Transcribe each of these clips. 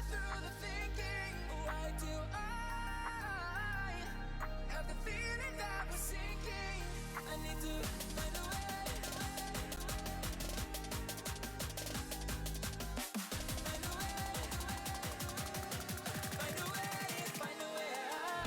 through the thinking. Why do I have the feeling that we're sinking? I need to find a way. Find a way. Find a way. Find a way out. Find a way. Find a way out.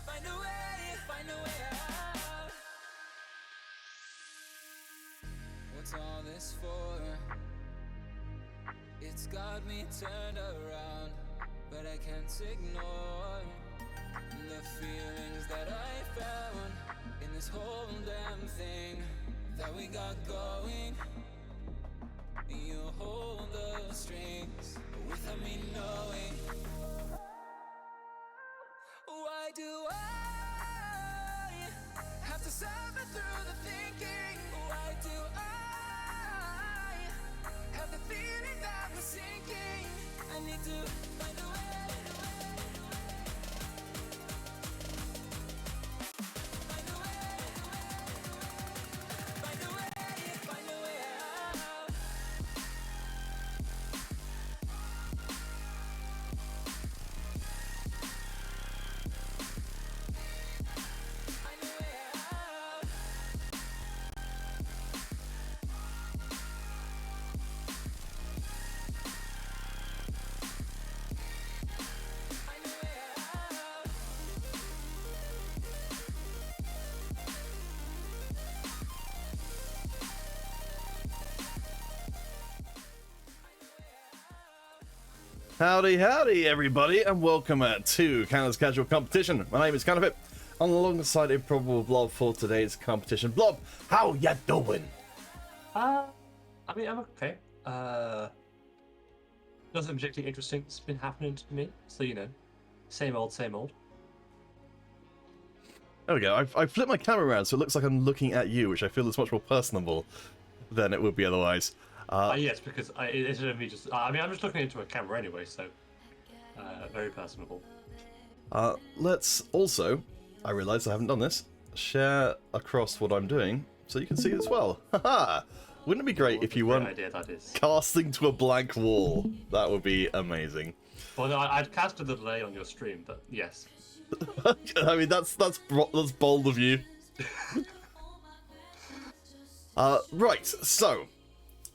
Find a way. Find a way out. What's all this for? It's got me turned around, but I can't ignore the feelings that I found in this whole damn thing that we got going. You hold the strings without me knowing. Why do I have to suffer through the thinking? Why do I have the feeling that we're sinking? I need to find a way. Find a way. Find a way. Find a way out. Find a way out. Find a way out. Howdy, howdy, everybody, and welcome to Canada's Casual Competition. My name is Canopit, and alongside Improbable Blob for today's competition. Blob, how ya doing? I mean, I'm okay. Nothing particularly interesting has been happening to me, so you know, same old, same old. There we go. I flipped my camera around so it looks like I'm looking at you, which I feel is much more personable than it would be otherwise. Yes, because it's me just. I mean, I'm just looking into a camera anyway, so very personable. Let's also, I realise I haven't done this, share across what I'm doing so you can see it as well. Haha! Wouldn't it be great if you What a weren't great idea that is. casting to a blank wall? That would be amazing. Well, no, I'd casted the delay on your stream, but yes. I mean, that's bold of you. Right, so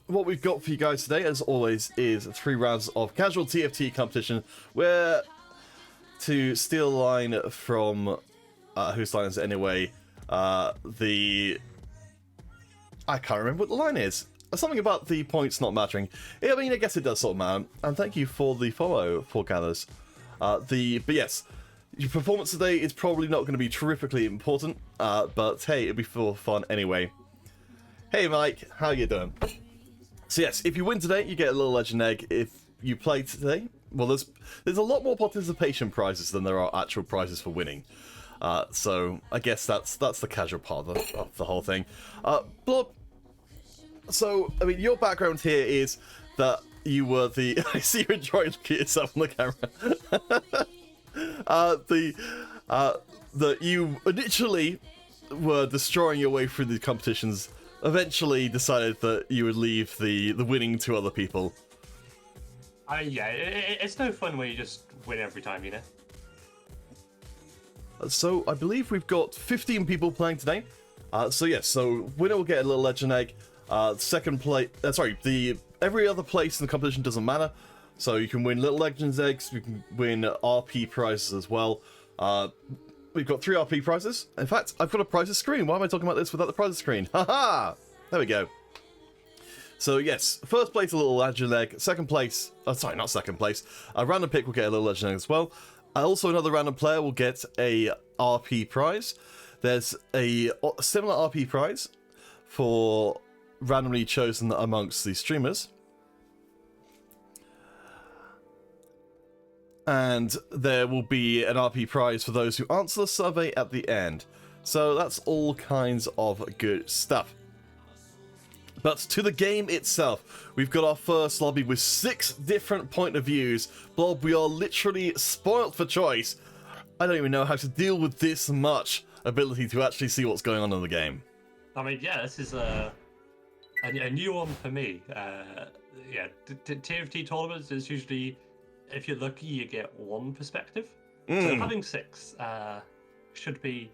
what we've got for you guys today, as always, is 3 rounds of Casual TFT Competition, where to steal a line from whose line is it anyway? I can't remember what the line is. Something about the points not mattering. I mean, I guess it does sort of matter. And thank you for the follow, for Gathers. But yes, your performance today is probably not going to be terrifically important, but hey, it'll be for fun anyway. Hey Mike, how you doing? So yes, if you win today, you get a little legend egg. If you play today, well, there's a lot more participation prizes than there are actual prizes for winning. So I guess that's the casual part of the whole thing. Blob, so I mean, your background here is that you were the I see you enjoying looking at yourself on the camera. That you initially were destroying your way through the competitions, eventually decided that you would leave the winning to other people. Yeah, it's no fun when you just win every time, you know. So I believe we've got 15 people playing today. So yes, so winner will get a little legend egg. Second place, every other place in the competition doesn't matter. So you can win little legends eggs, you can win RP prizes as well. We've got 3 RP prizes. In fact, I've got a prizes screen. Why am I talking about this without the prizes screen? Haha! There we go. So yes, first place a little legend egg. Second place, sorry, not second place. A random pick will get a little legend egg as well. Also, another random player will get a RP prize. There's a similar RP prize for randomly chosen amongst the streamers. And there will be an RP prize for those who answer the survey at the end. So that's all kinds of good stuff. But to the game itself, we've got our first lobby with 6 different point of views. Blob, we are literally spoilt for choice. I don't even know how to deal with this much ability to actually see what's going on in the game. I mean, yeah, this is a new one for me. Yeah, TFT tournaments is usually, if you're lucky, you get 1 perspective. So having 6 should be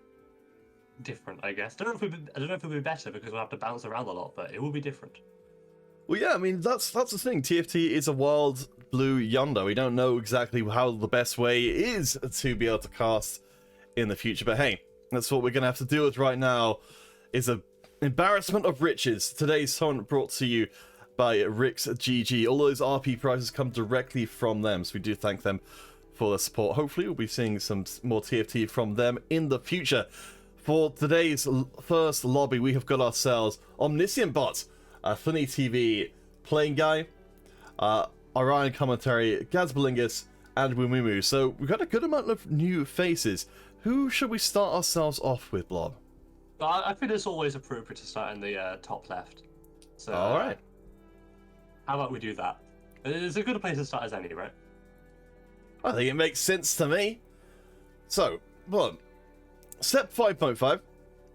different, I guess. I don't know if it'll be better because we'll have to bounce around a lot, but it will be different. Well, yeah, I mean that's the thing. TFT is a wild blue yonder. We don't know exactly how the best way is to be able to cast in the future, but hey, that's what we're gonna have to deal with right now. Is a embarrassment of riches. Today's tournament brought to you by Rick's GG. All those RP prizes come directly from them, so we do thank them for the support. Hopefully, we'll be seeing some more TFT from them in the future. For today's first lobby, we have got ourselves Omniscient Bot, Funny TV, Playing Guy, Orion Commentary, Gaz Balingus, and Wumumu. So we've got a good amount of new faces. Who should we start ourselves off with, Blob? I think it's always appropriate to start in the top left. So, all right. How about we do that? It's a good place to start as any, right? I think it makes sense to me. So, Blob. Step 5.5,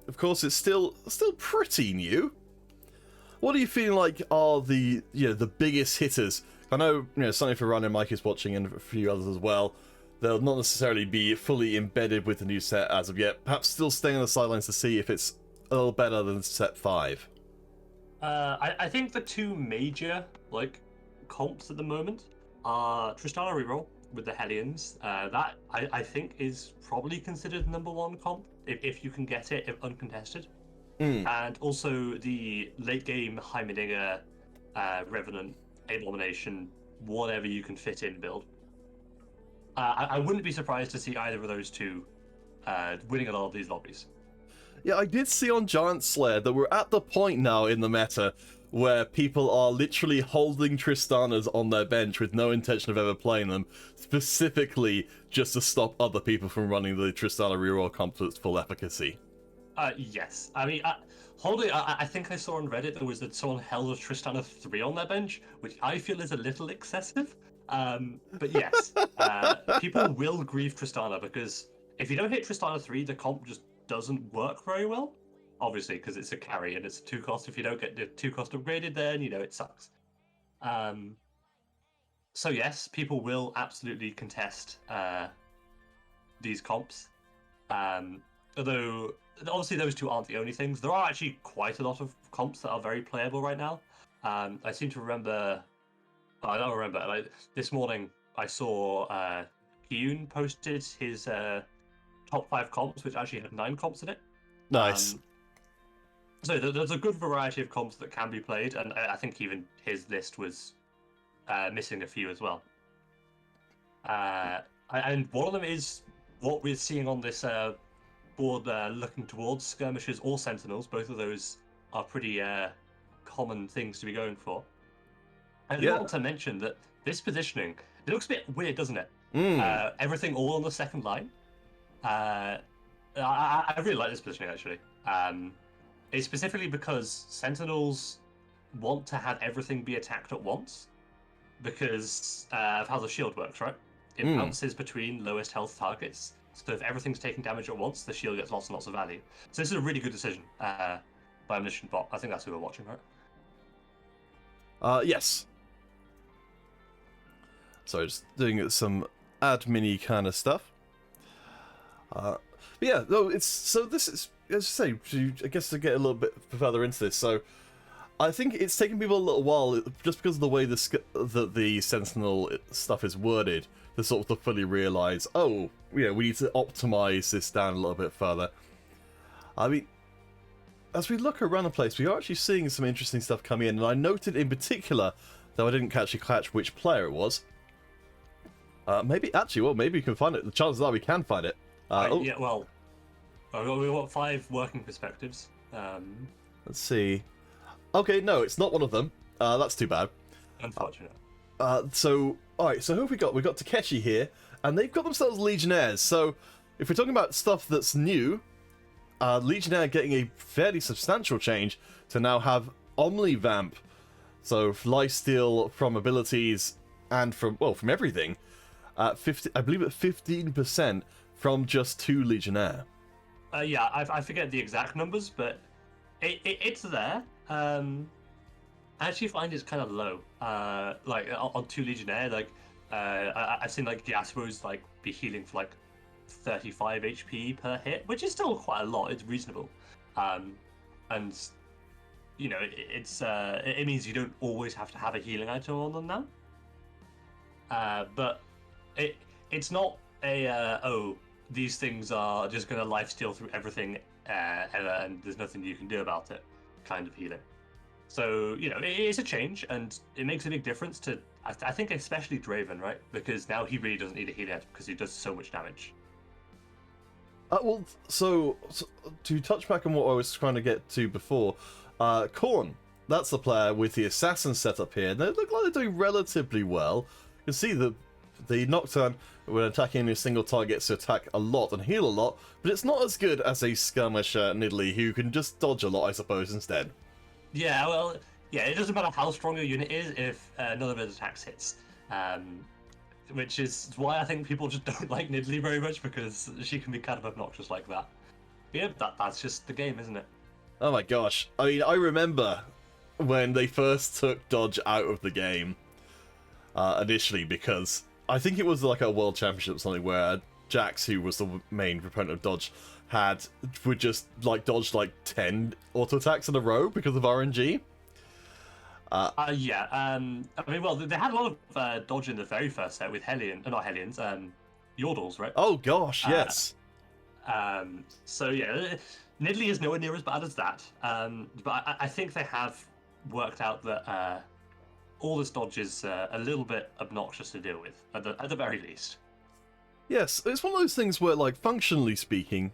of course, it's still pretty new. What are you feeling like are the biggest hitters? I know something for Ryan and Mike is watching, and a few others as well. They'll not necessarily be fully embedded with the new set as of yet. Perhaps still staying on the sidelines to see if it's a little better than Step 5. I think the 2 major comps at the moment are Tristana Reroll with the Hellions. That I think is probably considered #1 comp if you can get it uncontested. And also the late game Heimerdinger, Revenant, Abomination, whatever you can fit in build. I wouldn't be surprised to see either of those 2 winning a lot of these lobbies. Yeah, I did see on Giant Slayer that we're at the point now in the meta where people are literally holding Tristanas on their bench with no intention of ever playing them, specifically just to stop other people from running the Tristana reroll comp to its full efficacy. Yes. I mean, I think I saw on Reddit there was that someone held a Tristana 3 on their bench, which I feel is a little excessive. But yes, people will grieve Tristana because if you don't hit Tristana 3, the comp just doesn't work very well. Obviously, because it's a carry and it's a 2 cost. If you don't get the 2 cost upgraded, then it sucks. So yes, people will absolutely contest these comps. Although obviously those 2 aren't the only things. There are actually quite a lot of comps that are very playable right now. I seem to remember. I don't remember. This morning, I saw Kyun posted his top 5 comps, which actually had 9 comps in it. Nice. So there's a good variety of comps that can be played, and I think even his list was missing a few as well. And one of them is what we're seeing on this board looking towards skirmishers or sentinels. Both of those are pretty common things to be going for. And I want to mention that this positioning, it looks a bit weird, doesn't it? Everything all on the second line. I really like this positioning, actually. It's specifically because Sentinels want to have everything be attacked at once because of how the shield works, right? It bounces between lowest health targets. So if everything's taking damage at once, the shield gets lots and lots of value. So this is a really good decision by Omniscient Bot. I think that's who we're watching, right? Yes. So just doing some admin-y kind of stuff. But yeah, no, it's so this is, as I say, I guess to get a little bit further into this. So I think it's taken people a little while, just because of the way the Sentinel stuff is worded, to sort of to fully realize, oh, yeah, we need to optimize this down a little bit further. I mean, as we look around the place, we are actually seeing some interesting stuff come in, and I noted in particular, though I didn't actually catch which player it was, Maybe maybe we can find it. The chances are we can find it. Yeah, well, we got 5 working perspectives. Let's see. Okay, no, it's not one of them. That's too bad. Unfortunate. So, alright, so who have we got? We've got Takeshi here, and they've got themselves Legionnaires. So, if we're talking about stuff that's new, Legionnaire getting a fairly substantial change to now have Omnivamp. So, lifesteal from abilities and from everything. 50, I believe at 15% from just 2 Legionnaire. Yeah, I forget the exact numbers, but it's there. I actually find it's kind of low. Like on 2 Legionnaire, like I've seen like Yasuo's like be healing for like 35 HP per hit, which is still quite a lot. It's reasonable, and you know it means you don't always have to have a healing item on them now. But it's not a these things are just going to lifesteal through everything ever, and there's nothing you can do about it kind of healing. So, you know, it is a change, and it makes a big difference to, I think, especially Draven, right? Because now he really doesn't need a healing item because he does so much damage. Well, so to touch back on what I was trying to get to before, Khorne, that's the player with the assassin setup here. They look like they're doing relatively well. You can see the Nocturne, when attacking a single target, gets to attack a lot and heal a lot, but it's not as good as a skirmisher Nidalee who can just dodge a lot, I suppose, instead. Yeah, well, yeah, it doesn't matter how strong your unit is if none of its attacks hits. Which is why I think people just don't like Nidalee very much, because she can be kind of obnoxious like that. But yeah, that's just the game, isn't it? Oh my gosh. I mean, I remember when they first took dodge out of the game, initially, because I think it was like a World Championship or something where Jax, who was the main proponent of dodge, would just like dodge like 10 auto attacks in a row because of RNG. Yeah. I mean, well, they had a lot of dodge in the very first set with not Hellions, Yordles, right? Oh gosh, yes. So yeah, Nidalee is nowhere near as bad as that. But I think they have worked out that all this dodge is a little bit obnoxious to deal with, at the very least. Yes, it's one of those things where, like, functionally speaking,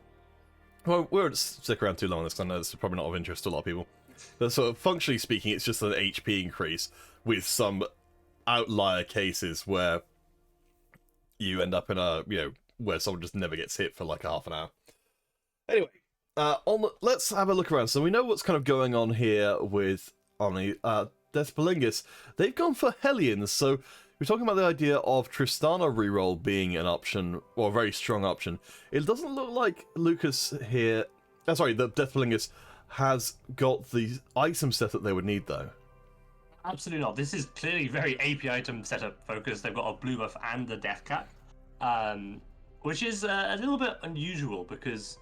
well, we won't stick around too long on this, because I know this is probably not of interest to a lot of people. But sort of functionally speaking, it's just an HP increase with some outlier cases where you end up in a, where someone just never gets hit for like half an hour. Anyway, let's have a look around. So we know what's kind of going on here with Omni. Despolingus, they've gone for Hellions, so we're talking about the idea of Tristana reroll being an option, or a very strong option. It doesn't look like Lucas here, the Despolingus has got the item set that they would need, though. Absolutely not. This is clearly very AP item setup focused. They've got a blue buff and a death cap, which is a little bit unusual because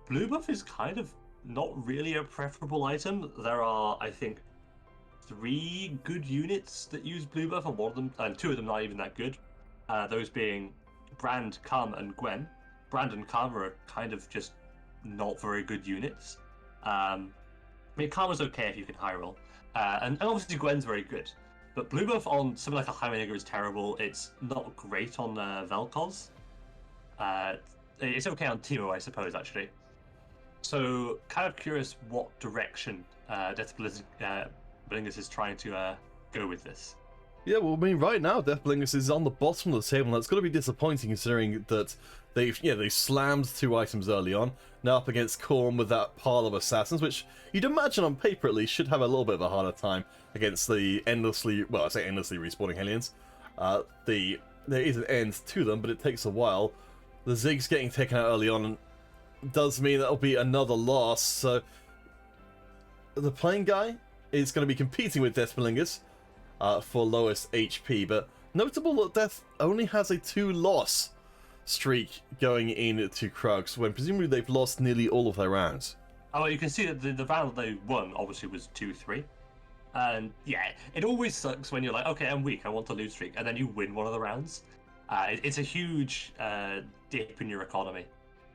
blue buff is kind of not really a preferable item. There are, I think, 3 good units that use blue buff, and 2 of them not even that good. Those being Brand, Karma, and Gwen. Brand and Karma are kind of just not very good units. I mean, Karma's okay if you can high roll, and obviously Gwen's very good. But blue buff on something like a High is terrible. It's not great on Vel'Koz. It's okay on Teemo, I suppose, actually. So, kind of curious what direction Despolingus is trying to go with this. Yeah, well, I mean, right now, Despolingus is on the bottom of the table, and that's going to be disappointing considering that they slammed 2 items early on, now up against Khorne with that pile of assassins, which you'd imagine on paper at least should have a little bit of a harder time against the endlessly respawning Hellions. There is an end to them, but it takes a while. The Ziggs getting taken out early on does mean that'll be another loss, so the playing guy is going to be competing with Despolingus for lowest HP, but notable that Death only has a 2-loss streak going into Krugs, when presumably they've lost nearly all of their rounds. Oh, you can see that the round they won obviously was 2-3. And yeah, it always sucks when you're like, okay, I'm weak, I want to lose streak, and then you win one of the rounds. It's a huge dip in your economy.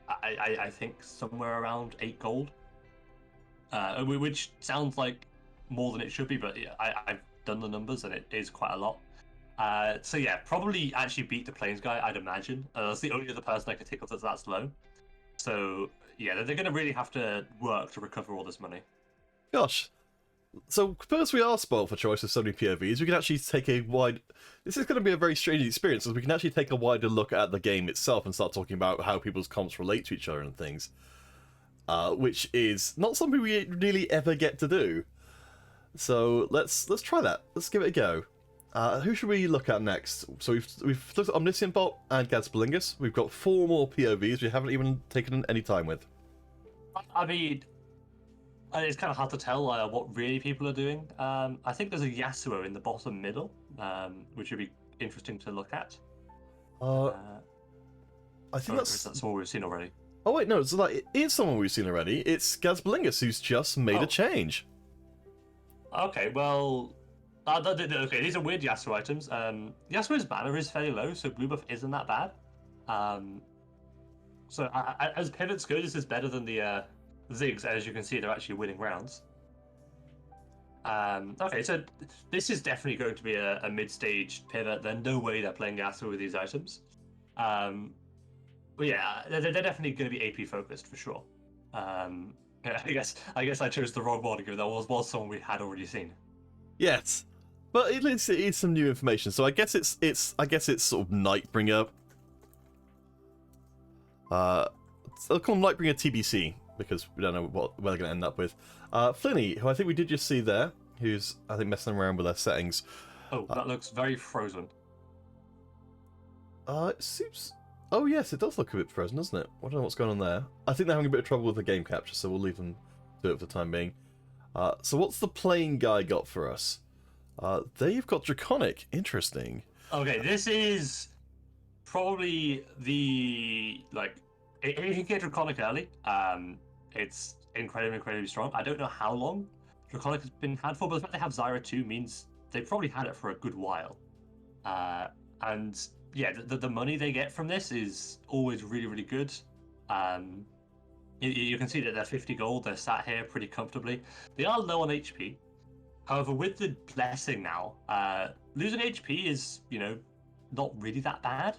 I think somewhere around 8 gold, which sounds like more than it should be, but I've done the numbers and it is quite a lot. So yeah, probably actually beat the Plains guy, I'd imagine. That's the only other person I could think of that's low. So yeah, they're going to really have to work to recover all this money. Gosh. So, because we are spoiled for choice of so many POVs, we can actually take a wide... This is going to be a very strange experience, as we can actually take a wider look at the game itself and start talking about how people's comps relate to each other and things. Which is not something we really ever get to do. So, let's try that. Let's give it a go. Who should we look at next? So we've looked at Omniscient Bot and Gadspalingus. We've got 4 more POVs we haven't even taken any time with. I mean, it's kind of hard to tell what really people are doing. I think there's a Yasuo in the bottom middle, which would be interesting to look at. I think that's someone we've seen already. Oh wait, no, so that it is someone we've seen already. It's Gadspalingus who's just made a change. Okay, well... okay, these are weird Yasuo items. Yasuo's mana is fairly low, so blue buff isn't that bad. So as pivots go, this is better than the Ziggs. As you can see, they're actually winning rounds. Okay, so this is definitely going to be a mid-stage pivot. There's no way they're playing Yasuo with these items. But yeah, they're definitely going to be AP focused for sure. I guess I chose the wrong one given that was someone we had already seen. Yes. But it's some new information, so I guess it's sort of Nightbringer. I'll call him Nightbringer TBC because we don't know what they're going to end up with. Flinny, who I think we did just see there, who's I think messing around with their settings. Oh, that looks very frozen. It seems. Oh yes, it does look a bit frozen, doesn't it? I don't know what's going on there. I think they're having a bit of trouble with the game capture, so we'll leave them to it for the time being. So what's the playing guy got for us? They've got Draconic. Interesting. Okay, this is probably the if you can get Draconic early, it's incredibly strong. I don't know how long Draconic has been had for, but the fact they have Zyra too means they've probably had it for a good while. And yeah, the money they get from this is always really good. You can see that they're 50 gold. They're sat here pretty comfortably. They are low on HP. However, with the blessing now, losing HP is, not really that bad.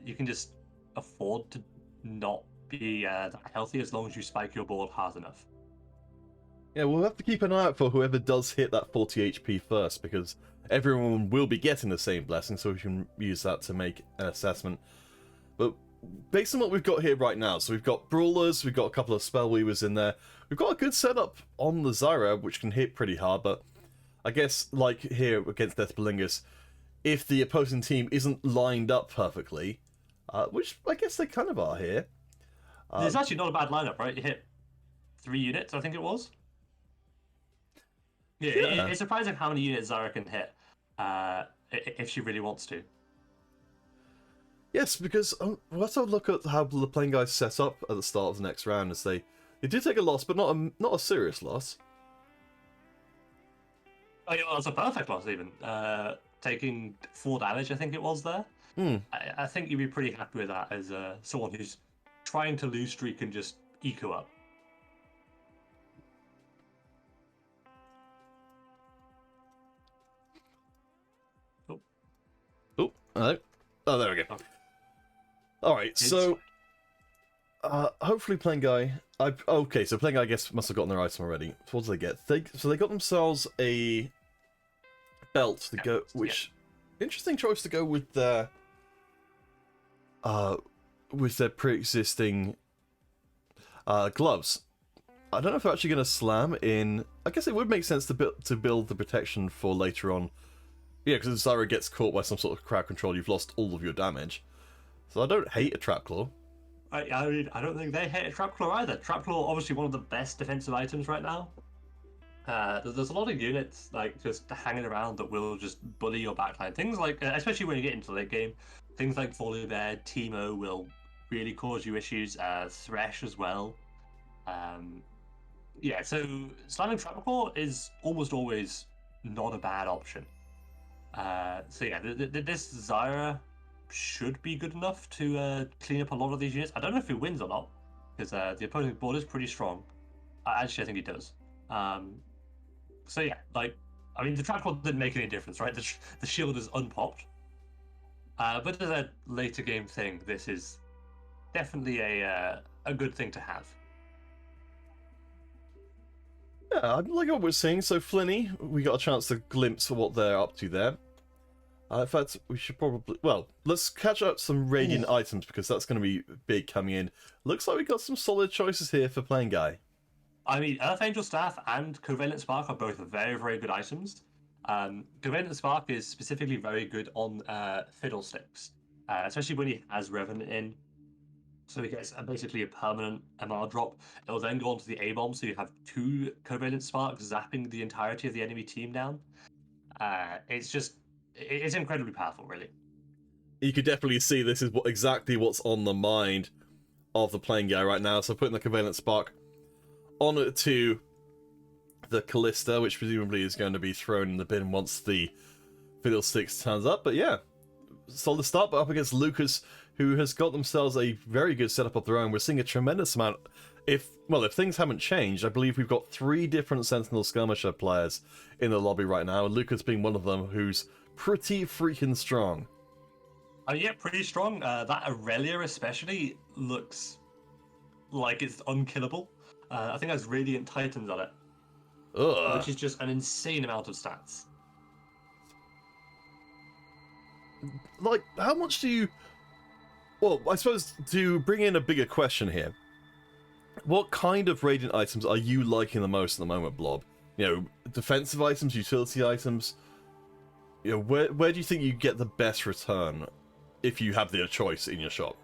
You can just afford to not be that healthy as long as you spike your board hard enough. Yeah, we'll have to keep an eye out for whoever does hit that 40 HP first, because everyone will be getting the same blessing, so we can use that to make an assessment. But based on what we've got here right now, so we've got Brawlers, we've got a couple of Spellweavers in there. We've got a good setup on the Zyra, which can hit pretty hard, but I guess, like here against Deathbalingus, if the opposing team isn't lined up perfectly, which I guess they kind of are here. It's actually not a bad lineup, right? You hit 3 units, I think it was. Yeah. It's surprising how many units Zyra can hit if she really wants to. Yes, because let's have a look at how the playing guys set up at the start of the next round, as they did take a loss, but not a serious loss. Oh, yeah, well, it's a perfect loss even. Taking 4 damage, I think it was there. I think you'd be pretty happy with that as someone who's trying to lose streak and just eco up. Oh, hello. Oh, there we go. Alright, so hopefully playing guy... Okay, so playing guy I guess must have gotten their item already. So what did they get? So they got themselves a belt to go, which... Interesting choice to go with their pre-existing gloves. I don't know if they're actually going to slam in... I guess it would make sense to build the protection for later on. Yeah, because if Zyra gets caught by some sort of crowd control, you've lost all of your damage. So I don't hate a Trap Claw. I mean, I don't think they hate a Trap Claw either. Trap Claw, obviously one of the best defensive items right now. There's a lot of units just hanging around that will just bully your backline. Things like, especially when you get into late game, things like Volibear, Teemo will really cause you issues. Thresh as well. Yeah, so slamming Trap Claw is almost always not a bad option. So yeah, this Zyra should be good enough to clean up a lot of these units. I don't know if he wins or not, because the opposing board is pretty strong. Actually, I think he does. So yeah, I mean, the trap claw didn't make any difference, right? The shield is unpopped. But as a later game thing, this is definitely a good thing to have. Yeah, I like what we're seeing. So Flinny, we got a chance to glimpse of what they're up to there. In fact, we should probably... Well, let's catch up some Radiant items, because that's going to be big coming in. Looks like we got some solid choices here for playing Guy. I mean, Earth Angel Staff and Covalent Spark are both very, very good items. Covalent Spark is specifically very good on Fiddlesticks, especially when he has Revenant in. So he gets basically a permanent MR drop. It'll then go onto the A-bomb, so you have 2 Covalent Sparks zapping the entirety of the enemy team down. It's incredibly powerful, really. You could definitely see this is exactly what's on the mind of the playing Guy right now. So putting the Covalent Spark on to the Callista, which presumably is going to be thrown in the bin once the Fiddlesticks turns up. But yeah, solid start, but up against Lucas, who has got themselves a very good setup of their own. We're seeing a tremendous amount. If things haven't changed, I believe we've got 3 different Sentinel Skirmisher players in the lobby right now, and Lucas being one of them, who's pretty freaking strong. Yeah, pretty strong. That Aurelia especially looks like it's unkillable. I think it has Radiant Titans on it, which is just an insane amount of stats. Like, how much do you... Well, I suppose to bring in a bigger question here, what kind of Radiant items are you liking the most at the moment, Blob? You know, defensive items, utility items? You know, where do you think you get the best return if you have the choice in your shop?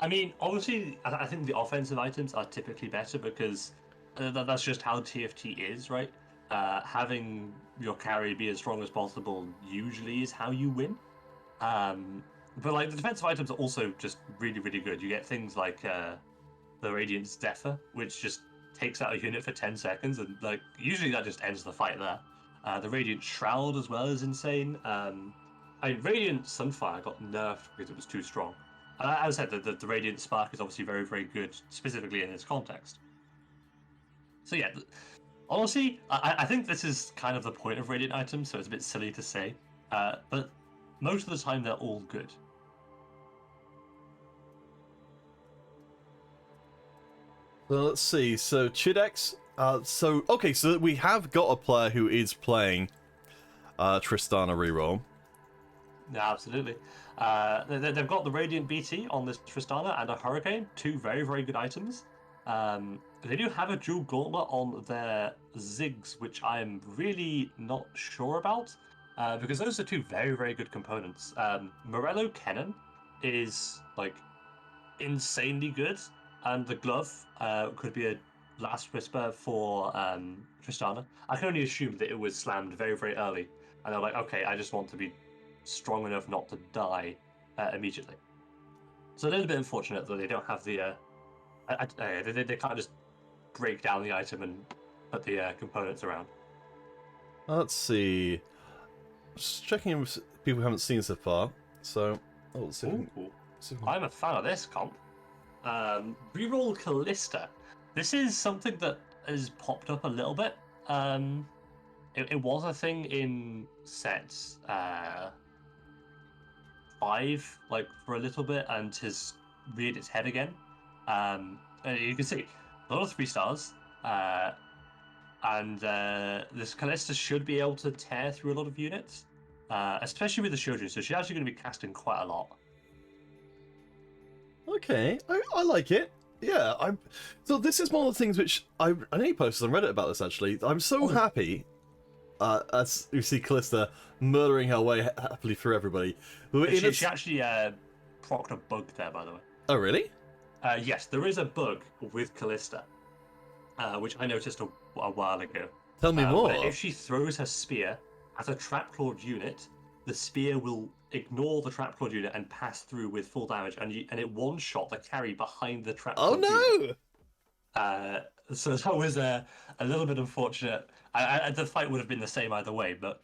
I mean, obviously, I think the offensive items are typically better because that's just how TFT is, right? Having your carry be as strong as possible usually is how you win. But like the defensive items are also just really, really good. You get things like the Radiant Zephyr, which just takes out a unit for 10 seconds, and like usually that just ends the fight there. The Radiant Shroud as well is insane. Radiant Sunfire got nerfed because it was too strong. As I said, the Radiant Spark is obviously very, very good, specifically in this context. So yeah, honestly, I think this is kind of the point of Radiant items, so it's a bit silly to say. But most of the time, they're all good. So let's see. So Chidex. So we have got a player who is playing Tristana reroll. Yeah, absolutely. They've got the Radiant BT on this Tristana and a Hurricane, 2 very, very good items. They do have a dual gauntlet on their Ziggs, which I'm really not sure about, because those are 2 very, very good components. Morello Cannon is like insanely good, and the glove could be a last whisper for Tristana. I can only assume that it was slammed very, very early, and they're like, okay, I just want to be strong enough not to die immediately. So a little bit unfortunate that they don't have the... they can't just break down the item and put the components around. Let's see. Just checking in with people who haven't seen so far. So, let's see. I'm a fan of this comp. Reroll Callista. This is something that has popped up a little bit. It was a thing in sets 5, like for a little bit, and has reared its head again. And you can see a lot of 3 stars, and this Callista should be able to tear through a lot of units, especially with the Shojin. So she's actually going to be casting quite a lot. Okay, I like it. Yeah, so this is one of the things which I know you posted on Reddit about this actually. I'm so happy as you see Callista murdering her way happily through everybody. She actually procced a bug there, by the way. Oh really? Yes, there is a bug with Callista, which I noticed a while ago. Tell me more. If she throws her spear at a trap-clawed unit, the spear will ignore the trap-clawed unit and pass through with full damage, and it one-shot the carry behind the trap-clawed unit. So that was a little bit unfortunate. The fight would have been the same either way, but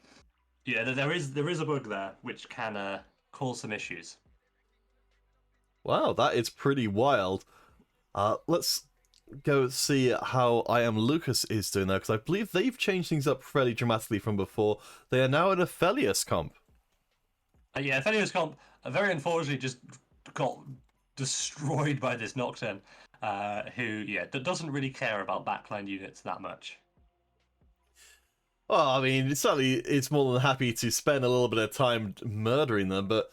yeah, there is a bug there which can cause some issues. Wow, that is pretty wild. Let's go see how I Am Lucas is doing there, because I believe they've changed things up fairly dramatically from before. They are now an Aphelios comp. Yeah, Fenios Comp very unfortunately just got destroyed by this Nocturne, who, yeah, doesn't really care about backline units that much. Well, I mean, certainly it's more than happy to spend a little bit of time murdering them, but...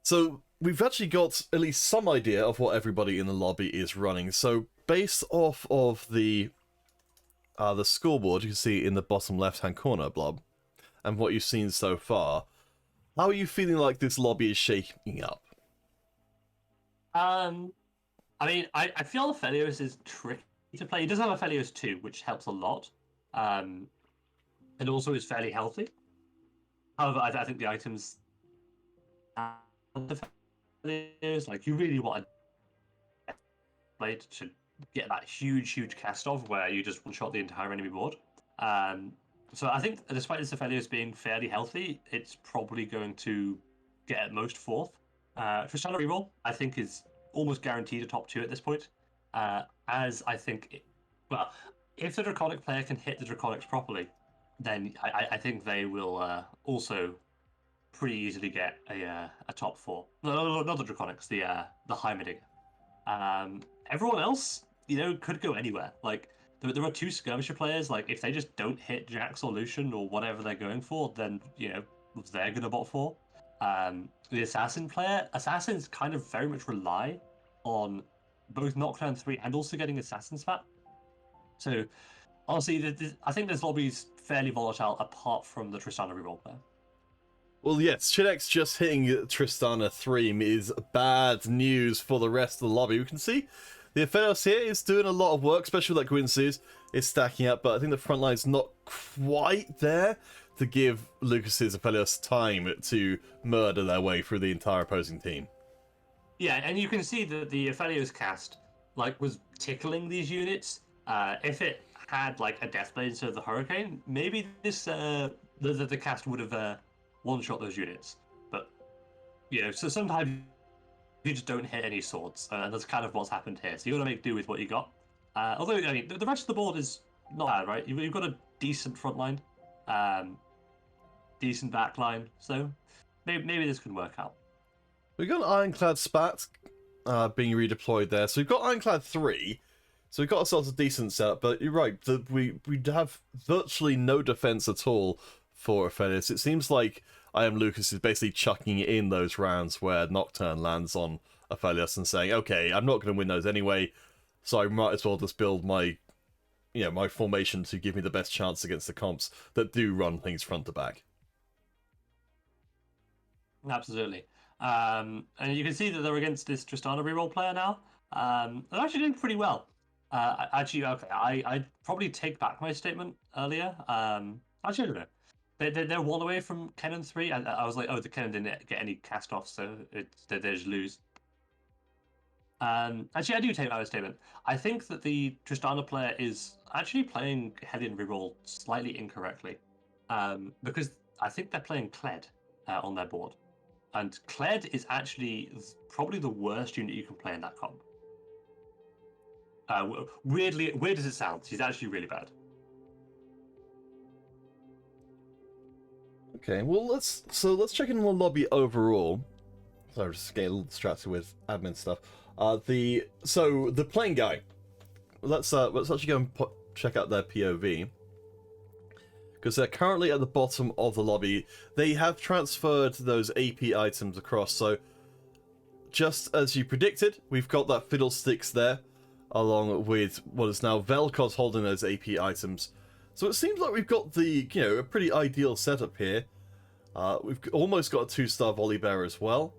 So, we've actually got at least some idea of what everybody in the lobby is running. So, based off of the scoreboard you can see in the bottom left-hand corner, Blob, and what you've seen so far, how are you feeling like this lobby is shaking up? I mean, I feel Aphelios is tricky to play. He does have Aphelios 2, which helps a lot. And also is fairly healthy. However, I think the items like you really want to play to get that huge cast off where you just one-shot the entire enemy board. So I think despite this Aphelios being fairly healthy, it's probably going to get at most fourth. Tristana reroll, I think, is almost guaranteed a top 2 at this point. As I think, well, if the Draconic player can hit the Draconics properly, then I think they will also pretty easily get a top 4. No, not the Draconics, the Heimerdinger. Everyone else, could go anywhere. Like, there are 2 Skirmisher players, like, if they just don't hit Jax or Lucian or whatever they're going for, then, they're going to bot 4. The Assassin player, Assassins kind of very much rely on both Nocturne 3 and also getting Assassin Spat. So, honestly, I think this lobby is fairly volatile apart from the Tristana reroll player. Well, yes, Chidex just hitting Tristana 3 is bad news for the rest of the lobby. We can see the Aphelios here is doing a lot of work, especially like Gwynsu's is stacking up, but I think the front line's not quite there to give Lucas's Aphelios time to murder their way through the entire opposing team. Yeah, and you can see that the Aphelios cast was tickling these units. If it had a Deathblade instead of the Hurricane, maybe this the cast would have one-shot those units. But so sometimes you just don't hit any swords, and that's kind of what's happened here. So you got to make do with what you got. Although I mean, the rest of the board is not bad, right? You've got a decent front line, decent back line, so maybe this can work out. We've got Ironclad Spat being redeployed there. So we've got Ironclad 3. So we've got ourselves a decent setup, but you're right. We have virtually no defense at all for Aphelios. It seems like I Am Lucas is basically chucking in those rounds where Nocturne lands on Aphelios and saying, okay, I'm not going to win those anyway, so I might as well just build my formation to give me the best chance against the comps that do run things front to back. Absolutely. And you can see that they're against this Tristana reroll player now. They're actually doing pretty well. Okay, I'd probably take back my statement earlier. Actually, I don't know. They're one away from Kennen 3. I was like, oh, the Kennen didn't get any cast offs, so they just lose. Actually, I do take back my statement. I think that the Tristana player is actually playing Hellion reroll slightly incorrectly. Because I think they're playing Kled on their board. And Kled is actually probably the worst unit you can play in that comp. Weird as it sounds, he's actually really bad. Okay, well let's check in the lobby overall. Sorry, just getting a little distracted with admin stuff. The playing guy. Let's actually go and check out their POV. Because they're currently at the bottom of the lobby. They have transferred those AP items across, so just as you predicted, we've got that Fiddlesticks there, along with what is now Vel'Koz holding those AP items. So it seems like we've got a pretty ideal setup here. We've almost got a 2-star Volibear as well.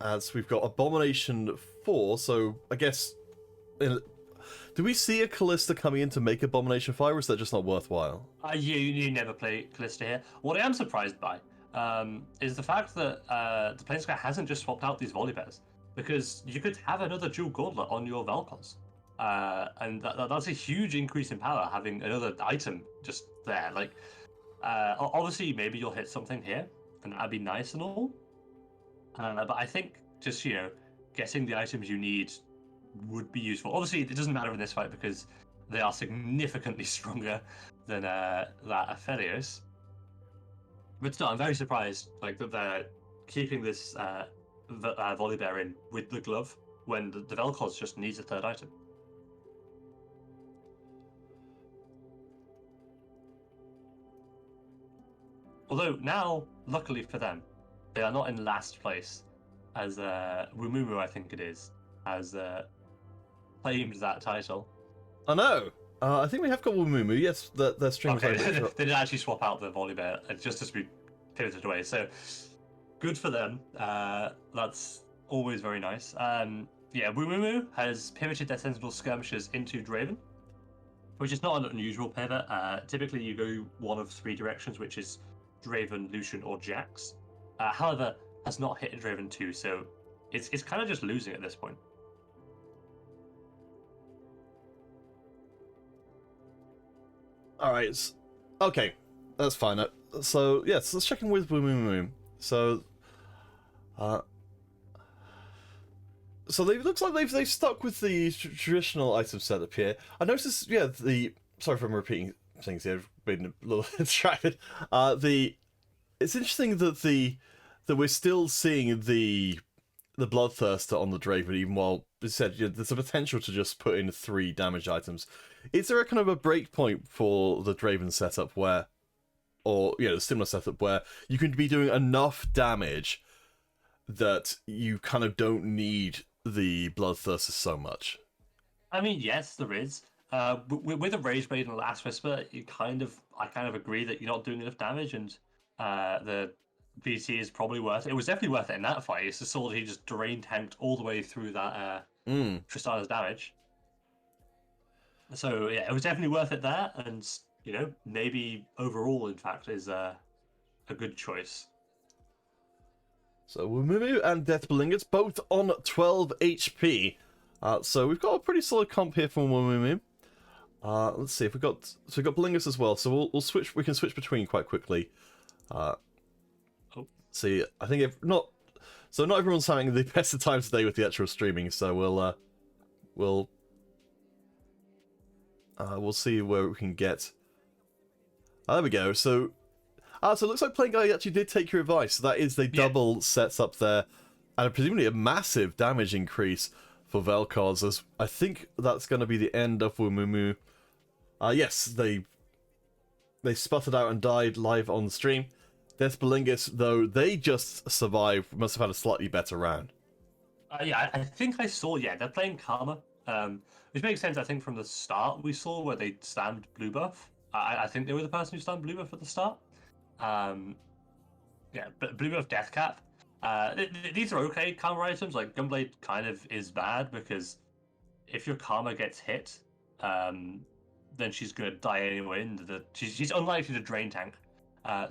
As we've got Abomination 4, so I guess... Do we see a Callista coming in to make Abomination 5, or is that just not worthwhile? You never play Callista here. What I am surprised by is the fact that the Planeswalker hasn't just swapped out these Volibears, because you could have another dual Gauntlet on your Vel'Koz. And that's a huge increase in power, having another item just there. Obviously, maybe you'll hit something here, and that'd be nice and all. But I think just, getting the items you need would be useful. Obviously, it doesn't matter in this fight because they are significantly stronger than that Aphelios. But still, I'm very surprised that they're keeping this Volibear in with the glove when the Vel'Koz just needs a third item. Although now, luckily for them, they are not in last place, as Wumumu, I think it is, has claimed that title. I know. I think we have got Wumumu. Yes, their stream. Okay, they didn't actually swap out the Volibear just as we pivoted away. So good for them. That's always very nice. Yeah, Wumumu has pivoted their Sentinel Skirmishers into Draven, which is not an unusual pivot. Typically, you go one of three directions, which is Draven, Lucian, or Jax. However, has not hit Draven 2, so it's kind of just losing at this point. All right. Okay, that's fine. So yes, let's check in with Wumumu. So, so they looks like they've stuck with the traditional item setup here. I noticed, yeah, sorry if I'm repeating things here. I've been a little distracted. It's interesting that we're still seeing the Bloodthirster on the Draven, even while it said there's a potential to just put in 3 damage items. Is there a kind of a breakpoint for the Draven setup where, or the similar setup where you can be doing enough damage that you kind of don't need the Bloodthirster so much? I mean, yes, there is. With a Rage Blade and Last Whisper, I kind of agree that you're not doing enough damage, and the VT is probably worth it. It was definitely worth it in that fight. It's the sword he just drain tanked all the way through that Tristana's damage. So yeah, it was definitely worth it there, and maybe overall, in fact, is a good choice. So Wumumu and Death Blingus both on 12 HP. So we've got a pretty solid comp here from Wumumu. Let's see if we got Blingus as well. So we'll switch. We can switch between quite quickly. See, I think not everyone's having the best of time today with the actual streaming. So we'll see where we can get. There we go. So it looks like Playing Guy actually did take your advice. So that is the double sets up there, and presumably a massive damage increase for Vel'Koz, as I think that's going to be the end of Wumumu. Yes, they sputtered out and died live on the stream. Death Blingus, though, they just survived, must have had a slightly better round. Yeah, I think I saw, they're playing Karma, which makes sense, I think, from the start we saw where they stand blue buff. I think they were the person who stand blue buff at the start. But blue buff Death Cap. These are okay Karma items. Like Gunblade kind of is bad because if your Karma gets hit, then she's gonna die anyway. And she's unlikely to drain tank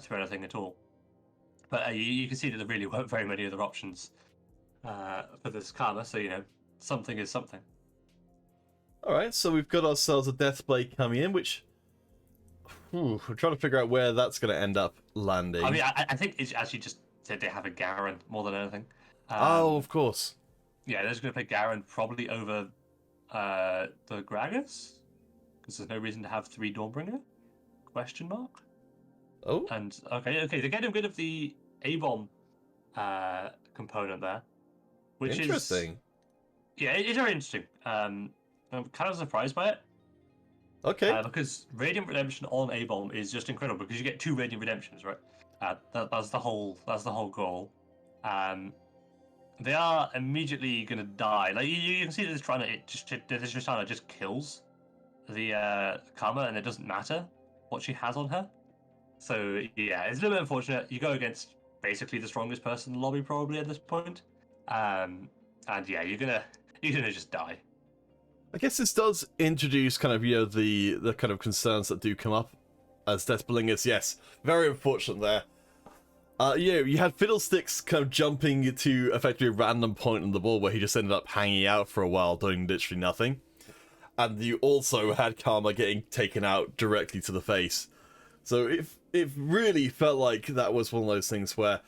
through anything at all. But you can see that there really weren't very many other options for this Karma. So something is something. All right, so we've got ourselves a Deathblade coming in, which we're trying to figure out where that's going to end up landing. I mean, I think it's actually just that they have a Garen more than anything. Oh, of course. Yeah, they're just going to play Garen probably over the Gragas, because there's no reason to have 3 Dawnbringer? Question mark. Oh. And okay, they're getting rid of the A-bomb component there, which interesting. It's very interesting. I'm kind of surprised by it. Okay. Because Radiant Redemption on A-bomb is just incredible because you get 2 Radiant Redemptions, right? That's the whole goal. They are immediately gonna die. Like you can see that this Tristana just kills the Karma, and it doesn't matter what she has on her. So yeah, it's a little bit unfortunate. You go against basically the strongest person in the lobby probably at this point, and yeah, you're gonna just die. I guess this does introduce kind of the kind of concerns that do come up as Death Blingus. Yes, very unfortunate there. You had Fiddlesticks kind of jumping to effectively a random point on the board where he just ended up hanging out for a while doing literally nothing. And you also had Karma getting taken out directly to the face. So it really felt like that was one of those things where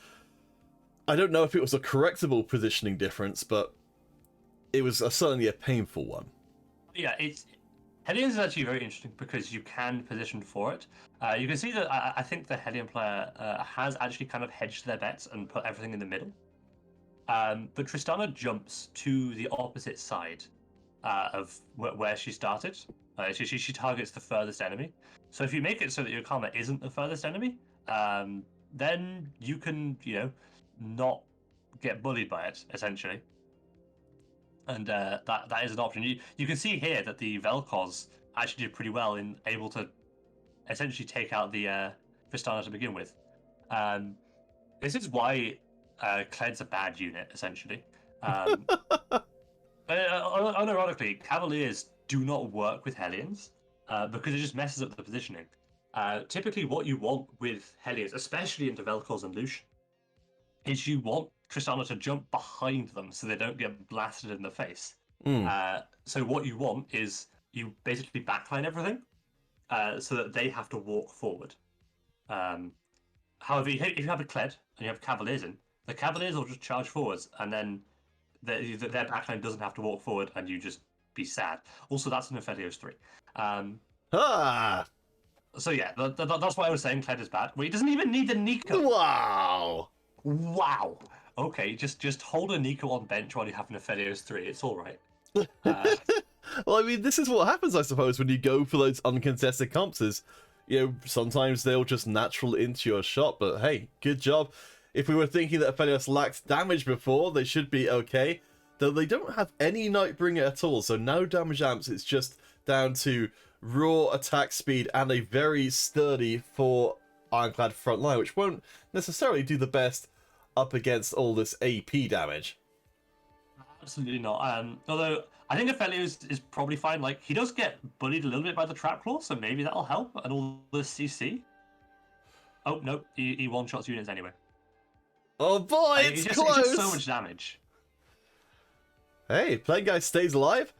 I don't know if it was a correctable positioning difference, but it was certainly a painful one. Yeah, Hellions is actually very interesting because you can position for it. You can see that I think the Hellion player has actually kind of hedged their bets and put everything in the middle. But Tristana jumps to the opposite side of where she started. She targets the furthest enemy. So if you make it so that your Karma isn't the furthest enemy, then you can, not get bullied by it, essentially. And that is an option. You can see here that the Vel'Koz actually did pretty well in able to essentially take out the Tristana to begin with. This is why Kled's a bad unit, essentially. Unironically, Cavaliers do not work with Hellions because it just messes up the positioning. Typically, what you want with Hellions, especially into Vel'Koz and Lucian, is you want Tristana to jump behind them so they don't get blasted in the face. So what you want is you basically backline everything so that they have to walk forward. However, if you have a Kled and you have Cavaliers in, the Cavaliers will just charge forwards, and then their backline doesn't have to walk forward, and you just be sad. Also, that's an Aphelios 3. So yeah, that's why I was saying Kled is bad. Well, he doesn't even need the Nico. Wow. Okay, just hold a Nico on bench while you have an Aphelios 3. It's all right. Well, I mean, this is what happens, I suppose, when you go for those uncontested comps. Is, sometimes they'll just natural into your shot. But hey, good job. If we were thinking that Aphelios lacked damage before, they should be okay. Though they don't have any Nightbringer at all, so no damage amps. It's just down to raw attack speed and a very sturdy 4 Ironclad front line, which won't necessarily do the best up against all this AP damage. Absolutely not. Although I think Aphelios is probably fine. Like, he does get bullied a little bit by the trap claw, so maybe that'll help. And all the CC. Oh no, he one shots units anyway. Oh boy, it's close. It's just so much damage. Hey, Plague Guy stays alive.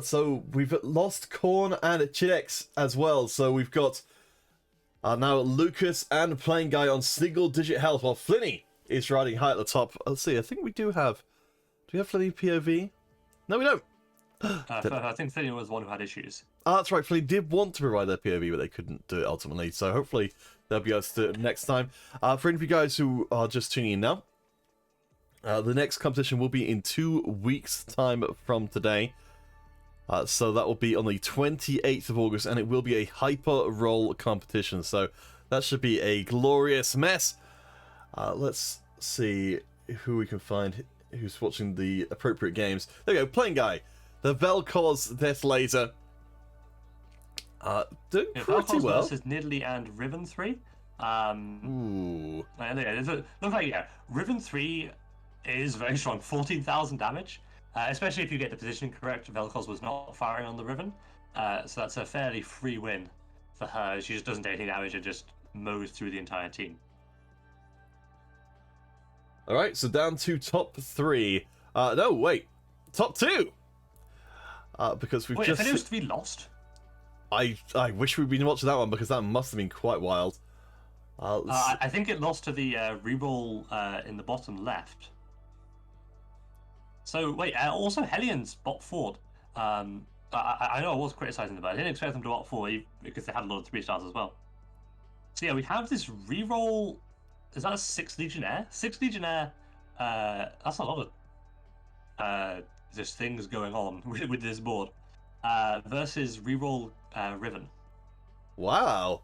So we've lost Korn and Chidex as well. So we've got now Lucas and Plague Guy on single-digit health, while Flinny is riding high at the top. Let's see. I think we do have. Do we have Flinny POV? No, we don't. I think Flinny was the one who had issues. That's right. Flinny did want to provide their POV, but they couldn't do it ultimately. So hopefully they'll be able to do it next time. For any of you guys who are just tuning in now, the next competition will be in 2 weeks' time from today. So that will be on the 28th of August, and it will be a hyper roll competition. So that should be a glorious mess. Let's see who we can find who's watching the appropriate games. There we go, Playing Guy, the Vel'Koz Death Laser. Doing pretty well. Versus Nidalee and Riven 3. Ooh. Looks like, Riven 3 is very strong. 14,000 damage. Especially if you get the positioning correct. Vel'Koz was not firing on the Riven. So that's a fairly free win for her. She just doesn't take any damage and just mows through the entire team. Alright, so down to top 3. No, wait. Top 2! Because we've just... Wait, Aphelios 3 lost? I wish we'd been watching that one, because that must have been quite wild. I think it lost to the reroll in the bottom left. So, wait, also Hellions bot forward. I know I was criticising them, but I didn't expect them to bot forward because they had a lot of 3-stars as well. So yeah, we have this reroll. Is that a 6 Legionnaire? 6 Legionnaire, that's a lot of just things going on with this board. Versus reroll Riven. Wow.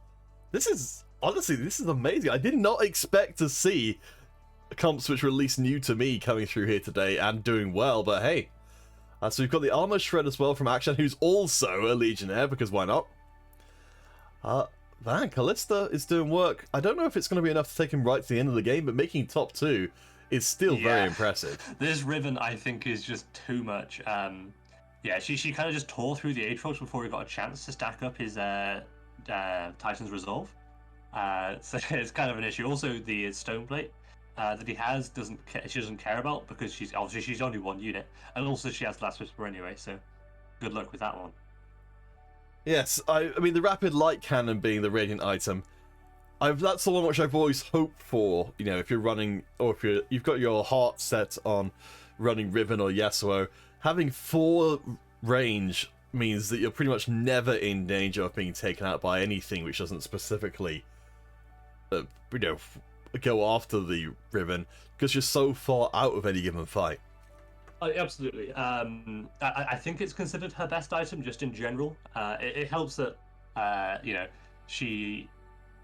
This is amazing. I did not expect to see comps which were at least new to me coming through here today and doing well, but hey. So we've got the Armor Shred as well from Akshan, who's also a Legionnaire, because why not? Man, Callista is doing work. I don't know if it's going to be enough to take him right to the end of the game, but making top 2 is still very impressive. This Riven, I think, is just too much. She kind of just tore through the Aatrox before he got a chance to stack up his Titan's Resolve. So it's kind of an issue. Also, the Stoneplate that he has she doesn't care about, because she's only one unit, and also she has Last Whisper anyway. So good luck with that one. Yes, I mean the Rapid Light Cannon being the Radiant item, that's the one which I've always hoped for. If you're running, or if you've got your heart set on running Riven or Yasuo, having 4 range means that you're pretty much never in danger of being taken out by anything which doesn't specifically, you know, go after the Riven, because you're so far out of any given fight. Absolutely. I think it's considered her best item just in general. It helps that, she.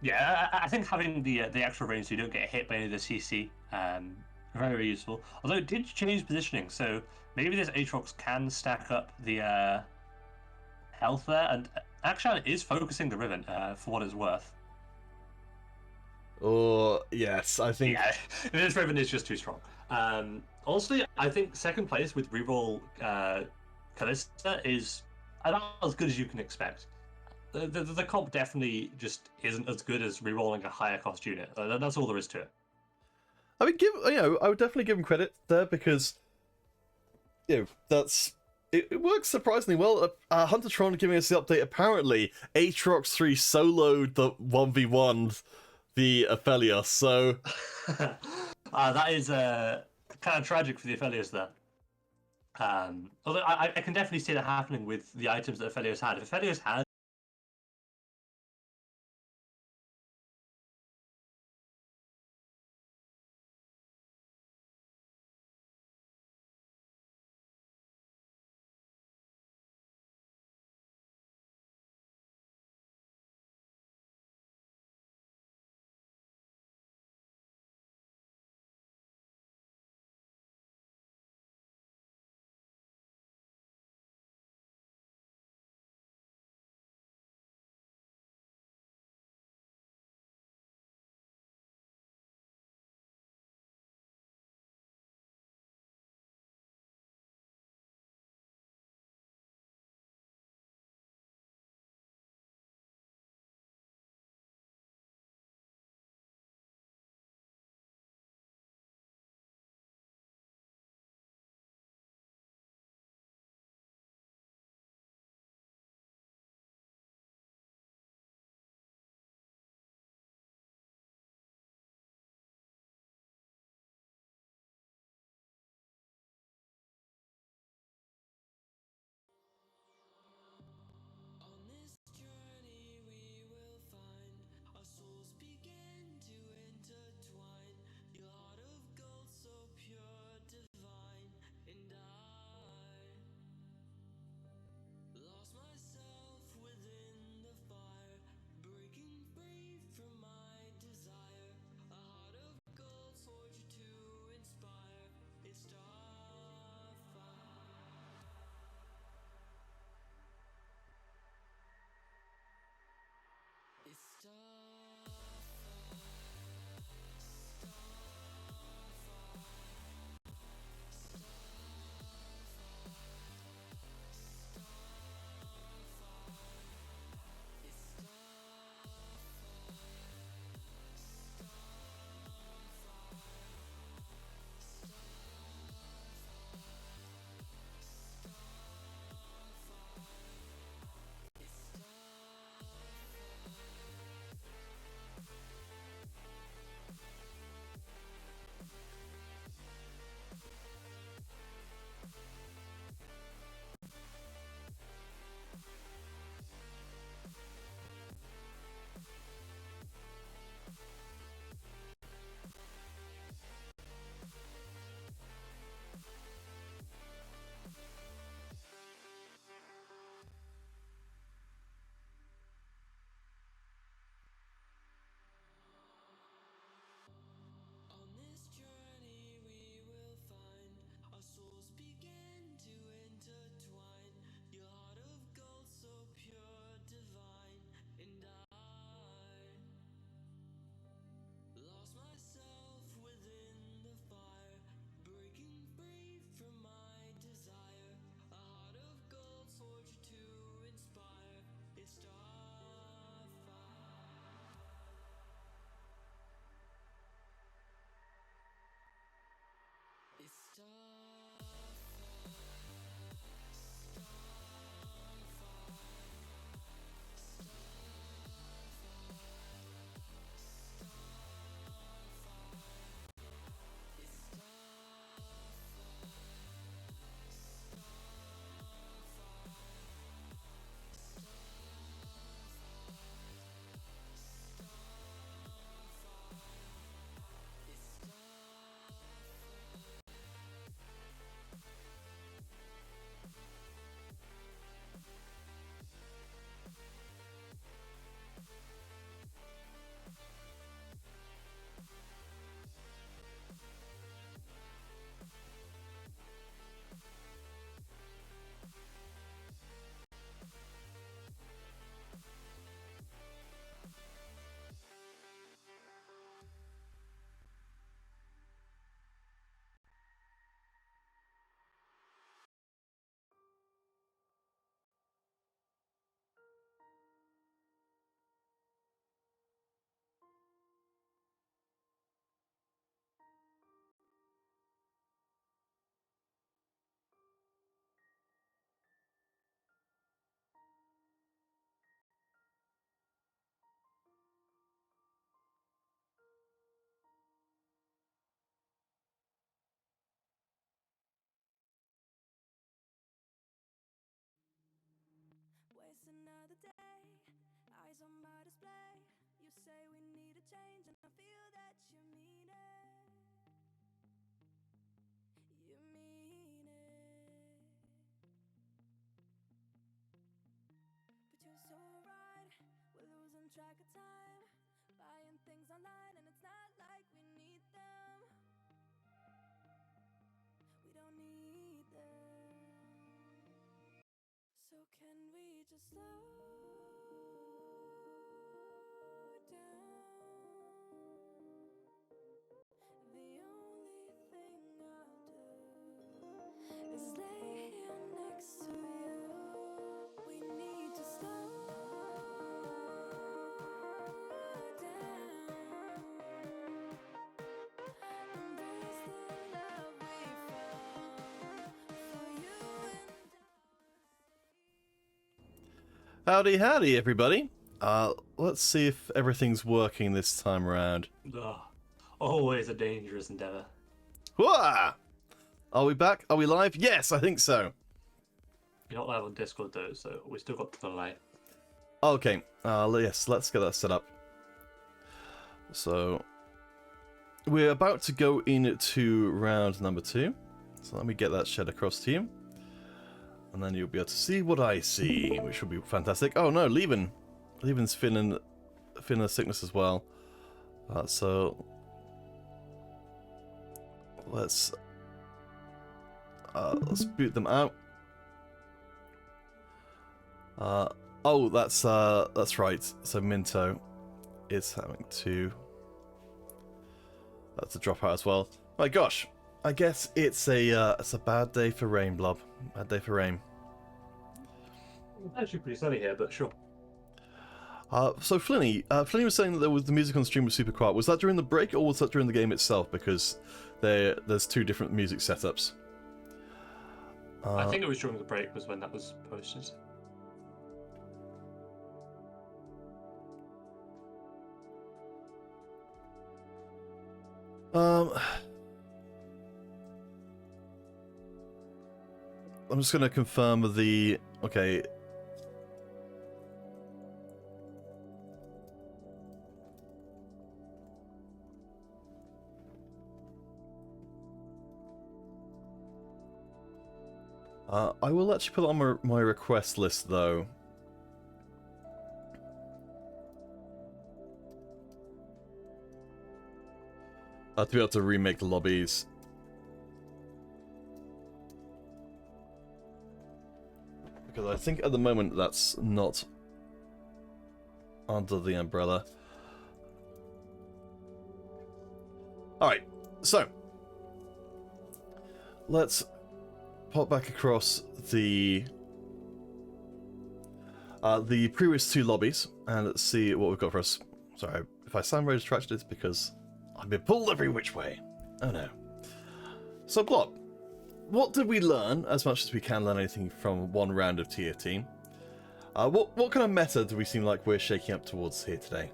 Yeah, I think having the extra range so you don't get hit by any of the CC, very useful. Although it did change positioning, so maybe this Aatrox can stack up the health there, and actually it is focusing the Riven for what it's worth. Oh, yes, I think... Yeah, this Riven is just too strong. Honestly, I think second place with reroll Kalista is about as good as you can expect. The comp definitely just isn't as good as rerolling a higher cost unit. That's all there is to it. I mean, I would definitely give him credit there, because, that's... It works surprisingly well. Huntertron giving us the update. Apparently, Aatrox 3 soloed the 1v1 the Aphelios, so... That is kind of tragic for the Aphelios there. Although I can definitely see that happening with the items that Aphelios had. If Aphelios had change, and I feel that you mean it. You mean it. But you're so right, we're losing track of time, buying things online, and it's not like we need them. We don't need them. So can we just slow down? The only thing I'll do is lay here next to you. We need to slow down. Embrace the love we found for you and Howdy, howdy, everybody. Let's see if everything's working this time around. Ugh. Always a dangerous endeavor. Whoa! Are we back? Are we live? Yes, I think so. You're not live on Discord though, so we still got the delay. Okay, yes, let's get that set up. So, we're about to go into round number 2. So let me get that shared across to you. And then you'll be able to see what I see, which will be fantastic. Oh no, Levin's feeling a sickness as well. So, let's boot them out. Oh, that's right. So Minto is having to drop out as well. My gosh, I guess it's a bad day for rain, Blob. Bad day for rain. It's actually pretty sunny here, but sure. So Flinny was saying that the music on stream was super quiet. Was that during the break or was that during the game itself? Because there's two different music setups. I think it was during the break was when that was posted. I'm just going to confirm the... Okay. I will actually put it on my request list, though. To be able to remake the lobbies. Because I think at the moment that's not under the umbrella. Alright, so let's pop back across the previous two lobbies and let's see what we've got for us. Sorry, if I sound very distracted, it's because I've been pulled every which way. Oh no. So, Blob, what did we learn, as much as we can learn anything from one round of TFT? What kind of meta do we seem like we're shaking up towards here today?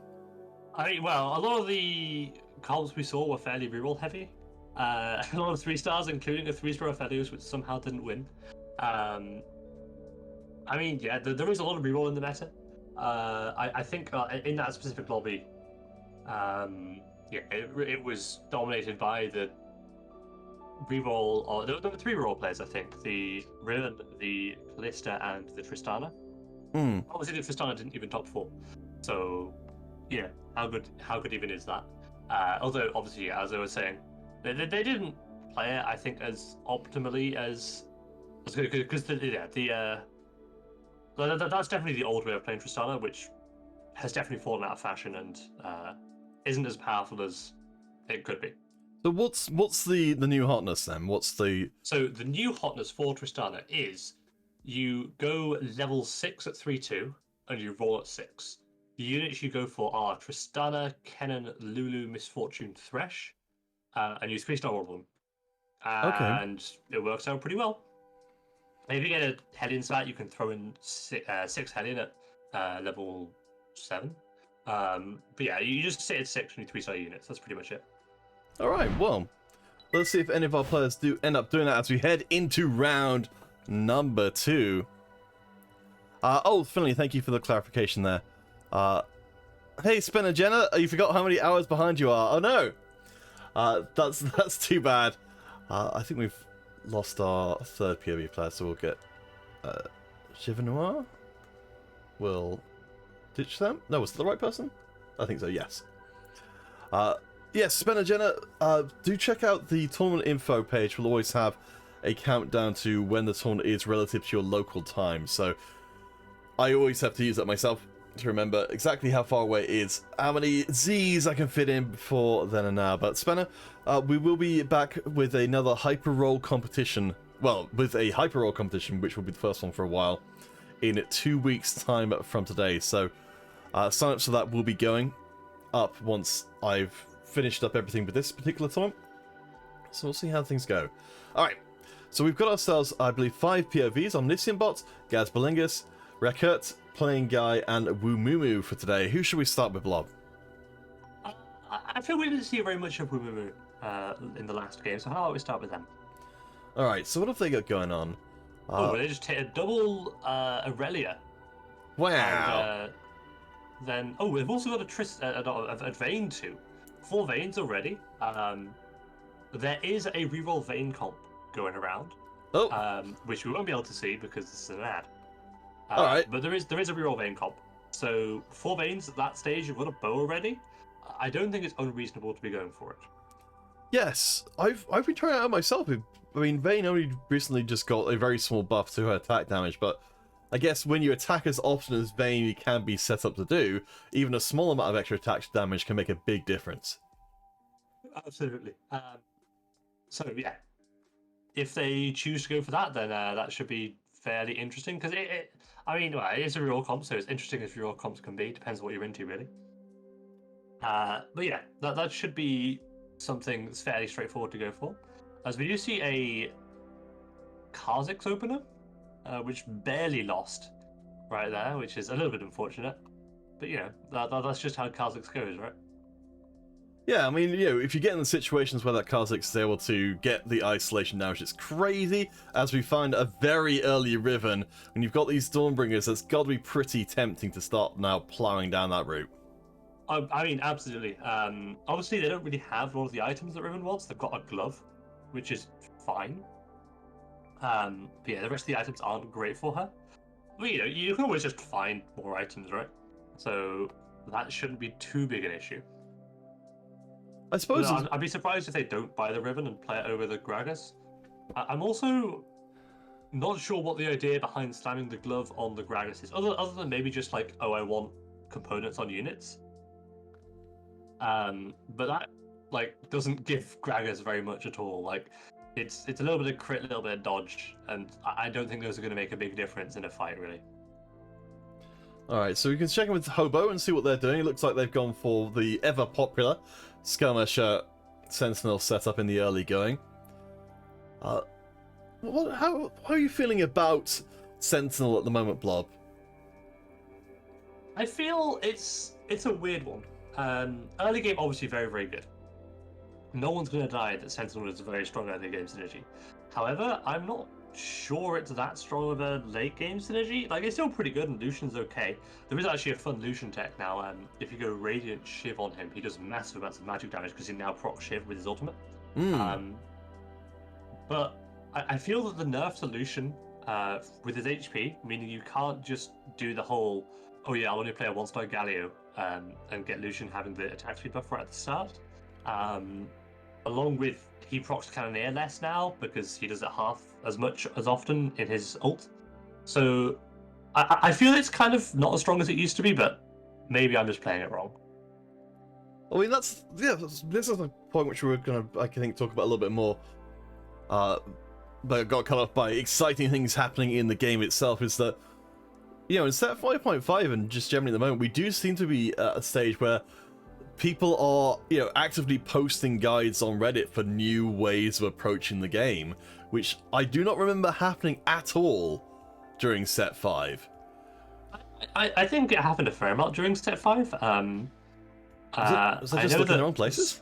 Well, a lot of the comps we saw were fairly reroll heavy. A lot of 3-stars, including a 3-star Aphelios, which somehow didn't win. I mean, yeah, there is a lot of reroll in the meta. I think in that specific lobby, yeah, it was dominated by the reroll, or there were 3 reroll players, I think. The Riven, the Callista, and the Tristana. Obviously, the Tristana didn't even top 4. So, yeah, how good even is that? Although, obviously, as I was saying, they didn't play it, I think, as optimally as good, because that's definitely the old way of playing Tristana, which has definitely fallen out of fashion and isn't as powerful as it could be. So what's the new hotness then? So the new hotness for Tristana is you go level 6 at 3-2 and you roll at 6. The units you go for are Tristana, Kennen, Lulu, Misfortune, Thresh, and you 3-star all of them. And it works out pretty well. And if you get a head insight, you can throw in 6 head in at level 7. But yeah, you just sit at 6 and you 3-star units. That's pretty much it. Alright, well, let's see if any of our players do end up doing that as we head into round number 2. Oh, Finley, thank you for the clarification there. Hey, Spinner Jenna, you forgot how many hours behind you are. Oh no! That's too bad. I think we've lost our third POV player, so we'll get Chivanoir. We'll ditch them. No, was it the right person? I think so, yes. Yes, Spinner Jenna, do check out the tournament info page. We'll always have a countdown to when the tournament is relative to your local time, so I always have to use that myself to remember exactly how far away it is, how many Z's I can fit in before then and now. But Spanner, we will be back with another Hyper Roll competition, well, with a Hyper Roll competition, which will be the first one for a while, in 2 weeks' time from today. So sign-ups for that will be going up once I've finished up everything with this particular tournament. So we'll see how things go. Alright, so we've got ourselves, I believe, 5 POVs: Omniscient Bot, Gaz Balingus, Rekert, Playing Guy, and Wumumu for today. Who should we start with, Blob? I feel we didn't see very much of Wumumu in the last game, so how about we start with them? Alright, so what have they got going on? They just hit a double Aurelia. Wow! And, then, we've also got a Vayne too. 4 Vaynes already. There is a reroll Vayne comp going around. Which we won't be able to see because this is an ad. Alright. But there is a reroll Vayne comp. So 4 Vaynes at that stage, you've got a bow already. I don't think it's unreasonable to be going for it. Yes, I've been trying it out myself. I mean, Vayne only recently just got a very small buff to her attack damage, but I guess when you attack as often as Vayne can be set up to do, even a small amount of extra attack damage can make a big difference. Absolutely. So yeah, if they choose to go for that, then that should be fairly interesting, because it is a reroll comp, so it's interesting as reroll comps can be. Depends on what you're into, really. But yeah, that should be something that's fairly straightforward to go for. As we do see a Kha'Zix opener, which barely lost right there, which is a little bit unfortunate. But you know, that's just how Kha'Zix goes, right? Yeah, I mean, you know, if you get in the situations where that Kha'Zix is able to get the isolation damage, it's crazy, as we find a very early Riven. When you've got these Dawnbringers, that's got to be pretty tempting to start now plowing down that route. I mean, absolutely. Obviously, they don't really have a lot of the items that Riven wants. They've got a glove, which is fine. But yeah, the rest of the items aren't great for her. But you know, you can always just find more items, right? So that shouldn't be too big an issue. I suppose. I'd be surprised if they don't buy the Riven and play it over the Gragas. I'm also not sure what the idea behind slamming the glove on the Gragas is, other than maybe just like, oh, I want components on units. But that doesn't give Gragas very much at all. Like, it's a little bit of crit, a little bit of dodge, and I don't think those are going to make a big difference in a fight, really. Alright, so we can check in with Hobo and see what they're doing. It looks like they've gone for the ever popular Skirmisher Sentinel setup in the early going. How are you feeling about Sentinel at the moment, Blob? I feel it's a weird one. Early game, obviously very, very good. No one's going to deny that Sentinel is a very strong early game synergy. However, I'm not sure it's that strong of a late game synergy. Like, it's still pretty good, and Lucian's okay. There is actually a fun Lucian tech now. If you go Radiant Shiv on him, he does massive amounts of magic damage because he now procs Shiv with his ultimate. But I feel that the nerf to Lucian with his HP, meaning you can't just do the whole, oh yeah, I'll only play a 1-star Galio and get Lucian having the attack speed buff right at the start. Along with he procs Cannoneer less now because he does it half as much as often in his ult. So I feel it's kind of not as strong as it used to be, but maybe I'm just playing it wrong. I mean, this is the point which we were going to, I think, talk about a little bit more. But got cut off by exciting things happening in the game itself, is that, you know, in set 5.5 and just generally at the moment, we do seem to be at a stage where people are, you know, actively posting guides on Reddit for new ways of approaching the game, which I do not remember happening at all during set 5. I think it happened a fair amount during set 5. Was it just looking in the wrong places?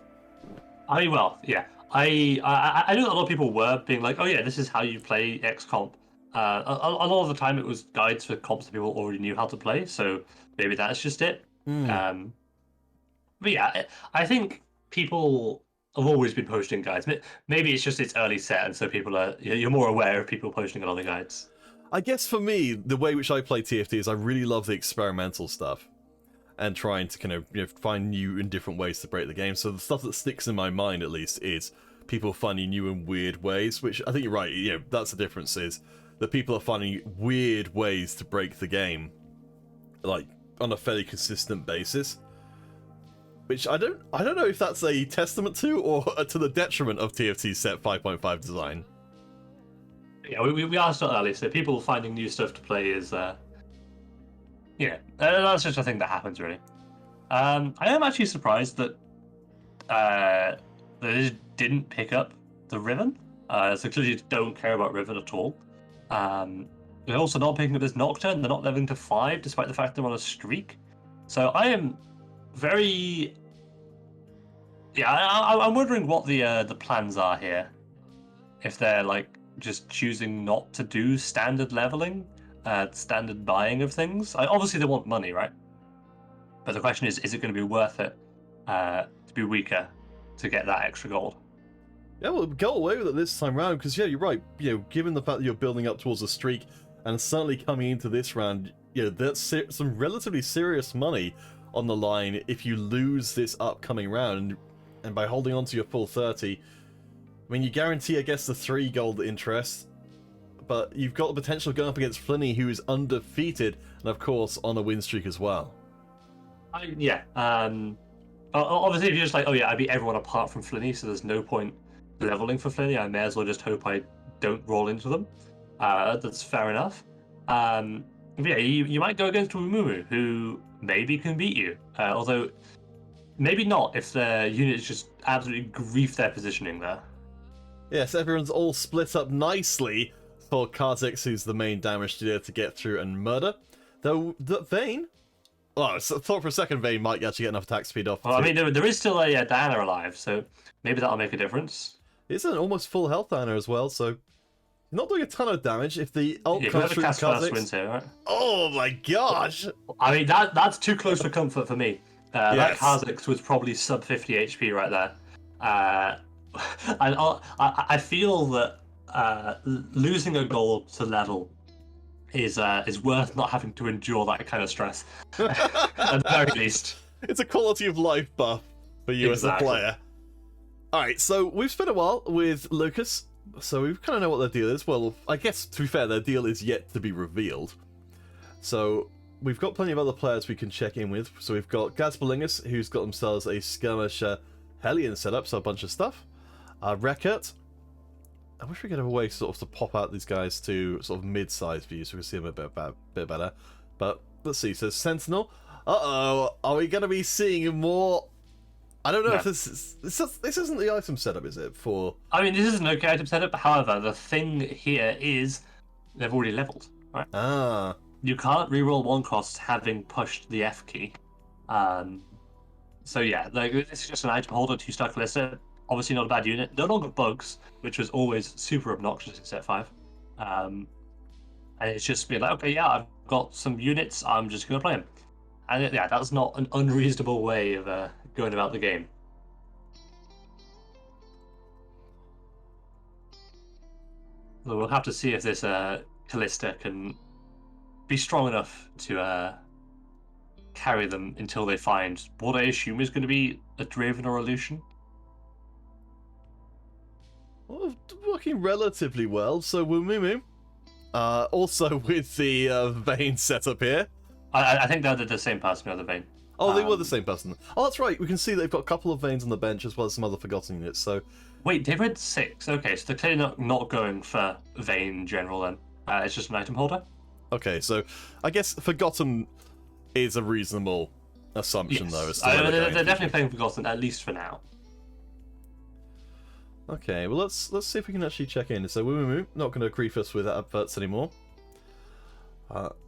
I mean, well, yeah. I know that a lot of people were being like, oh yeah, this is how you play X comp. A lot of the time it was guides for comps that people already knew how to play, so maybe that's just it. But yeah, I think people have always been posting guides. Maybe it's just it's early set, and so people are you're more aware of people posting a lot of guides. I guess for me, the way which I play TFT is I really love the experimental stuff and trying to kind of find new and different ways to break the game. So the stuff that sticks in my mind, at least, is people finding new and weird ways. Which I think you're right. That's the difference. Is that people are finding weird ways to break the game, like on a fairly consistent basis. Which I don't know if that's a testament to or to the detriment of TFT's set 5.5 design. Yeah, we are still early, so people finding new stuff to play is, that's just a thing that happens, really. I am actually surprised that they didn't pick up the Riven. So clearly don't care about Riven at all. They're also not picking up this Nocturne. They're not leveling to 5, despite the fact they're on a streak. So I am very... Yeah, I'm wondering what the plans are here. If they're, like, just choosing not to do standard leveling, standard buying of things. Obviously, they want money, right? But the question is it going to be worth it to be weaker to get that extra gold? Yeah, well, go away with it this time round, because, yeah, you're right. Given the fact that you're building up towards a streak, and certainly coming into this round, that's some relatively serious money on the line if you lose this upcoming round, and by holding on to your full 30... I mean, you guarantee, I guess, the 3 gold interest, but you've got the potential of going up against Flinny, who is undefeated, and of course, on a win streak as well. Obviously, if you're just like, oh yeah, I beat everyone apart from Flinny, so there's no point leveling for Flinny, I may as well just hope I don't roll into them. That's fair enough. But yeah, you might go against Umumu, who maybe can beat you, although maybe not if their units just absolutely grief their positioning there. Yes, everyone's all split up nicely for Kha'Zix, who's the main damage dealer, to get through and murder. Though, Vayne... Oh, I thought for a second Vayne might actually get enough attack speed off. Well, I mean, there is still a Diana alive, so maybe that'll make a difference. It's an almost full health Diana as well, so... Not doing a ton of damage if the ult comes through Kha'Zix. Here, right? Oh my gosh! I mean, that's too close for comfort for me. Yes. That Kha'Zix was probably sub 50 HP right there. I feel that losing a goal to level is worth not having to endure that kind of stress, at the very least. It's a quality of life buff for you as a player. Alright, so we've spent a while with Lucas, so we kind of know what their deal is. Well, I guess, to be fair, their deal is yet to be revealed. So we've got plenty of other players we can check in with. So we've got Gazbalingus, who's got themselves a Skirmisher Hellion setup, so a bunch of stuff. Rekert. I wish we could have a way sort of to pop out these guys to sort of mid-sized views so we can see them a bit better. But let's see. So Sentinel. Uh-oh. Are we going to be seeing more? I don't know if this isn't the item setup, is it? I mean, this is an okay item setup. However, the thing here is they've already leveled, right? Ah. You can't reroll 1 cost having pushed the F key. So yeah, like this is just an item holder, 2-star Callista. Obviously not a bad unit. No longer bugs, which was always super obnoxious in set 5. And it's just been like, okay, yeah, I've got some units, I'm just going to play them. And yeah, that's not an unreasonable way of going about the game. So we'll have to see if this Callista can be strong enough to carry them until they find what I assume is going to be a Draven or a Lucian. Well, working relatively well. So Wumumu, also with the Vayne setup here. I think they're the same person, the other Vayne. Oh, they were the same person. Oh, that's right. We can see they've got a couple of Vaynes on the bench as well as some other Forgotten units. So wait, they read 6. Okay, so they're clearly not going for Vayne in general then. It's just an item holder. Okay, so I guess Forgotten is a reasonable assumption, though. As to they're definitely playing Forgotten, at least for now. Okay, well let's see if we can actually check in. So Wumumu, not going to grief us with adverts anymore.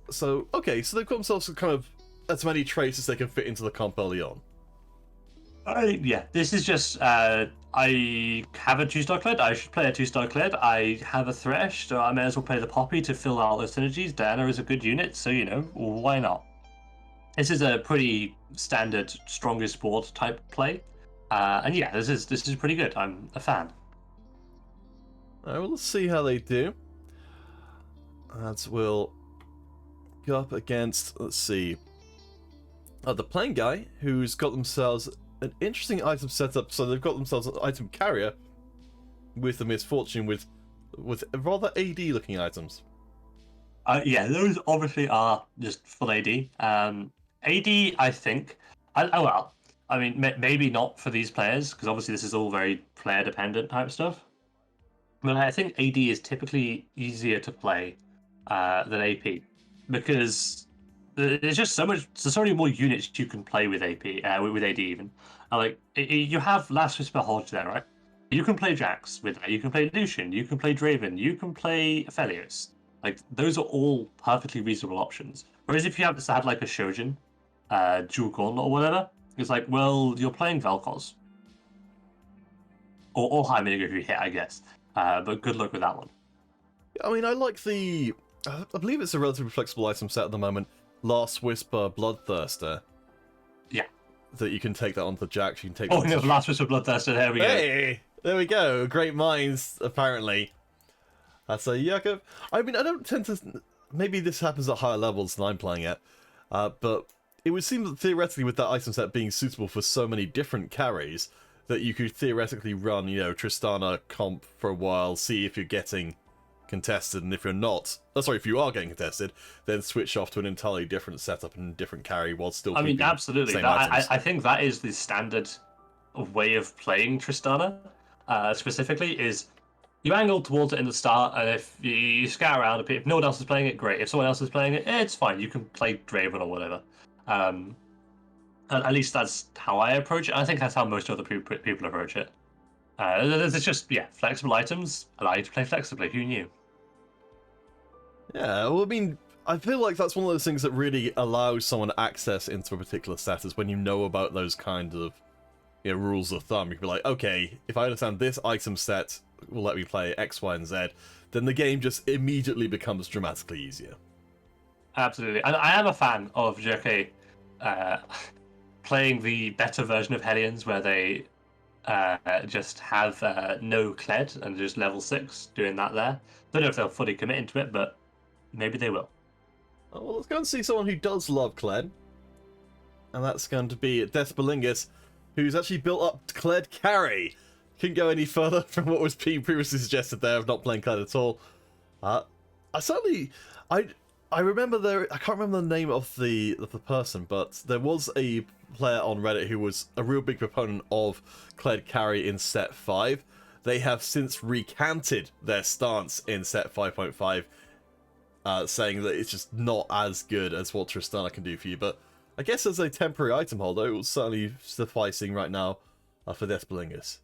So they've got themselves kind of as many traits as they can fit into the comp early on. Yeah, this is just I have a 2-star Kled. I should play a 2-star Kled. I have a Thresh, so I may as well play the Poppy to fill out those synergies. Diana is a good unit, so why not? This is a pretty standard strongest board type play, and yeah, this is pretty good. I'm a fan. Alright, well, let's see how they do. As we'll go up against, let's see, the playing guy, who's got themselves an interesting item setup. So they've got themselves an item carrier with the misfortune with rather AD looking items. Yeah, those obviously are just full AD. AD, I think. I mean, maybe not for these players because obviously this is all very player dependent type stuff. But I think AD is typically easier to play than AP because there's just so many more units you can play with AP with AD even. You have Last Whisper Hodge there, right? You can play Jax with that. You can play Lucian. You can play Draven. You can play Aphelios. Like those are all perfectly reasonable options. Whereas if you had like a Shojin, Jugon or whatever, it's like, well, you're playing Vel'Koz. Or Heimerdinger if you hit, I guess. But good luck with that one. I mean, I like the... I believe it's a relatively flexible item set at the moment. Last Whisper Bloodthirster. Yeah. That you can take that onto Jax, you can take... Oh, no, Last Whisper Bloodthirster, there we go. Hey! There we go. Great minds, apparently. That's a Jakob. I mean, I don't tend to... Maybe this happens at higher levels than I'm playing at. But it would seem that theoretically with that item set being suitable for so many different carries, that you could theoretically run, you know, Tristana comp for a while, see if you're getting contested, and if you're not... if you are getting contested, then switch off to an entirely different setup and different carry while still... I mean, absolutely. Same I think that is the standard way of playing Tristana, specifically, is you angle towards it in the start, and if you scout around a bit, if no one else is playing it, great. If someone else is playing it, it's fine. You can play Draven or whatever. At least that's how I approach it. I think that's how most other people approach it. It's just, flexible items allow you to play flexibly. Who knew? Yeah, well, I mean, I feel like that's one of those things that really allows someone access into a particular status when you know about those kind of, you know, rules of thumb. You can be like, okay, if I understand this item set will let me play X, Y, and Z, then the game just immediately becomes dramatically easier. Absolutely. And I am a fan of Jerke playing the better version of Hellions, where they just have no Kled and just level 6 doing that there. Don't know if they'll fully commit into it, but maybe they will. Oh, well, let's go and see someone who does love Kled. And that's going to be Deathbelingus, who's actually built up Kled carry. Couldn't go any further from what was being previously suggested there of not playing Kled at all. I remember I can't remember the name of the person, but there was a player on Reddit who was a real big proponent of Kled carry in set 5. They have since recanted their stance in set 5.5, saying that it's just not as good as what Tristana can do for you. But I guess as a temporary item holder, it was certainly sufficing right now for Deathbelingus.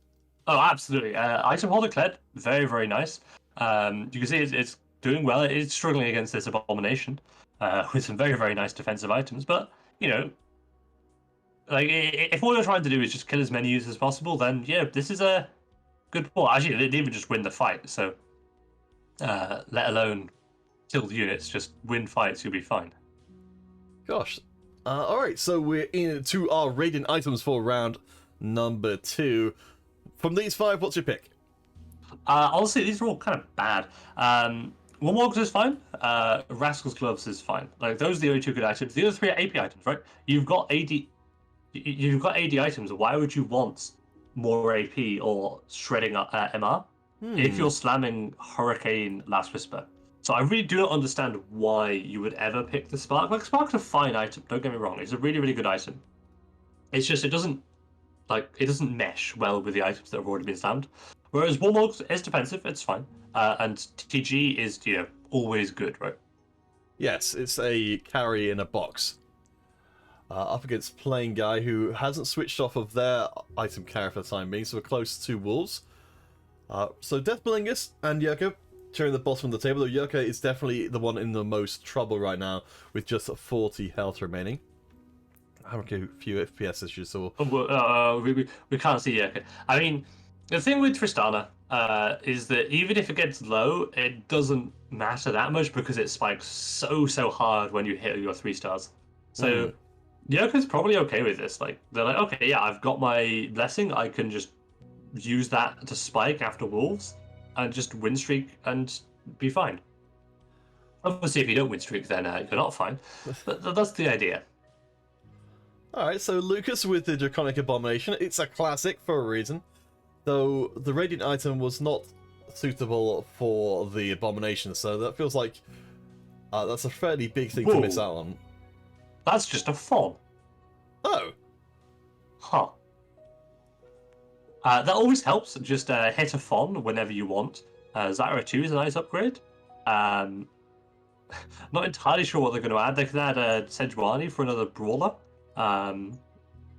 Oh, absolutely. Item holder Kled, very, very nice. You can see it's doing well. It's struggling against this abomination with some very, very nice defensive items. But, you know, like if all you're trying to do is just kill as many users as possible, then, yeah, this is a good pull. Actually, they didn't even just win the fight. So, let alone kill the units, just win fights, you'll be fine. Gosh. Alright, so we're into our Radiant items for round number 2. From these 5, what's your pick? Honestly, these are all kind of bad. Warmogs is fine. Rascal's Gloves is fine. Like, those are the only 2 good items. The other 3 are AP items, right? You've got AD items. Why would you want more AP or shredding MR if you're slamming Hurricane Last Whisper? So I really do not understand why you would ever pick the Spark. Like, Spark's a fine item, don't get me wrong. It's a really, really good item. It's just, it doesn't mesh well with the items that have already been slammed. Whereas Warmogs is defensive, it's fine. And TG is, you know, always good, right? Yes, it's a carry in a box. Up against playing guy who hasn't switched off of their item carry for the time being, so we're close to Wolves. So Deathbelingus and Yerka sharing the bottom of the table, though Yerka is definitely the one in the most trouble right now, with just 40 health remaining. I have a few FPS issues, so... we can't see Yerka. I mean, the thing with Tristana is that even if it gets low, it doesn't matter that much because it spikes so hard when you hit your 3 stars. So Yoko's probably okay with this. Like, they're like, okay, yeah, I've got my blessing. I can just use that to spike after wolves and just win streak and be fine. Obviously, if you don't win streak, then you're not fine. But that's the idea. Alright, so Lucas with the Draconic Abomination. It's a classic for a reason. Though the Radiant item was not suitable for the Abomination, so that feels like that's a fairly big thing to miss out on. That's just a fawn. Oh. Huh. That always helps. Just hit a fawn whenever you want. Zyra 2 is a nice upgrade. Not entirely sure what they're going to add. They can add a Sejuani for another brawler.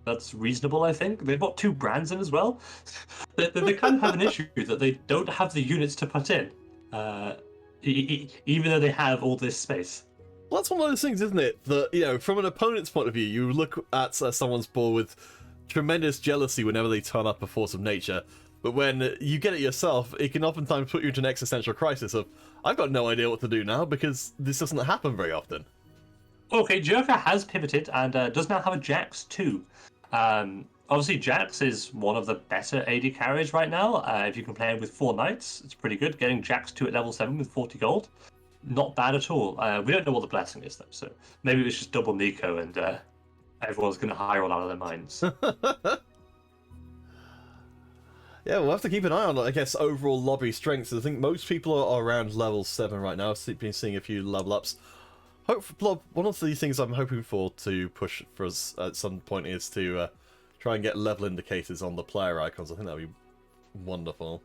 That's reasonable, I think. They've got 2 brands in as well. They kind of have an issue that they don't have the units to put in, even though they have all this space. Well, that's one of those things, isn't it? That, you know, from an opponent's point of view, you look at someone's board with tremendous jealousy whenever they turn up a force of nature. But when you get it yourself, it can oftentimes put you into an existential crisis of, I've got no idea what to do now because this doesn't happen very often. Okay, Joker has pivoted and does now have a Jax too. Obviously, Jax is one of the better AD carries right now. If you can play him with 4 knights, it's pretty good. Getting Jax 2 at level 7 with 40 gold, not bad at all. We don't know what the blessing is though, so maybe it's just double Nico and everyone's going to high roll out of their minds. Yeah, we'll have to keep an eye on, I guess, overall lobby strengths. I think most people are around level 7 right now. I've been seeing a few level ups. One of the things I'm hoping for to push for us at some point is to try and get level indicators on the player icons. I think that would be wonderful.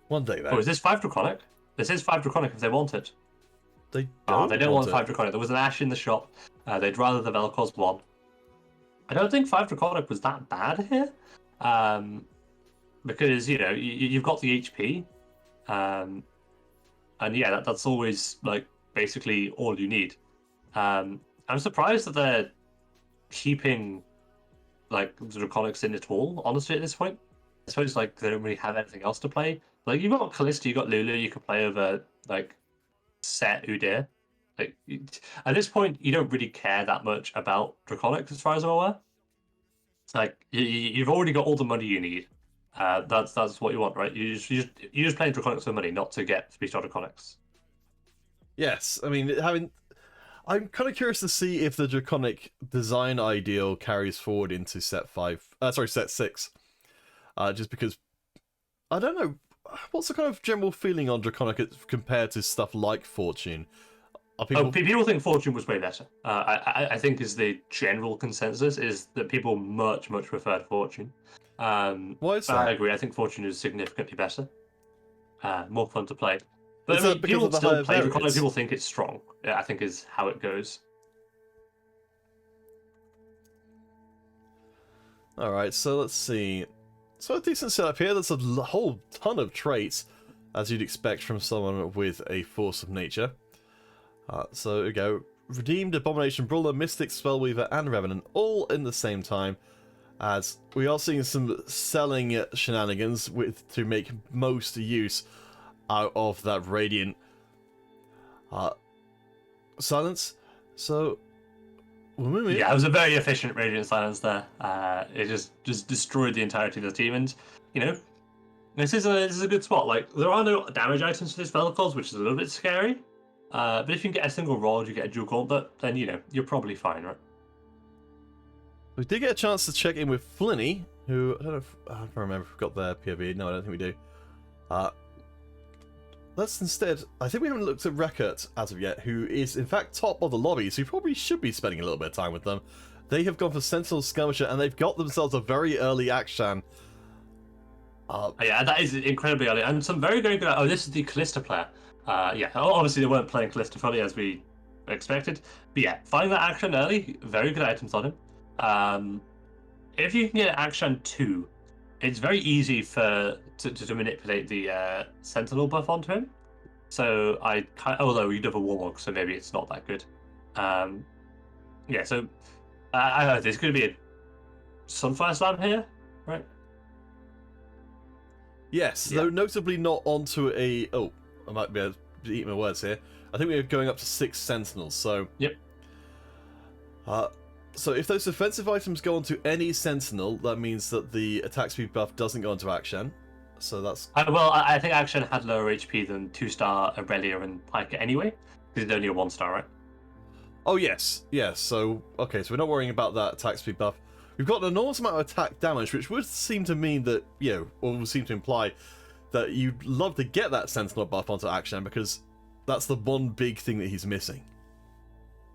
One day, though. Oh, is this 5 Draconic? This is 5 Draconic if they want it. They don't want 5 Draconic. There was an Ash in the shop. They'd rather the Vel'Koz 1. I don't think 5 Draconic was that bad here. Because, you know, you've got the HP. And yeah, that's always, like, basically all you need. I'm surprised that they're keeping, like, the Draconics in at all, honestly, at this point. I suppose, like, they don't really have anything else to play. Like, you've got Kalista, you've got Lulu, you can play over, like, Set Udyr. Like, at this point, you don't really care that much about Draconics, as far as I'm aware. It's like, you've already got all the money you need. That's what you want, right? You're just playing Draconics for money, not to get 3-star Draconics. Yes, I mean, I'm kind of curious to see if the Draconic design ideal carries forward into set 6. Just because, I don't know, what's the kind of general feeling on Draconic compared to stuff like Fortune? People think Fortune was way better. I think is the general consensus is that people much preferred Fortune. Why is that? I agree. I think Fortune is significantly better, more fun to play. But Is I that mean, because people of the still higher play Draconic. variance? People think it's strong. Yeah, I think is how it goes. Alright, so let's see. So a decent setup here. There's a whole ton of traits, as you'd expect from someone with a force of nature. So here we go. Redeemed, Abomination, Brawler, Mystic, Spellweaver, and Revenant, all in the same time. As we are seeing some selling shenanigans to make most use out of that Radiant silence. So, yeah, it was a very efficient Radiant silence there. It just destroyed the entirety of the team, and you know, this is a good spot. Like, there are no damage items for this Vel'Koz, which is a little bit scary. But if you can get a single roll, you get a dual gauntlet, then you know you're probably fine, right? We did get a chance to check in with Flinny, who I don't remember if we got their POV. No, I don't think we do. Let's instead, I think we haven't looked at Rekert as of yet, who is in fact top of the lobby, so you probably should be spending a little bit of time with them. They have gone for Sentinel Skirmisher, and they've got themselves a very early Akshan. Yeah, that is incredibly early, and some very good. Oh, this is the Kalista player. Yeah, obviously they weren't playing Kalista fully as we expected, but yeah, finding that Akshan early, very good items on him. If you can get Akshan 2, it's very easy to manipulate the Sentinel buff onto him. So although you'd have a Warlock, so maybe it's not that good. Yeah, so I know there's going to be a Sunfire Slam here, right? Yes, Yeah. though notably not onto a... Oh, I might be able to eat my words here. I think we're going up to 6 Sentinels, so... Yep. So if those defensive items go onto any Sentinel, that means that the attack speed buff doesn't go into Akshan. So that's... I think Akshan had lower HP than 2-star Aurelia and Piker anyway, because it's only a 1-star, right? Oh, yes. Yes, so... Okay, so we're not worrying about that attack speed buff. We've got an enormous amount of attack damage, which would seem to mean that, you know, or would seem to imply that you'd love to get that Sentinel buff onto Akshan, because that's the one big thing that he's missing.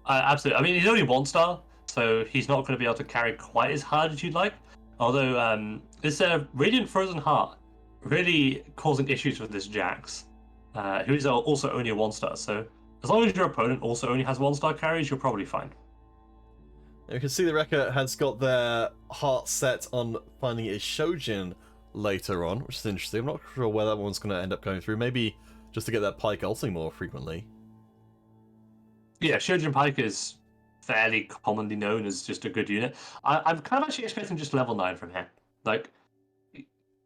Absolutely. I mean, he's only 1-star, so he's not going to be able to carry quite as hard as you'd like. Although, this Radiant Frozen Heart really causing issues with this Jax, who is also only a 1-star. So as long as your opponent also only has 1-star carries, you're probably fine. You can see the Rekka has got their heart set on finding a Shojin later on, which is interesting. I'm not sure where that one's going to end up going through. Maybe just to get that Pike ulting more frequently. Yeah, Shojin Pike is fairly commonly known as just a good unit. I'm kind of actually expecting just level 9 from here. Like,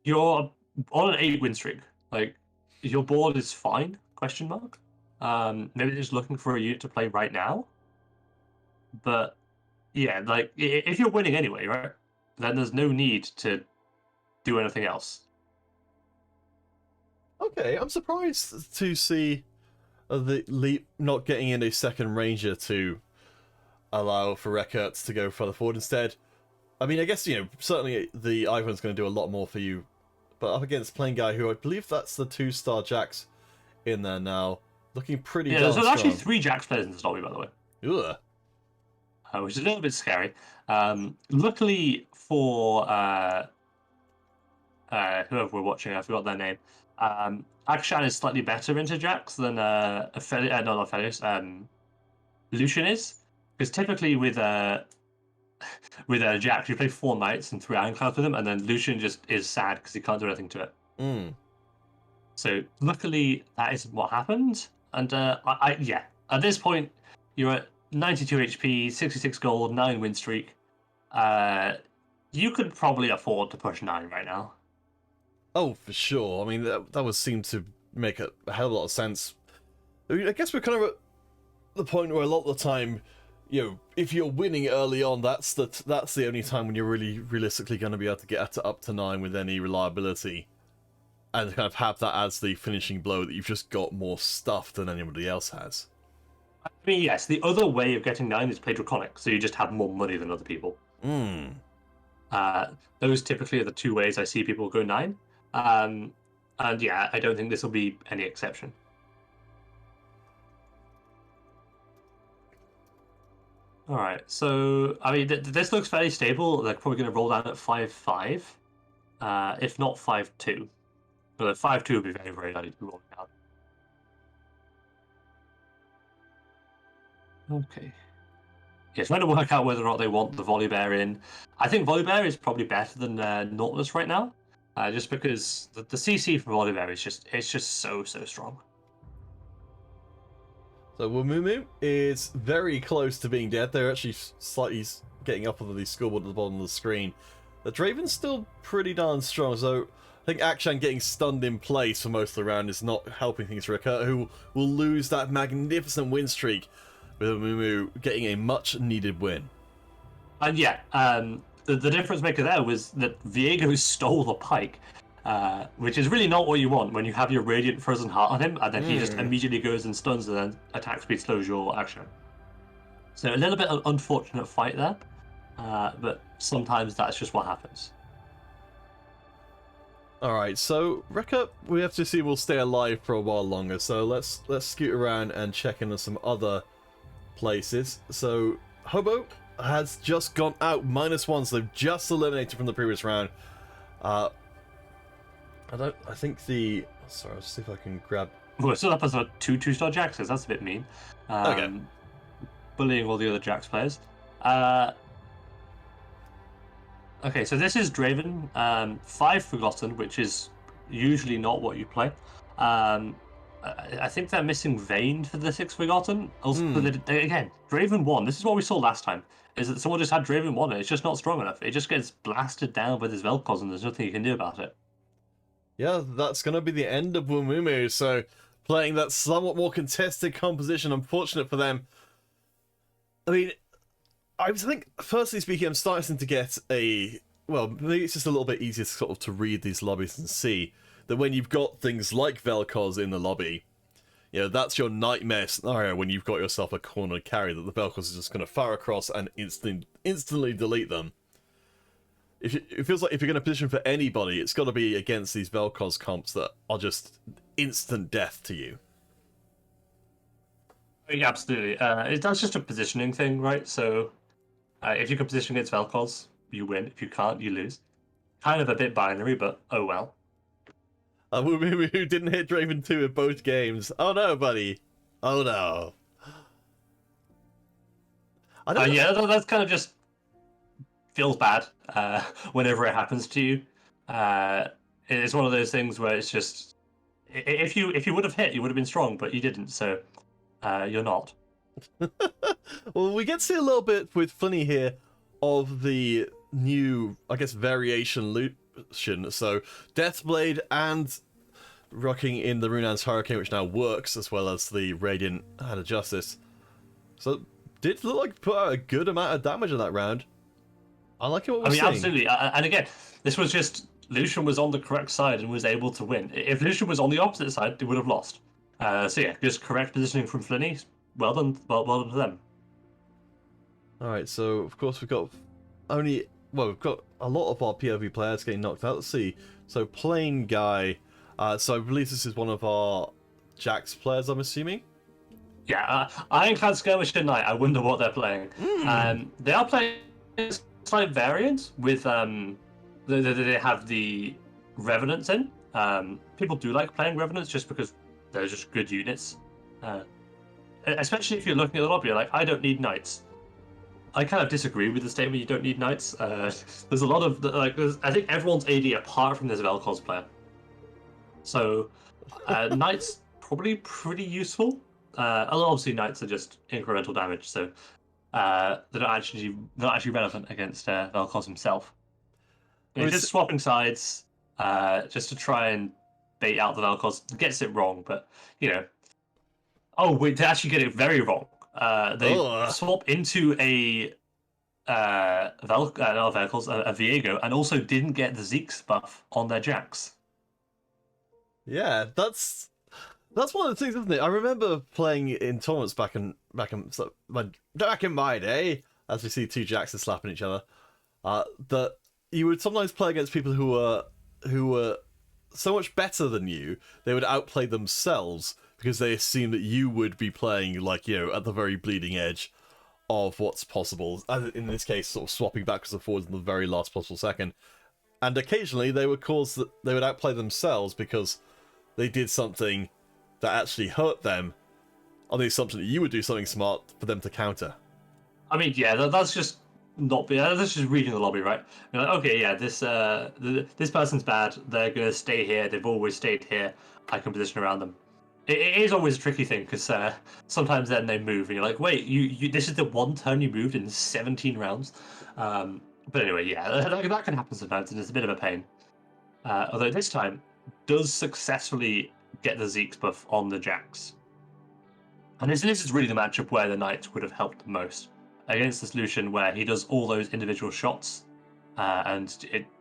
you're on an 8 win streak. Like, your board is fine, question mark. Maybe they're just looking for a unit to play right now. But, yeah, like, if you're winning anyway, right, then there's no need to do anything else. Okay, I'm surprised to see the Leap not getting in a second Ranger to allow for Rekka to go further forward instead. I mean, I guess, you know, certainly the Ivan's going to do a lot more for you, but up against Plain Guy, who I believe that's the 2-star Jax in there now, looking pretty darn there's strong. actually 3 Jax players in this lobby, by the way. Ugh. Which is a little bit scary. Luckily for whoever we're watching, I forgot their name. Akshan is slightly better into Jax than Lucian is, because typically with Jax you play 4 Knights and 3 Ironclads with him, and then Lucian just is sad because he can't do anything to it. So luckily that isn't what happened, and yeah, at this point you're at 92 HP, 66 gold, 9 win streak. You could probably afford to push 9 right now. Oh, for sure. I mean, that would seem to make a hell of a lot of sense. I mean, I guess we're kind of at the point where a lot of the time, you know, if you're winning early on, that's the only time when you're really realistically going to be able to get up to 9 with any reliability, and kind of have that as the finishing blow that you've just got more stuff than anybody else has. I mean, yes, the other way of getting 9 is play Draconic, so you just have more money than other people. Those typically are the 2 ways I see people go 9. And yeah, I don't think this will be any exception. All right, so I mean, this looks fairly stable. They're probably going to roll down at 5-5, if not 5-2. But 5-2 would be very, very likely to be rolling down. Okay. Yeah, trying to work out whether or not they want the Volibear in. I think Volibear is probably better than Nautilus right now, just because the CC for Volibear is just so strong. So Wamumu is very close to being dead. They're actually slightly getting up on the scoreboard at the bottom of the screen. The Draven's still pretty darn strong, so I think Akshan getting stunned in place for most of the round is not helping things for Rekka, who will lose that magnificent win streak, with Wamumu getting a much-needed win. And yeah, the difference maker there was that Viego stole the Pike, which is really not what you want when you have your Radiant Frozen Heart on him, and then he just immediately goes and stuns and then attack speed slows your action. So a little bit of unfortunate fight there, but sometimes that's just what happens. Alright, so Rekka, we have to see will stay alive for a while longer, so let's scoot around and check into some other places. So Hobo has just gone out -1, so they've just eliminated from the previous round. I think the... Sorry, let's see if I can grab... Well, so that was a 2-star Jaxes, that's a bit mean. Okay. Bullying all the other Jax players. Okay, so this is Draven, 5 Forgotten, which is usually not what you play. I think they're missing Vayne for the 6 Forgotten. Also, again, Draven 1, this is what we saw last time, is that someone just had Draven 1 and it's just not strong enough. It just gets blasted down with his Vel'Koz and there's nothing you can do about it. Yeah, that's going to be the end of Wamumu, so playing that somewhat more contested composition, unfortunate for them. I mean, I think, firstly speaking, I'm starting to get well, maybe it's just a little bit easier to sort of to read these lobbies and see that when you've got things like Vel'Koz in the lobby, that's your nightmare scenario when you've got yourself a corner carry that the Vel'Koz is just going to fire across and instantly delete them. It feels like if you're going to position for anybody, it's got to be against these Vel'Koz comps that are just instant death to you. Yeah, absolutely. That's just a positioning thing, right? So if you can position against Vel'Koz, you win. If you can't, you lose. Kind of a bit binary, but oh well. Who didn't hit Draven 2 in both games. Oh no, buddy. Oh no. I don't know. Yeah, that's kind of just feels bad whenever it happens to you. It's one of those things where it's just if you would have hit, you would have been strong, but you didn't, so you're not. Well, we get to see a little bit with Flinny here of the new, I guess, variation Lucian. So Deathblade and rocking in the Runan's Hurricane, which now works, as well as the Radiant Hand of Justice. So did look like put out a good amount of damage in that round. I like it. What we're seeing. Absolutely. And again, this was just Lucian was on the correct side and was able to win. If Lucian was on the opposite side, they would have lost. So yeah, just correct positioning from Flinny. Well done. Well done to them. All right. So of course we've got we've got a lot of our POV players getting knocked out. Let's see. So Plain Guy. So I believe this is one of our Jax players, I'm assuming. Yeah, Ironclad Skirmisher Knight. I wonder what they're playing. They are playing a slight variant with they have the Revenants in. People do like playing Revenants just because they're just good units. Especially if you're looking at the lobby, you're like, I don't need Knights. I kind of disagree with the statement you don't need Knights. There's a lot of I think everyone's AD apart from this Vel'Koz player. So Knights probably pretty useful. Obviously Knights are just incremental damage, so they're not actually relevant against Vel'Koz himself. Just swapping sides, just to try and bait out the Vel'Koz. Gets it wrong, but oh wait, they actually get it very wrong. They swap into a Vel'Koz, a Viego, and also didn't get the Zeke's buff on their Jax. Yeah, that's one of the things, isn't it? I remember playing in tournaments back in my day, as we see two Jaxes slapping each other, that you would sometimes play against people who were so much better than you, they would outplay themselves because they assumed that you would be playing at the very bleeding edge of what's possible. In this case, sort of swapping backwards and forwards in the very last possible second. And occasionally they would outplay themselves because they did something that actually hurt them on the assumption that you would do something smart for them to counter. I mean, yeah, that's just that's just reading the lobby, right? You're like, okay, yeah, this person's bad. They're gonna stay here. They've always stayed here. I can position around them. It is always a tricky thing because sometimes then they move and you're like, wait, you this is the one turn you moved in 17 rounds. But anyway, yeah, that can happen sometimes, and it's a bit of a pain. Although this time does successfully get the Zeke's buff on the Jax. And this is really the matchup where the Knights would have helped the most. Against this Lucian where he does all those individual shots, and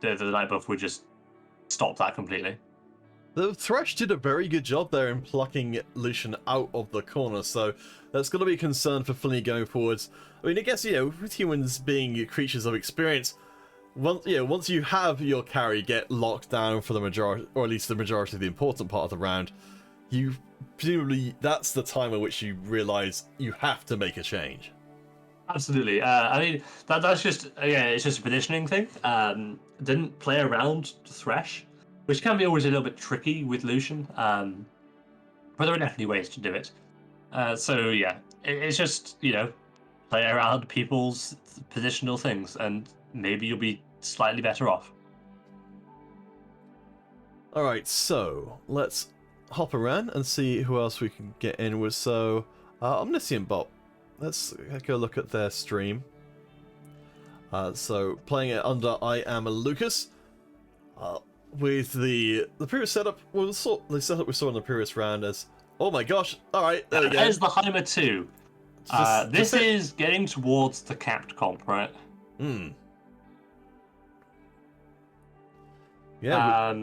the Knight buff would just stop that completely. The Thresh did a very good job there in plucking Lucian out of the corner, so that's going to be a concern for Flinny going forwards. I mean, I guess, with humans being creatures of experience, once you have your carry get locked down for the majority, or at least the majority of the important part of the round, presumably that's the time at which you realise you have to make a change. Absolutely. I mean, that's just, it's just a positioning thing. Didn't play around Thresh, which can be always a little bit tricky with Lucian, but there are definitely ways to do it. So yeah, it's just, play around people's positional things, and maybe you'll be slightly better off. Alright, so let's hop around and see who else we can get in with. So, Omniscient Bot. Let's go look at their stream. So, playing it under I Am a Lucas. With the previous setup, the setup we saw in the previous round as, oh my gosh, alright, there we go. There's the Heimer 2. This is getting towards the capped comp, right? Yeah.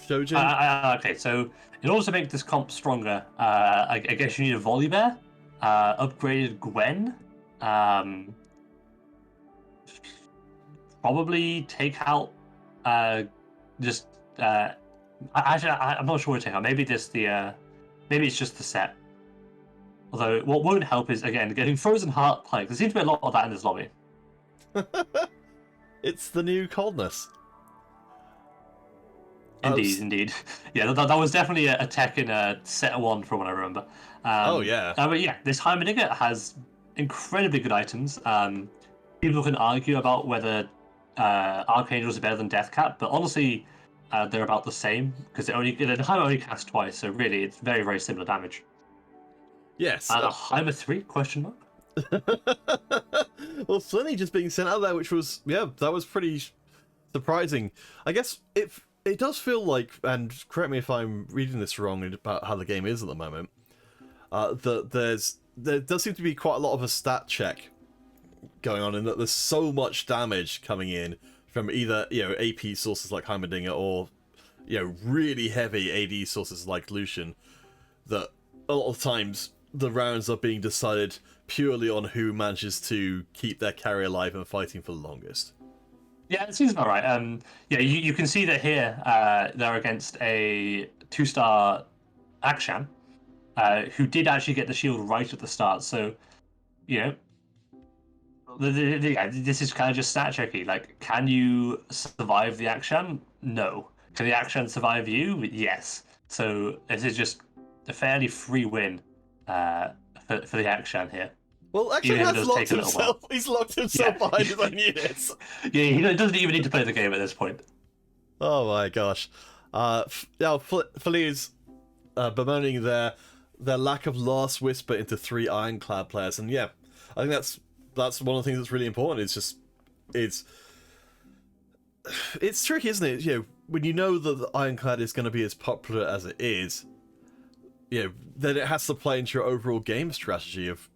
Shojin. Okay, so in order to make this comp stronger, I guess you need a Volibear, upgraded Gwen, probably take out, just actually I'm not sure what to take out. Maybe maybe it's just the set. Although what won't help is again getting Frozen Heart Plague. There seems to be a lot of that in this lobby. It's the new coldness. Indeed. Yeah, that was definitely a tech in set 1 from what I remember. Oh, yeah. But yeah, this Heimerdinger has incredibly good items. People can argue about whether Archangels are better than Deathcat, but honestly, they're about the same because the Heimer only casts twice, so really it's very, very similar damage. Yes. Heimer 3, question mark? Well, Flinny just being sent out there, which was, that was pretty surprising. I guess it does feel like, and correct me if I'm reading this wrong about how the game is at the moment, that there does seem to be quite a lot of a stat check going on, in that there's so much damage coming in from either AP sources like Heimerdinger or really heavy AD sources like Lucian, that a lot of times the rounds are being decided purely on who manages to keep their carry alive and fighting for the longest. Yeah, it seems about right. Yeah, you can see that here they're against a 2-star Akshan, who did actually get the shield right at the start. So, this is kind of just stat checky. Like, can you survive the Akshan? No. Can the Akshan survive you? Yes. So this is just a fairly free win for the Akshan here. Well, actually, has locked himself. He's locked himself behind his own units. Yeah, he doesn't even need to play the game at this point. Oh my gosh. Feliz bemoaning their lack of Last Whisper into 3 Ironclad players, and yeah, I think that's one of the things that's really important. It's tricky, isn't it? When you know that the Ironclad is going to be as popular as it is, then it has to play into your overall game strategy of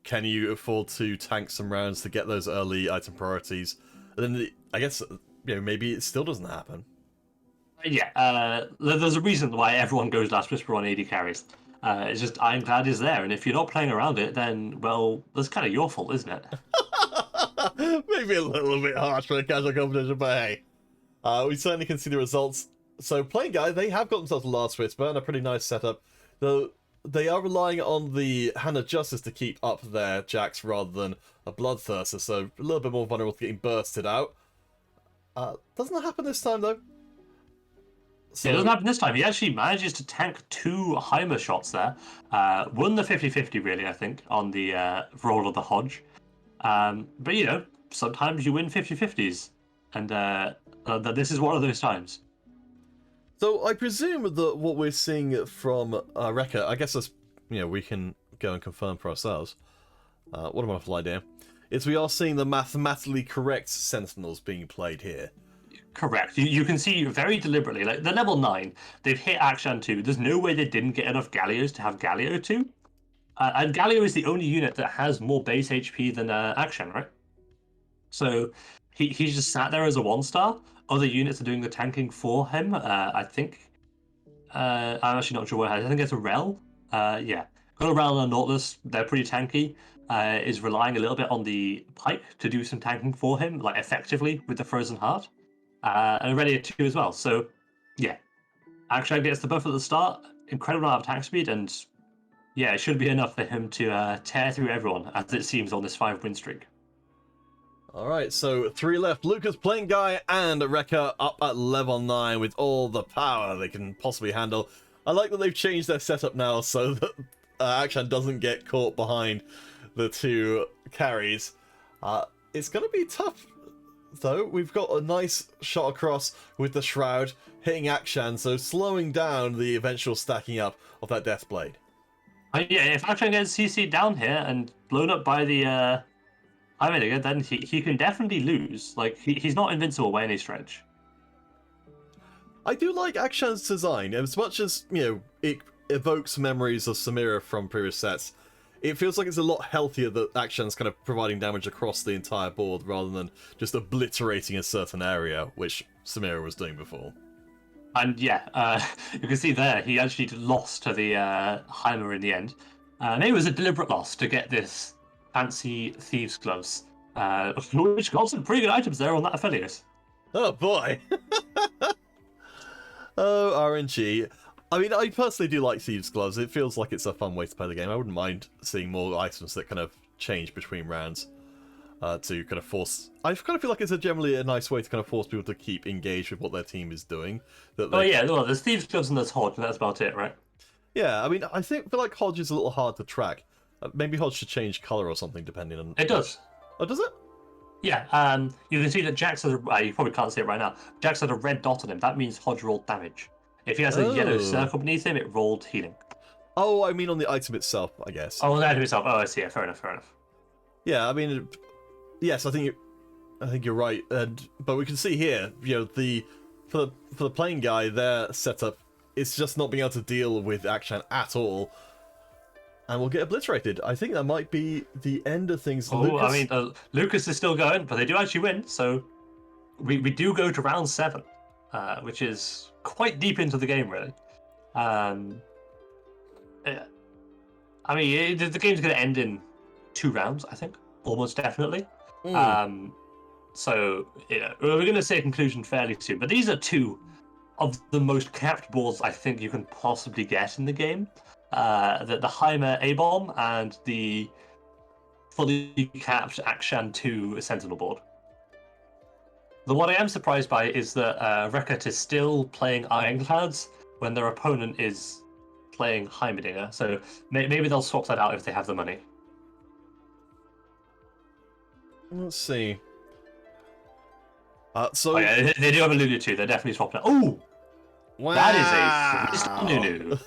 can you afford to tank some rounds to get those early item priorities? And then I guess maybe it still doesn't happen. Yeah, there's a reason why everyone goes Last Whisper on AD carries. It's just Ironclad is there, and if you're not playing around it, then well, that's kind of your fault, isn't it? Maybe a little bit harsh for a casual competition, but hey, we certainly can see the results. So Playing Guy, they have got themselves a Last Whisper and a pretty nice setup, though. They are relying on the Hand of Justice to keep up their Jax rather than a Bloodthirster, so a little bit more vulnerable to getting bursted out. Doesn't that happen this time, though? So, it doesn't happen this time. He actually manages to tank 2 Heimer shots there. Won the 50-50, really, I think, on the roll of the Hodge. But, sometimes you win 50-50s, and this is one of those times. So I presume that what we're seeing from Rekka, I guess that's, we can go and confirm for ourselves. What a wonderful idea. Is we are seeing the mathematically correct Sentinels being played here. Correct. You can see very deliberately, like the level 9, they've hit Akshan 2. There's no way they didn't get enough Gallios to have Gallio 2. And Gallio is the only unit that has more base HP than Akshan, right? So he's just sat there as a 1-star. Other units are doing the tanking for him, I think. I'm actually not sure what it has. I think it's a Rel. Yeah. Got a Rel and a Nautilus. They're pretty tanky. Is relying a little bit on the Pike to do some tanking for him, like effectively with the Frozen Heart. And Aurelia 2 as well. So, yeah. Akshan gets the buff at the start. Incredible amount of attack speed. And, yeah, it should be enough for him to tear through everyone, as it seems on this 5-win streak. Alright, so 3 left. Lucas, Playing Guy, and Rekka up at level 9 with all the power they can possibly handle. I like that they've changed their setup now so that Akshan doesn't get caught behind the 2 carries. It's going to be tough, though. We've got a nice shot across with the Shroud hitting Akshan, so slowing down the eventual stacking up of that Deathblade. Yeah, if Akshan gets CC'd down here and blown up by the Heimerdinger, then he can definitely lose. Like, he's not invincible by any stretch. I do like Akshan's design. As much as, it evokes memories of Samira from previous sets, it feels like it's a lot healthier that Action's kind of providing damage across the entire board rather than just obliterating a certain area, which Samira was doing before. And yeah, you can see there, he actually lost to the Heimer in the end. And it was a deliberate loss to get this fancy Thieves' Gloves, which got some pretty good items there on that affiliate. Oh boy! Oh, RNG. I mean, I personally do like Thieves' Gloves. It feels like it's a fun way to play the game. I wouldn't mind seeing more items that kind of change between rounds to kind of force... I kind of feel like it's generally a nice way to kind of force people to keep engaged with what their team is doing. Oh yeah, well, there's Thieves' Gloves and there's Hodge, and that's about it, right? Yeah, I mean, I feel like Hodge is a little hard to track. Maybe Hodge should change colour or something, depending on... It does. Oh, does it? Yeah, you can see that Jax has a... you probably can't see it right now. Jax had a red dot on him. That means Hodge rolled damage. If he has a yellow circle beneath him, it rolled healing. Oh, I mean on the item itself, I guess. Oh, on the item itself. Oh, I see. Yeah, fair enough. Yeah, I mean, yes, I think you're right. But we can see here, for the playing guy, their setup is just not being able to deal with Akshan at all, and will get obliterated. I think that might be the end of things. Oh, Lucas... I mean, Lucas is still going, but they do actually win. So we do go to round 7, which is quite deep into the game, really. I mean, the game's going to end in 2 rounds, I think, almost definitely. So, we're going to say conclusion fairly soon. But these are 2 of the most capped boards I think you can possibly get in the game. The Heimer A-Bomb and the fully capped Akshan 2 Sentinel board. The one I am surprised by is that Rekert is still playing Ironclads when their opponent is playing Heimerdinger, so maybe they'll swap that out if they have the money. Let's see. Oh, yeah, they do have a Lulu too. They're definitely swapping it. Oh, wow. That is a Lulu.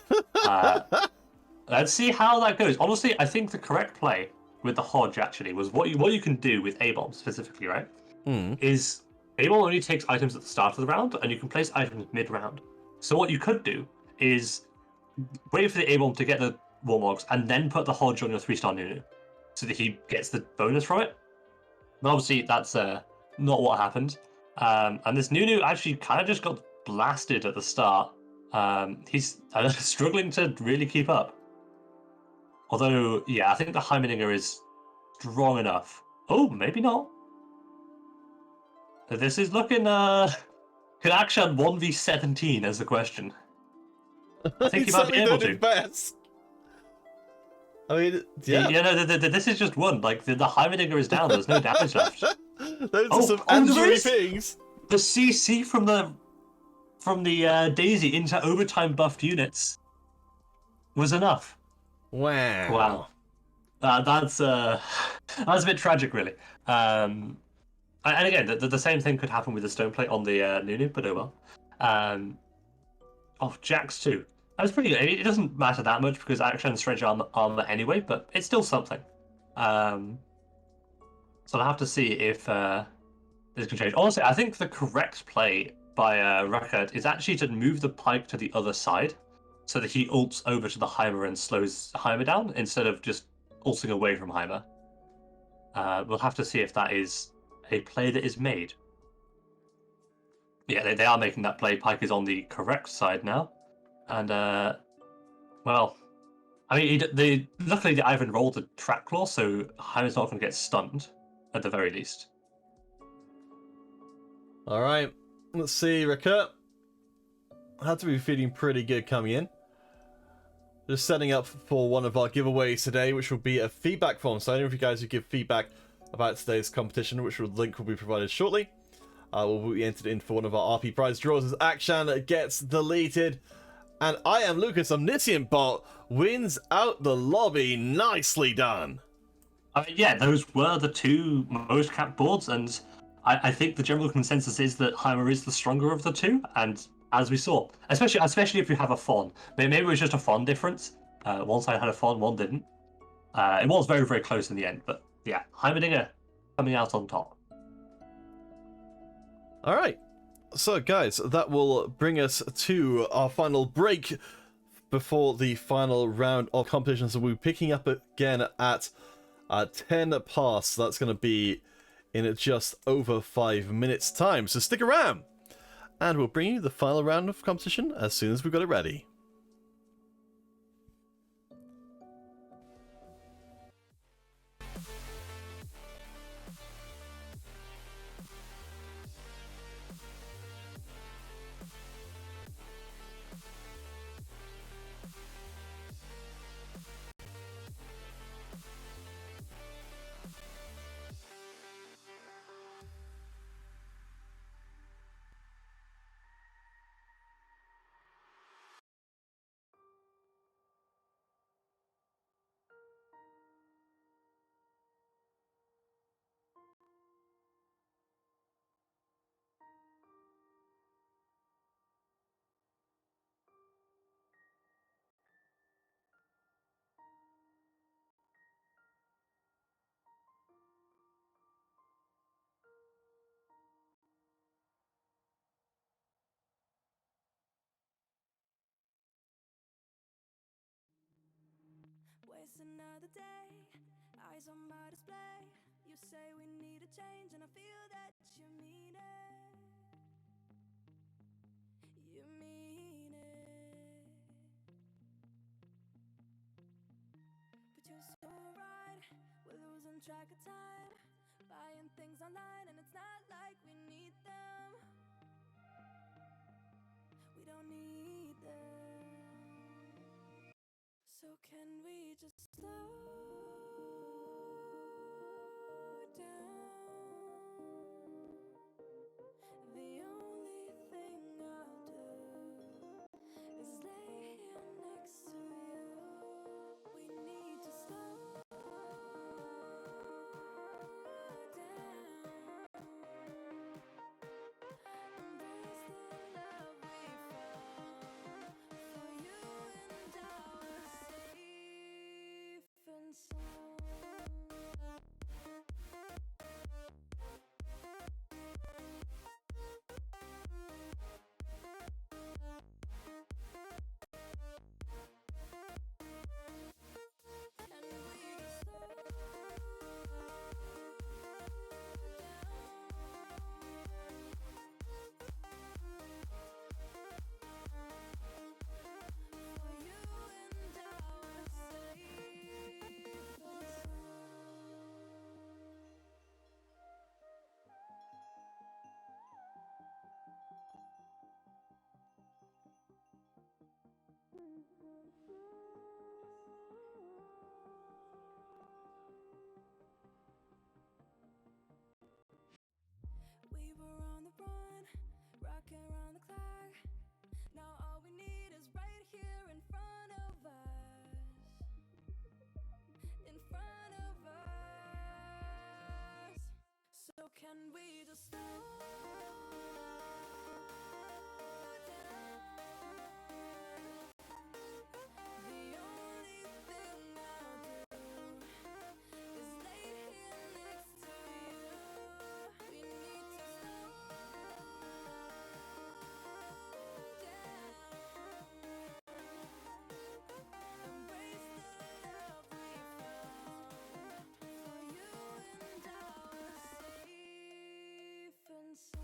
Let's see how that goes. Honestly, I think the correct play with the Hodge actually was what you can do with A-Bomb specifically, right? Is A-Bomb only takes items at the start of the round, and you can place items mid-round. So what you could do is wait for the A-Bomb to get the Warmogs, and then put the Hodge on your 3-star Nunu, so that he gets the bonus from it. But obviously, that's not what happened. And this Nunu actually kind of just got blasted at the start. He's struggling to really keep up. Although, yeah, I think the Heimerdinger is strong enough. Oh, maybe not. This is looking... Can Akshan 1v17 as the question? I think he might be able to. Best. I mean, yeah. This is just one. Like, the Heimerdinger is down. There's no damage left. Those are some injury things. The CC from the Daisy into overtime buffed units was enough. Wow. That's a bit tragic, really. And again, the same thing could happen with the stone plate on the Nunu, but oh well. Jax too. That was pretty good. It doesn't matter that much because Akshan's strange armor anyway, but it's still something. So I'll have to see if this can change. Honestly, I think the correct play by Rekert is actually to move the pike to the other side so that he ults over to the Heimer and slows Heimer down instead of just ulting away from Heimer. We'll have to see if that is a play that is made. Yeah, they are making that play. Pike is on the correct side now. And, well, I mean, luckily the Ivan rolled a trap claw, so Heimer's not going to get stunned, at the very least. Alright, let's see, Rekert. Had to be feeling pretty good coming in. Just setting up for one of our giveaways today, which will be a feedback form. So any of you guys who give feedback about today's competition, which link will be provided shortly, will be entered in for one of our RP prize draws as Akshan gets deleted. And I am Lucas Omniscient Bot wins out the lobby. Nicely done. Yeah, those were the 2 most capped boards, and I think the general consensus is that Heimer is the stronger of the 2. And as we saw, especially if you have a Fawn, maybe it was just a Fawn difference. One side had a Fawn, one didn't. It was very, very close in the end, but yeah, Heimerdinger coming out on top. All right. So, guys, that will bring us to our final break before the final round of competition. So we'll be picking up again at 10 past. So that's going to be in just over 5 minutes time. So stick around and we'll bring you the final round of competition as soon as we've got it ready. Waste another day, eyes on my display. You say we need a change and I feel that you mean it. You mean it. But you're so right, we're losing track of time. Buying things online and it's not like we need them. We don't need them. So can we just slow down? The only thing I'll do is lay here next to you. We need to slow down. Embrace the love we found. For you and I were safe and sound. And we just slow For you and I were safe and We were on the run, rocking around the clock. Now all we need is right here in front of us. In front of us. So can we just slow down? The only thing I'll do is lay here next to you. We need to slow down. Embrace the love we found. For you and I were safe and sound.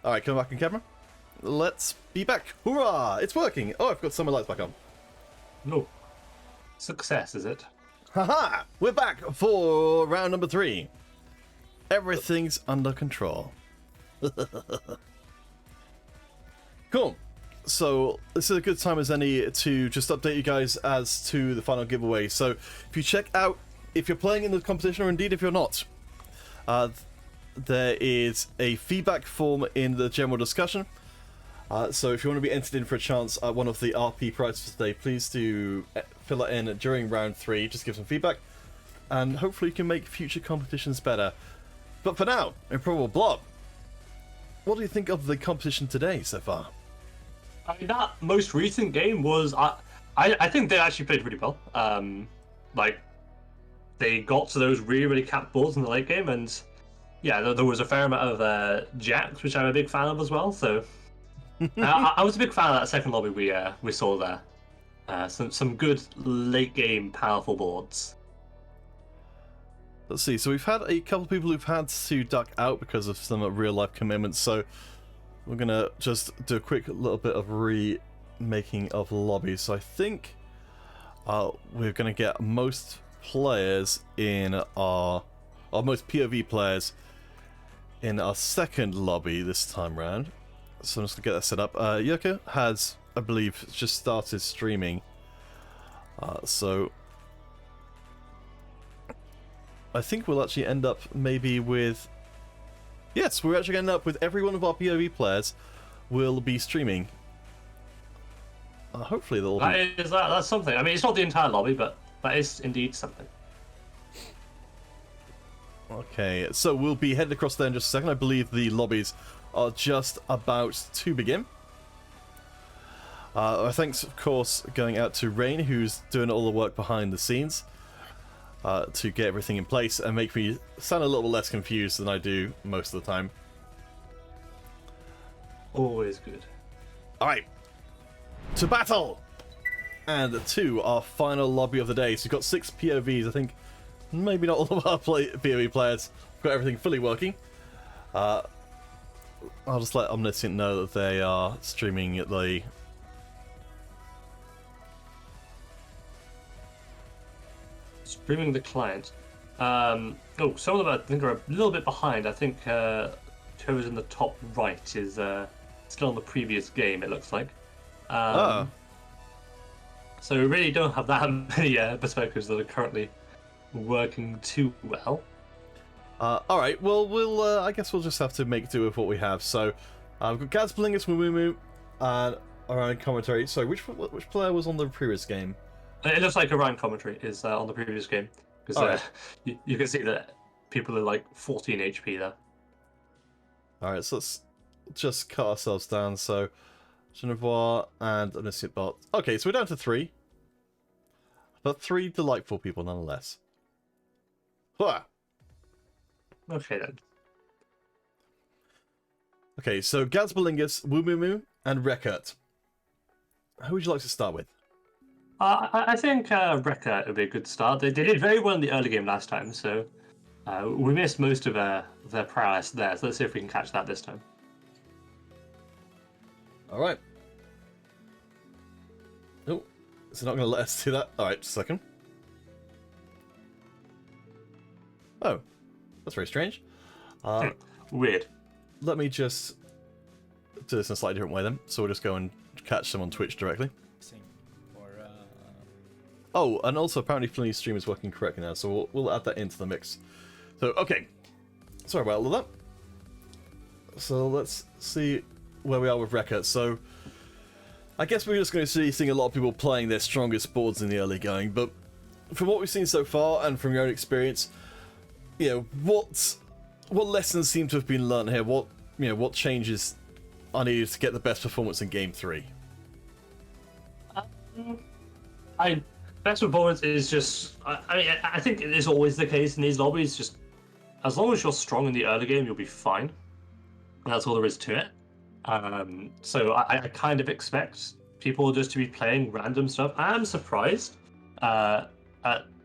Alright, come back on camera. Let's be back. Hurrah! It's working! Oh, I've got some of my lights back on. No. Success, is it? Haha! We're back for round number 3. Everything's under control. Cool. So, this is a good time as any to just update you guys as to the final giveaway. So, if you check out, if you're playing in the competition, or indeed if you're not, there is a feedback form in the general discussion. So if you want to be entered in for a chance at one of the RP prizes for today, please do fill it in during round 3. Just give some feedback, and hopefully you can make future competitions better. But for now, Improbable Blob, what do you think of the competition today so far? I mean, that most recent game was... I think they actually played really well. Like, they got to those really, really capped boards in the late game, and yeah, there was a fair amount of jacks, which I'm a big fan of as well, so... I was a big fan of that second lobby we saw there. Some good late game powerful boards. Let's see, so we've had a couple of people who've had to duck out because of some real life commitments, so we're gonna just do a quick little bit of remaking of lobbies. So I think we're gonna get most players in our, or most POV players in our second lobby this time round. So I'm just going to get that set up. Yoko has, I believe, just started streaming. So I think we'll actually end up maybe with... Yes, we're actually going to end up with every one of our POV players will be streaming. Hopefully they'll be... That's something. I mean, it's not the entire lobby, but that is indeed something. Okay, so we'll be headed across there in just a second. I believe the lobbies are just about to begin. Thanks, of course, going out to Rain, who's doing all the work behind the scenes to get everything in place and make me sound a little bit less confused than I do most of the time. Always good. Alright, to battle! And to our final lobby of the day. So we've got 6 POVs. I think maybe not all of our POV players have got everything fully working. I'll just let Omniscient know that they are streaming at the... Streaming the client. Oh, some of them I think are a little bit behind. I think whoever's in the top right is still on the previous game, it looks like. So we really don't have that many perspectives that are currently working too well. Alright, well, I guess we'll just have to make do with what we have. So, we've got Gaz Blingus, Mumu, and Orion Commentary. Sorry, which player was on the previous game? It looks like Orion Commentary is on the previous game. Because you can see that people are like 14 HP there. Alright, so let's just cut ourselves down. So, Genevois and Omniscient Bot. Okay, so we're down to 3. But 3 delightful people nonetheless. Hua! Okay then. Okay, so Gazbalingus, Wumumu, and Rekert. Who would you like to start with? I think Rekert would be a good start. They did very well in the early game last time, so we missed most of their prowess there. So let's see if we can catch that this time. All right. Oh, is it not going to let us do that? All right, just a second. Oh. That's very strange. Weird. Let me just do this in a slightly different way then. So we'll just go and catch them on Twitch directly. Oh, and also apparently Flinny's stream is working correctly now, so we'll add that into the mix. So, okay. Sorry about all of that. So let's see where we are with Rekert. So, I guess we're just going to see seeing a lot of people playing their strongest boards in the early going, but from what we've seen so far and from your own experience, you know, what lessons seem to have been learned here? What changes are needed to get the best performance in Game 3? Best performance is just... I think it is always the case in these lobbies. Just as long as you're strong in the early game, you'll be fine. And that's all there is to it. So I kind of expect people just to be playing random stuff. I am surprised at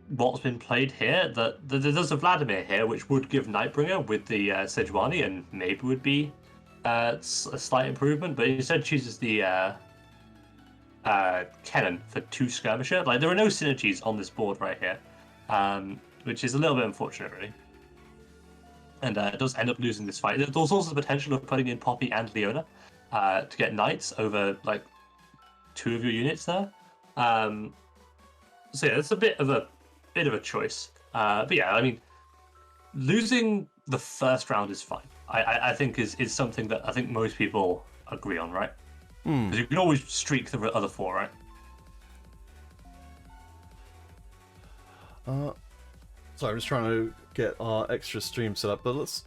what's been played here. There's a Vladimir here, which would give Nightbringer with the Sejuani, and maybe would be it's a slight improvement, but instead chooses the Kennen for 2 skirmisher. Like, there are no synergies on this board right here, which is a little bit unfortunate, really. And it does end up losing this fight. There's also the potential of putting in Poppy and Leona to get knights over like 2 of your units there. So yeah, it's a bit of a choice. But yeah, I mean, losing the first round is fine. I think is something that I think most people agree on, right? Because you can always streak the other 4, right? Sorry, I'm just trying to get our extra stream set up, but let's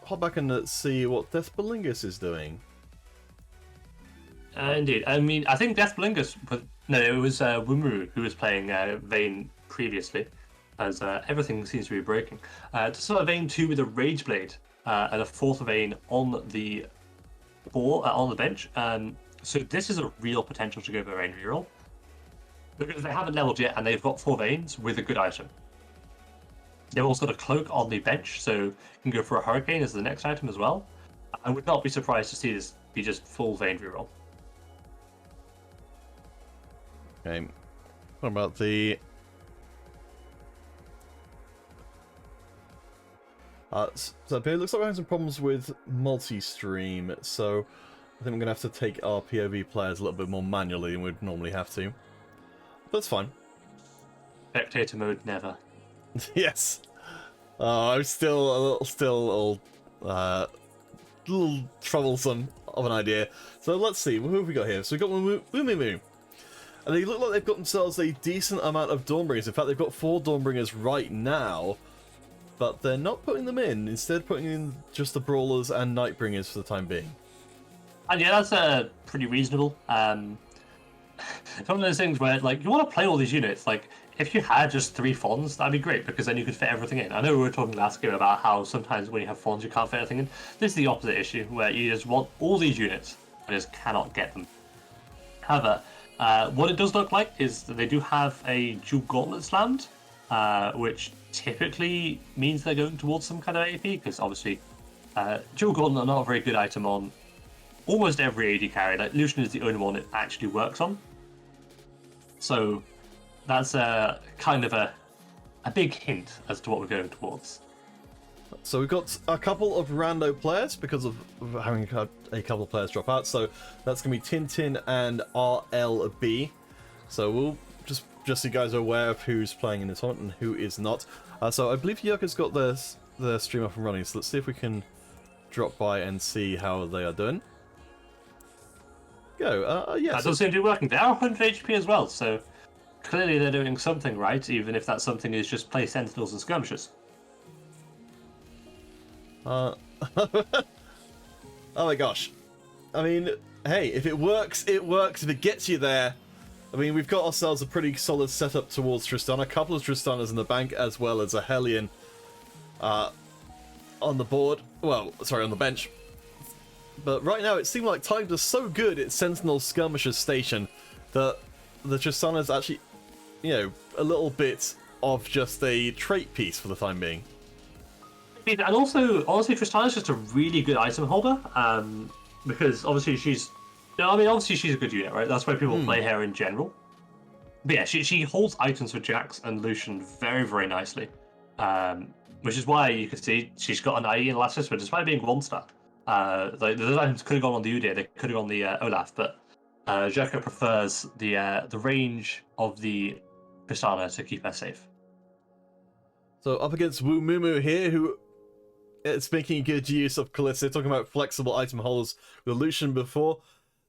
hop back and see what Death Belingus is doing. Indeed. I mean, I think Death Belingus... No, it was Wumuru who was playing Vayne previously, as everything seems to be breaking. To start Vayne 2 with a Rage Blade and a 4th Vayne on the on the bench. So this is a real potential to go for a Vayne reroll, because they haven't leveled yet and they've got 4 Vaynes with a good item. They've also got a Cloak on the bench, so you can go for a Hurricane as the next item as well. I would not be surprised to see this be just full Vayne reroll. Okay, what about the... so it looks like we're having some problems with multi-stream, so I think we're going to have to take our POV players a little bit more manually than we'd normally have to. But that's fine. Spectator mode, never. Yes. I'm still a little troublesome of an idea. So let's see, who have we got here? So we've got Woomimoo. And they look like they've got themselves a decent amount of Dawnbringers. In fact, they've got 4 Dawnbringers right now, but they're not putting them in. Instead, putting in just the Brawlers and Nightbringers for the time being. And yeah, that's pretty reasonable. It's one of those things where, like, you want to play all these units. Like, if you had just 3 Fawns, that'd be great, because then you could fit everything in. I know we were talking last game about how sometimes when you have Fawns, you can't fit everything in. This is the opposite issue, where you just want all these units, and just cannot get them. However, what it does look like is that they do have a dual gauntlet slammed, which typically means they're going towards some kind of AP, because obviously dual gauntlet are not a very good item on almost every AD carry. Like, Lucian is the only one it actually works on. So that's kind of a big hint as to what we're going towards. So we've got a couple of rando players because of having had a couple of players drop out. So that's going to be Tintin and RLB. So we'll just so you guys are aware of who's playing in this tournament and who is not. So I believe Yuka's got their stream up and running. So let's see if we can drop by and see how they are doing. Go. Yeah. That does seem to be working. They are 100 HP as well, so clearly they're doing something right, even if that something is just play Sentinels and Skirmishers. Oh my gosh. I mean, hey, if it works, it works. If it gets you there. I mean, we've got ourselves a pretty solid setup towards Tristana. A couple of Tristanas in the bank, as well as a Hellion on the board. Well, sorry, on the bench. But right now, it seemed like timed is so good at Sentinel Skirmisher's station that the Tristana's actually, you know, a little bit of just a trait piece for the time being. And also, honestly, Tristana's just a really good item holder, because obviously she's... You know, I mean, obviously she's a good unit, right? That's why people play her in general. But yeah, she holds items for Jax and Lucian very, very nicely. Which is why you can see she's got an IE in the last whisper, despite being 1-star. Like, those items could have gone on the Udyr, they could have gone on the Olaf, but Jekka prefers the range of the Tristana to keep her safe. So up against Wu Mumu here, who is making good use of Kalista, talking about flexible item holders with Lucian before.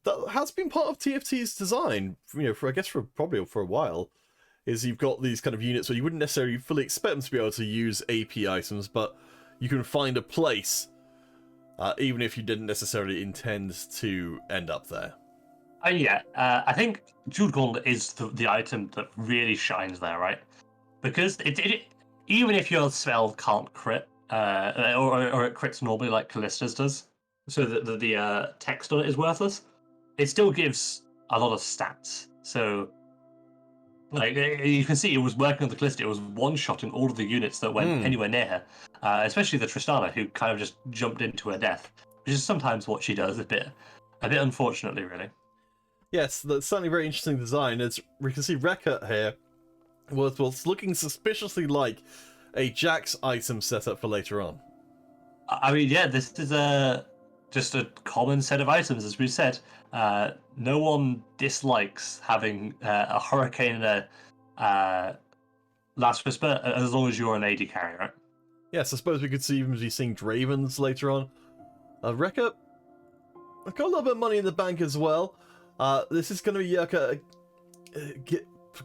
That has been part of TFT's design, you know, for I guess probably for a while. Is you've got these kind of units where you wouldn't necessarily fully expect them to be able to use AP items, but you can find a place, even if you didn't necessarily intend to end up there. Yeah, I think Jewel Gauntlet is the item that really shines there, right? Because it even if your spell can't crit, or it crits normally like Callista's does, so that the text on it is worthless, it still gives a lot of stats. So, like, you can see it was working on the Callista, it was one-shotting all of the units that went anywhere near her, especially the Tristana, who kind of just jumped into her death. which is sometimes what she does, a bit unfortunately, really. Yes, that's certainly very interesting design. As we can see, Rekka here was looking suspiciously like a Jax item setup for later on. I mean, yeah, this is just a common set of items, as we said. No one dislikes having a Hurricane and a Last Whisper, as long as you're an AD carry, right? Yes, I suppose we could see even be seeing Dravens later on. Rekka, I've got a little bit of money in the bank as well. This is going to be Yucca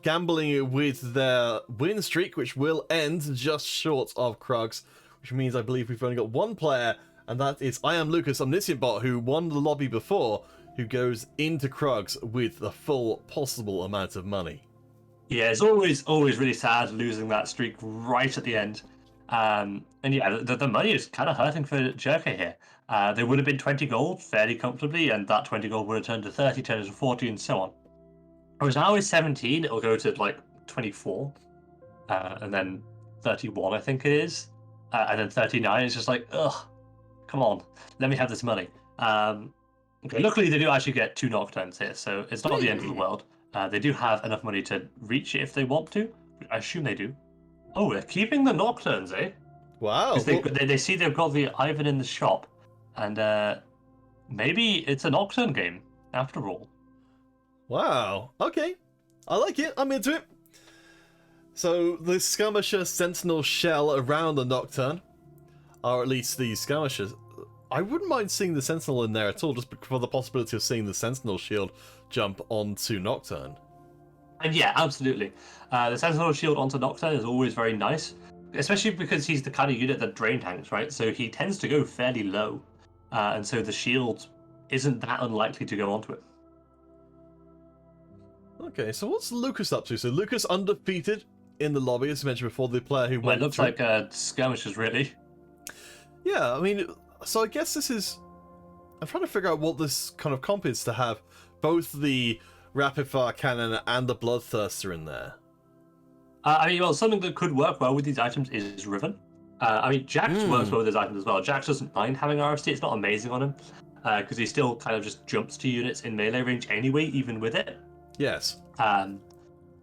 gambling with their win streak, which will end just short of Krugs, which means I believe we've only got one player, and that is I Am Lucas Omniscient Bot, who won the lobby before, who goes into Krugs with the full possible amount of money. Yeah, it's always really sad losing that streak right at the end. And yeah, the money is kind of hurting for Jerka here. There would have been 20 gold fairly comfortably, and that 20 gold would have turned to 30, turned to 40, and so on. Whereas now is 17, it'll go to like 24, and then 31, I think it is, and then 39. It's just like, ugh, come on, let me have this money. Okay, luckily they do actually get 2 Nocturnes here, so it's not the end of the world. They do have enough money to reach it if they want to. I assume they do. Oh, they're keeping the Nocturnes, eh? Wow. Because they see they've got the Ivan in the shop, and maybe it's a Nocturne game after all. Wow. Okay. I like it. I'm into it. So the Skirmisher Sentinel shell around the Nocturne, or at least the Skirmishers. I wouldn't mind seeing the Sentinel in there at all, just for the possibility of seeing the Sentinel shield jump onto Nocturne. And yeah, absolutely. The Sentinel shield onto Nocturne is always very nice, especially because he's the kind of unit that drain tanks, right? So he tends to go fairly low, and so the shield isn't that unlikely to go onto it. Okay, so what's Lucas up to? So Lucas undefeated in the lobby, as mentioned before, the player who Well, went it looks through... like skirmishers, really. Yeah, I mean, so I guess this is... I'm trying to figure out what this kind of comp is to have both the rapid fire cannon and the bloodthirster in there. I mean, well, something that could work well with these items is Riven. I mean, Jax works well with his items as well. Jax doesn't mind having RFC. It's not amazing on him, because he still kind of just jumps to units in melee range anyway, even with it. Yes.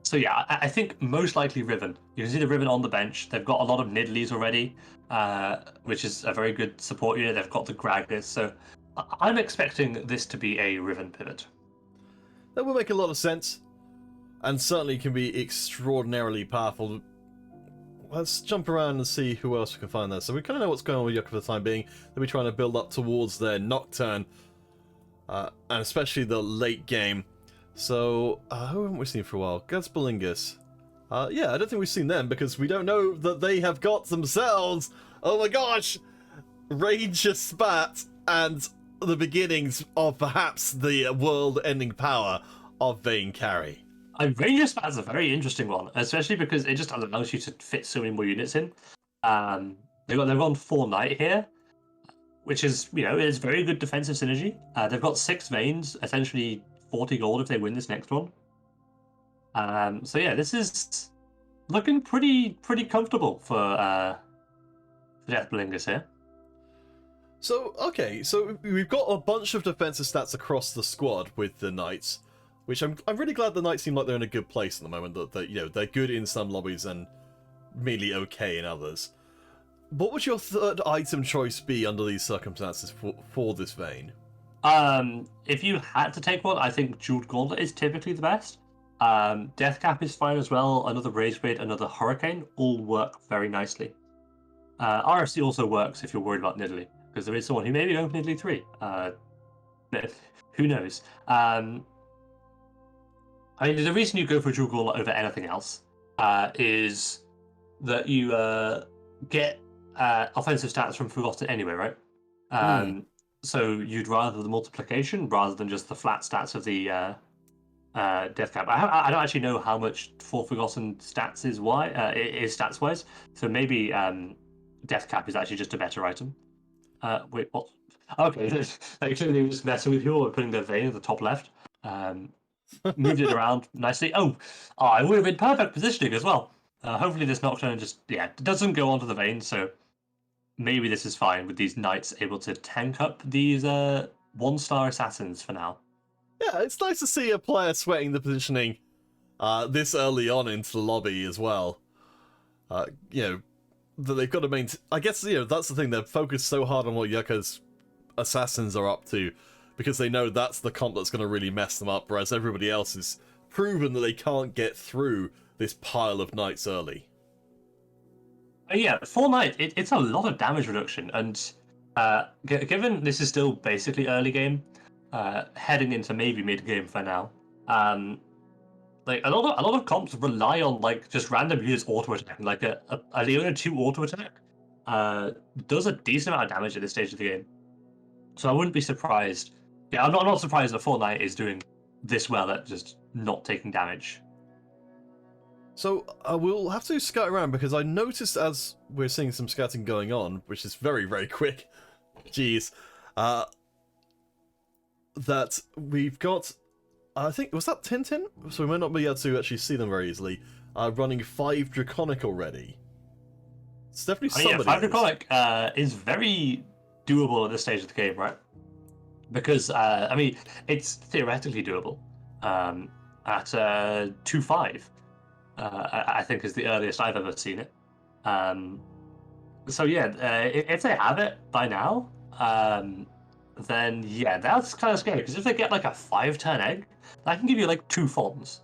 So yeah, I think most likely Riven. You can see the Riven on the bench. They've got a lot of Nidleys already, which is a very good support unit. They've got the Gragas, so I'm expecting this to be a Riven pivot. That would make a lot of sense, and certainly can be extraordinarily powerful. Let's jump around and see who else we can find there. So we kind of know what's going on with Yucca for the time being. They'll be trying to build up towards their Nocturne, and especially the late game. So, who haven't we seen for a while? Gazbalingus. Yeah, I don't think we've seen them because we don't know that they have got themselves, oh my gosh, Ranger Spat and the beginnings of perhaps the world-ending power of Vayne Carry. Ranger Spat is a very interesting one, especially because it just allows you to fit so many more units in. They're on 4 Knight here, which is, is very good defensive synergy. They've got 6 Vaynes, essentially 40 gold if they win this next one. So yeah, this is looking pretty comfortable for Deathblingus here. So, okay, so we've got a bunch of defensive stats across the squad with the Knights, which I'm really glad the Knights seem like they're in a good place at the moment, that they're good in some lobbies and merely okay in others. What would your third item choice be under these circumstances for this Vayne? If you had to take one, I think Jeweled Gauntlet is typically the best. Deathcap is fine as well. Another Rage Blade, another Hurricane, all work very nicely. RFC also works if you're worried about Nidalee, because there is someone who may be going for Nidalee 3. Who knows? I mean, the reason you go for Jeweled Gauntlet over anything else is that you get offensive stats from Forgotten anyway, right? So you'd rather the multiplication rather than just the flat stats of the Death Cap. I don't actually know how much For Forgotten stats is stats wise. So maybe Death Cap is actually just a better item. Wait, what? Okay, they clearly just messing with you or putting their Vayne at the top left. Moved it around nicely. Oh, I would have been perfect positioning as well. Hopefully this Nocturne just doesn't go onto the Vayne. So maybe this is fine with these knights able to tank up these 1-star assassins for now. Yeah, it's nice to see a player sweating the positioning this early on into the lobby as well. You know, that they've got to maintain. I guess, you know, that's the thing. They're focused so hard on what Yucca's assassins are up to because they know that's the comp that's going to really mess them up, whereas everybody else has proven that they can't get through this pile of knights early. Yeah, 4 knight, it's a lot of damage reduction, and given this is still basically early game, heading into maybe mid game for now, like a lot of comps rely on like just random units auto attack. Like a Leona 2 auto attack does a decent amount of damage at this stage of the game. So I wouldn't be surprised. Yeah, I'm not surprised that 4 knight is doing this well at just not taking damage. So we'll have to scout around because I noticed as we're seeing some scouting going on, which is very, very quick, jeez, that we've got, I think, was that Tintin? So we might not be able to actually see them very easily, running 5 Draconic already. It's definitely somebody. Yeah, 5 Draconic is very doable at this stage of the game, right? Because, I mean, it's theoretically doable at 2-5. I think is the earliest I've ever seen it. So yeah, if they have it by now, then yeah, that's kind of scary. Because if they get like a 5-turn egg, that can give you like 2 fawns,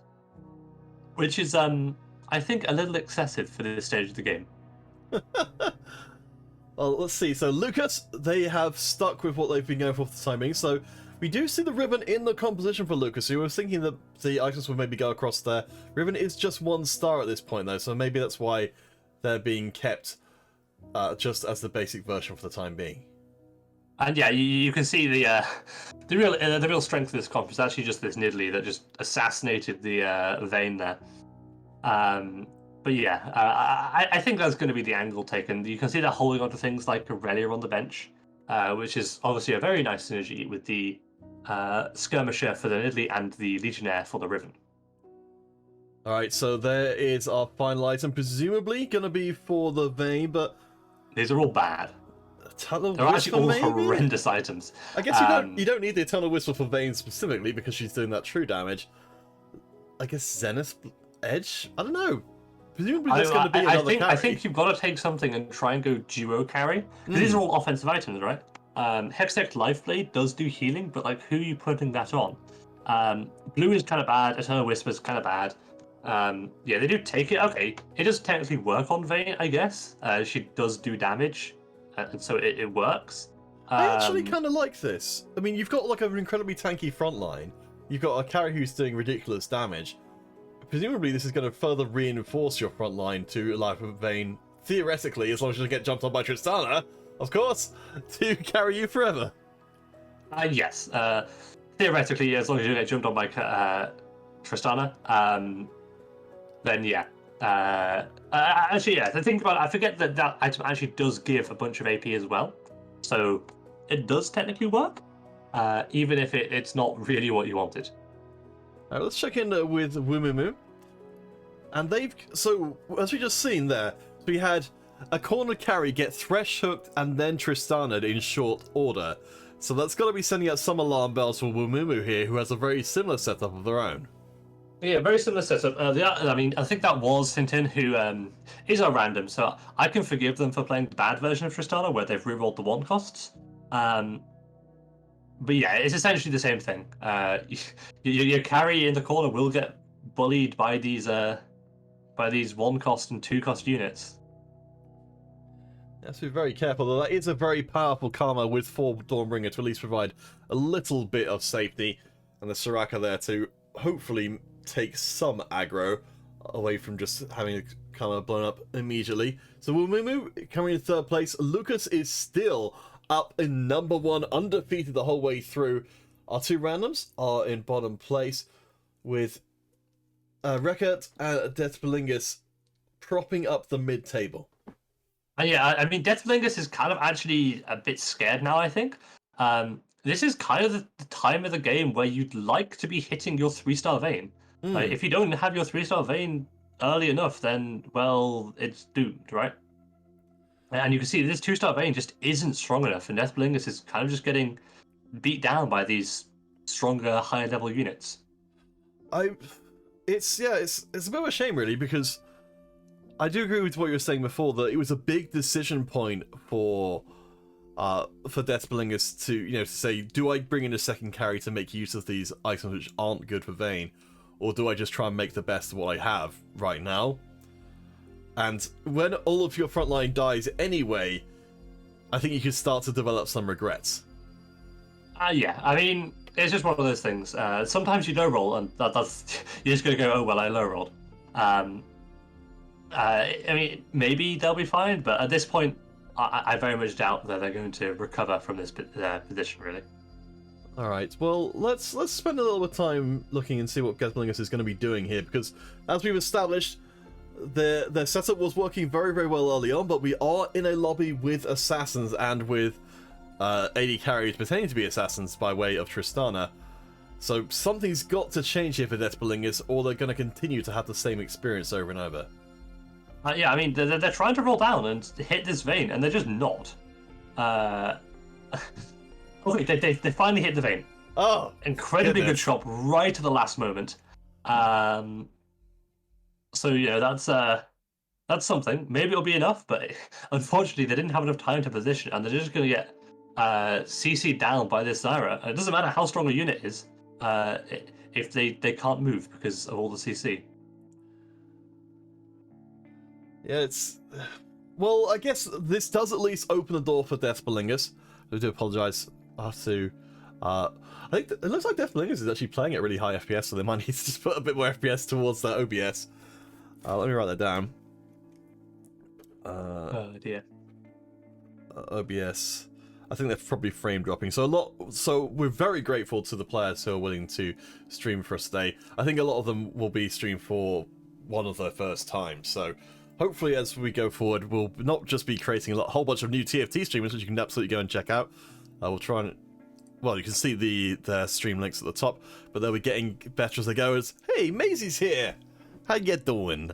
which is I think a little excessive for this stage of the game. Well, let's see. So Lucas, they have stuck with what they've been going for the time being. So we do see the ribbon in the composition for Lucas. So you were thinking that the items would maybe go across there. Ribbon is just 1 star at this point, though, so maybe that's why they're being kept just as the basic version for the time being. And yeah, you can see the real strength of this comp is actually just this Nidalee that just assassinated the Vayne there. But yeah, I think that's going to be the angle taken. You can see they're holding on to things like Aurelia on the bench, which is obviously a very nice synergy with the Skirmisher for the Nidalee and the Legionnaire for the Riven. Alright, so there is our final item, presumably going to be for the Vayne, but... These are all bad. Eternal They're Whisper, actually all maybe? horrendous items. I guess you don't need the Eternal Whisper for Vayne specifically because she's doing that true damage. I guess Zenith Edge? I don't know. Presumably there's going to be another carry. I think you've got to take something and try and go duo carry. These are all offensive items, right? Hextech Lifeblade does do healing, but like, who are you putting that on? Blue is kind of bad. Eternal Whisper is kind of bad. Yeah, they do take it. Okay, it does technically work on Vayne, I guess. She does do damage, and so it works. I actually kind of like this. I mean, you've got like an incredibly tanky front line. You've got a carry who's doing ridiculous damage. Presumably, this is going to further reinforce your front line to allow for Vayne, theoretically, as long as you don't get jumped on by Tristana, of course, to carry you forever. Yes. Theoretically, as long as you don't get jumped on by Tristana, then yeah. Actually, yeah. Think about it, I forget that item actually does give a bunch of AP as well, so it does technically work, even if it's not really what you wanted. Alright, let's check in with Wumumu. And so as we just seen there, we had a corner carry get thresh hooked and then Tristana in short order. So that's got to be sending out some alarm bells for Wumumu here, who has a very similar setup of their own. Yeah, very similar setup. I mean, I think that was Tintin, who is a random, so I can forgive them for playing the bad version of Tristana, where they've rerolled the 1 costs. But yeah, it's essentially the same thing. Your carry in the corner will get bullied by these 1 cost and 2 cost units. You have to be very careful, though. That is a very powerful Karma with 4 Dawnbringer to at least provide a little bit of safety, and the Soraka there to hopefully take some aggro away from just having a Karma blown up immediately. So Wumumu coming in 3rd place. Lucas is still up in number 1, undefeated the whole way through. Our 2 randoms are in bottom place, with Rekert and Deathbelingus propping up the mid-table. Yeah, I mean, Deathbelingus is kind of actually a bit scared now, I think. This is kind of the time of the game where you'd like to be hitting your 3-star Vayne. Like, if you don't have your 3-star Vayne early enough, then, well, it's doomed, right? And you can see this 2-star Vayne just isn't strong enough, and Death Blingus is kind of just getting beat down by these stronger, higher level units. It's a bit of a shame really, because I do agree with what you were saying before, that it was a big decision point for Death Blingus to say, do I bring in a second carry to make use of these items which aren't good for Vayne, or do I just try and make the best of what I have right now? And when all of your frontline dies anyway, I think you could start to develop some regrets. Yeah, I mean, it's just one of those things. Sometimes you low roll, and that's you're just gonna go, oh well, I low rolled. I mean, maybe they'll be fine, but at this point, I very much doubt that they're going to recover from this position, really. All right, well, let's spend a little bit of time looking and see what Death Blingus is going to be doing here, because as we've established, their setup was working very, very well early on, but we are in a lobby with assassins and with AD carries pretending to be assassins by way of Tristana. So something's got to change here for Death Blingus, or they're going to continue to have the same experience over and over. Yeah, I mean, they're trying to roll down and hit this Vayne, and they're just not. Okay, they finally hit the Vayne. Oh, incredibly good shot right at the last moment. So that's something. Maybe it'll be enough, but unfortunately they didn't have enough time to position, and they're just going to get CC'd down by this Zyra. It doesn't matter how strong a unit is if they can't move because of all the CC. Yeah, it's... Well, I guess this does at least open the door for Death Blingus. I do apologise to... I think it looks like Death Blingus is actually playing at really high FPS, so they might need to just put a bit more FPS towards that OBS. Let me write that down. Oh dear. OBS. I think they're probably frame dropping. So we're very grateful to the players who are willing to stream for us today. I think a lot of them will be streamed for one of their first times. So hopefully as we go forward, we'll not just be creating a whole bunch of new TFT streamers, which you can absolutely go and check out. We'll try and... Well, you can see their stream links at the top, but they'll be getting better as they go. As, hey, Maisie's here! How you doing?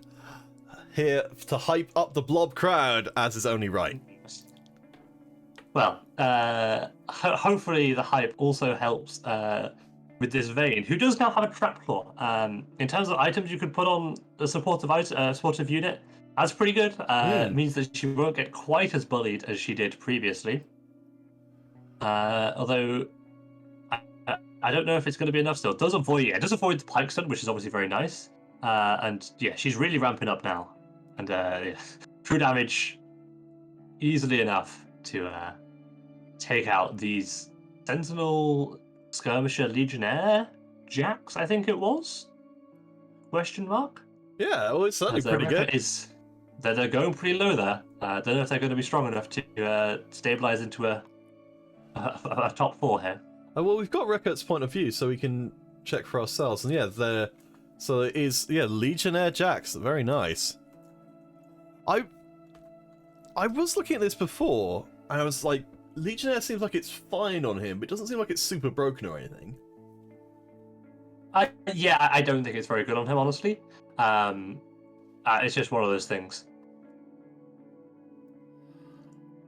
Here to hype up the blob crowd, as is only right. Well, hopefully the hype also helps with this Vayne, who does now have a trap claw. In terms of items you could put on a supportive unit, that's pretty good. It means that she won't get quite as bullied as she did previously. Although I don't know if it's going to be enough still. It does avoid the pike stun, which is obviously very nice. And yeah, she's really ramping up now. And yeah, true damage easily enough to take out these Sentinel Skirmisher Legionnaire Jax, I think it was? Question mark? Yeah, well, it's certainly pretty good. They're going pretty low there. I don't know if they're going to be strong enough to stabilize into a top 4 here. Well, we've got Record's point of view, so we can check for ourselves. And yeah, so it is, yeah, Legionnaire Jax. Very nice. I was looking at this before, and I was like, Legionnaire seems like it's fine on him, but it doesn't seem like it's super broken or anything. Yeah, I don't think it's very good on him, honestly. It's just one of those things.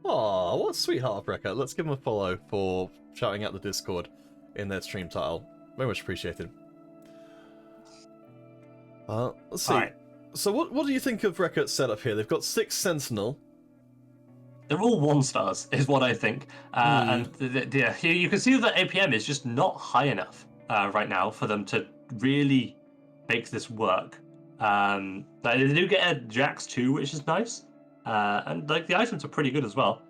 Aw, what a sweetheart of Record. Let's give him a follow for shouting out the Discord in their stream title. Very much appreciated. Let's see. Right. So what do you think of Record's setup here? They've got 6 Sentinel. They're all 1-stars, is what I think. And you can see that APM is just not high enough right now for them to really make this work. They do get a Jax too, which is nice. And like the items are pretty good as well.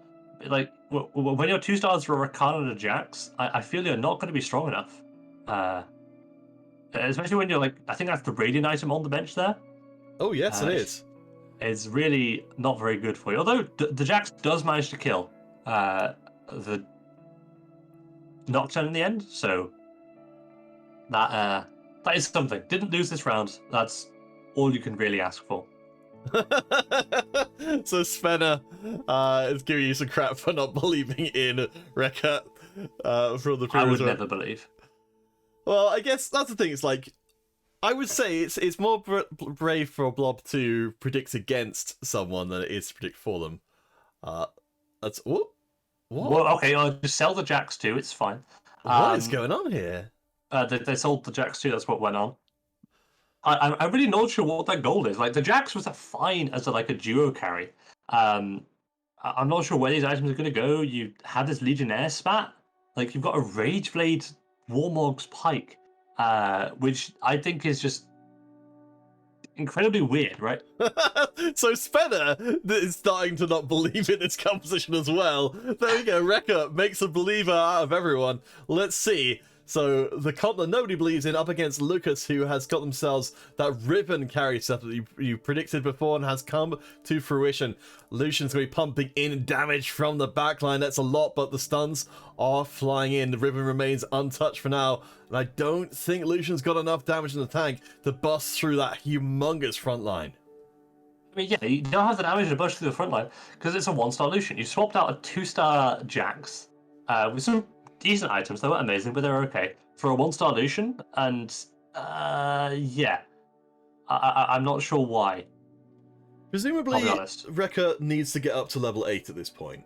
Like when you're 2 stars for a Rakan and a Jax, I feel you're not going to be strong enough. Especially when you're like, I think that's the Radiant item on the bench there. Oh yes, it is. It's really not very good for you. Although the Jax does manage to kill the Nocturne in the end, so that is something. Didn't lose this round. That's all you can really ask for. So Svenna is giving you some crap for not believing in Rekka from the previous I would never believe. Well, I guess that's the thing. It's like, I would say it's more brave for a blob to predict against someone than it is to predict for them. Uh, that's what? Well, okay, I'll just sell the Jacks too. It's fine. What is going on here? They sold the Jacks too. That's what went on. I'm really not sure what their goal is. Like the Jacks was a fine as a duo carry. I'm not sure where these items are going to go. You have this Legionnaire spat. Like you've got a Rageblade Warmog's Pike, which I think is just incredibly weird, right? So Spenner is starting to not believe in this composition as well. There we go, Rekka makes a believer out of everyone. Let's see. So the comp that nobody believes in up against Lucas, who has got themselves that ribbon carry stuff that you predicted before and has come to fruition. Lucian's going to be pumping in damage from the backline. That's a lot, but the stuns are flying in. The ribbon remains untouched for now. And I don't think Lucian's got enough damage in the tank to bust through that humongous front line. I mean, yeah, you don't have the damage to bust through the front line because it's a 1-star Lucian. You swapped out a 2-star Jax with some decent items. They weren't amazing, but they're okay for a 1-star Lucian. And yeah, I'm not sure why. Presumably, I'll be honest. Rekka needs to get up to level 8 at this point.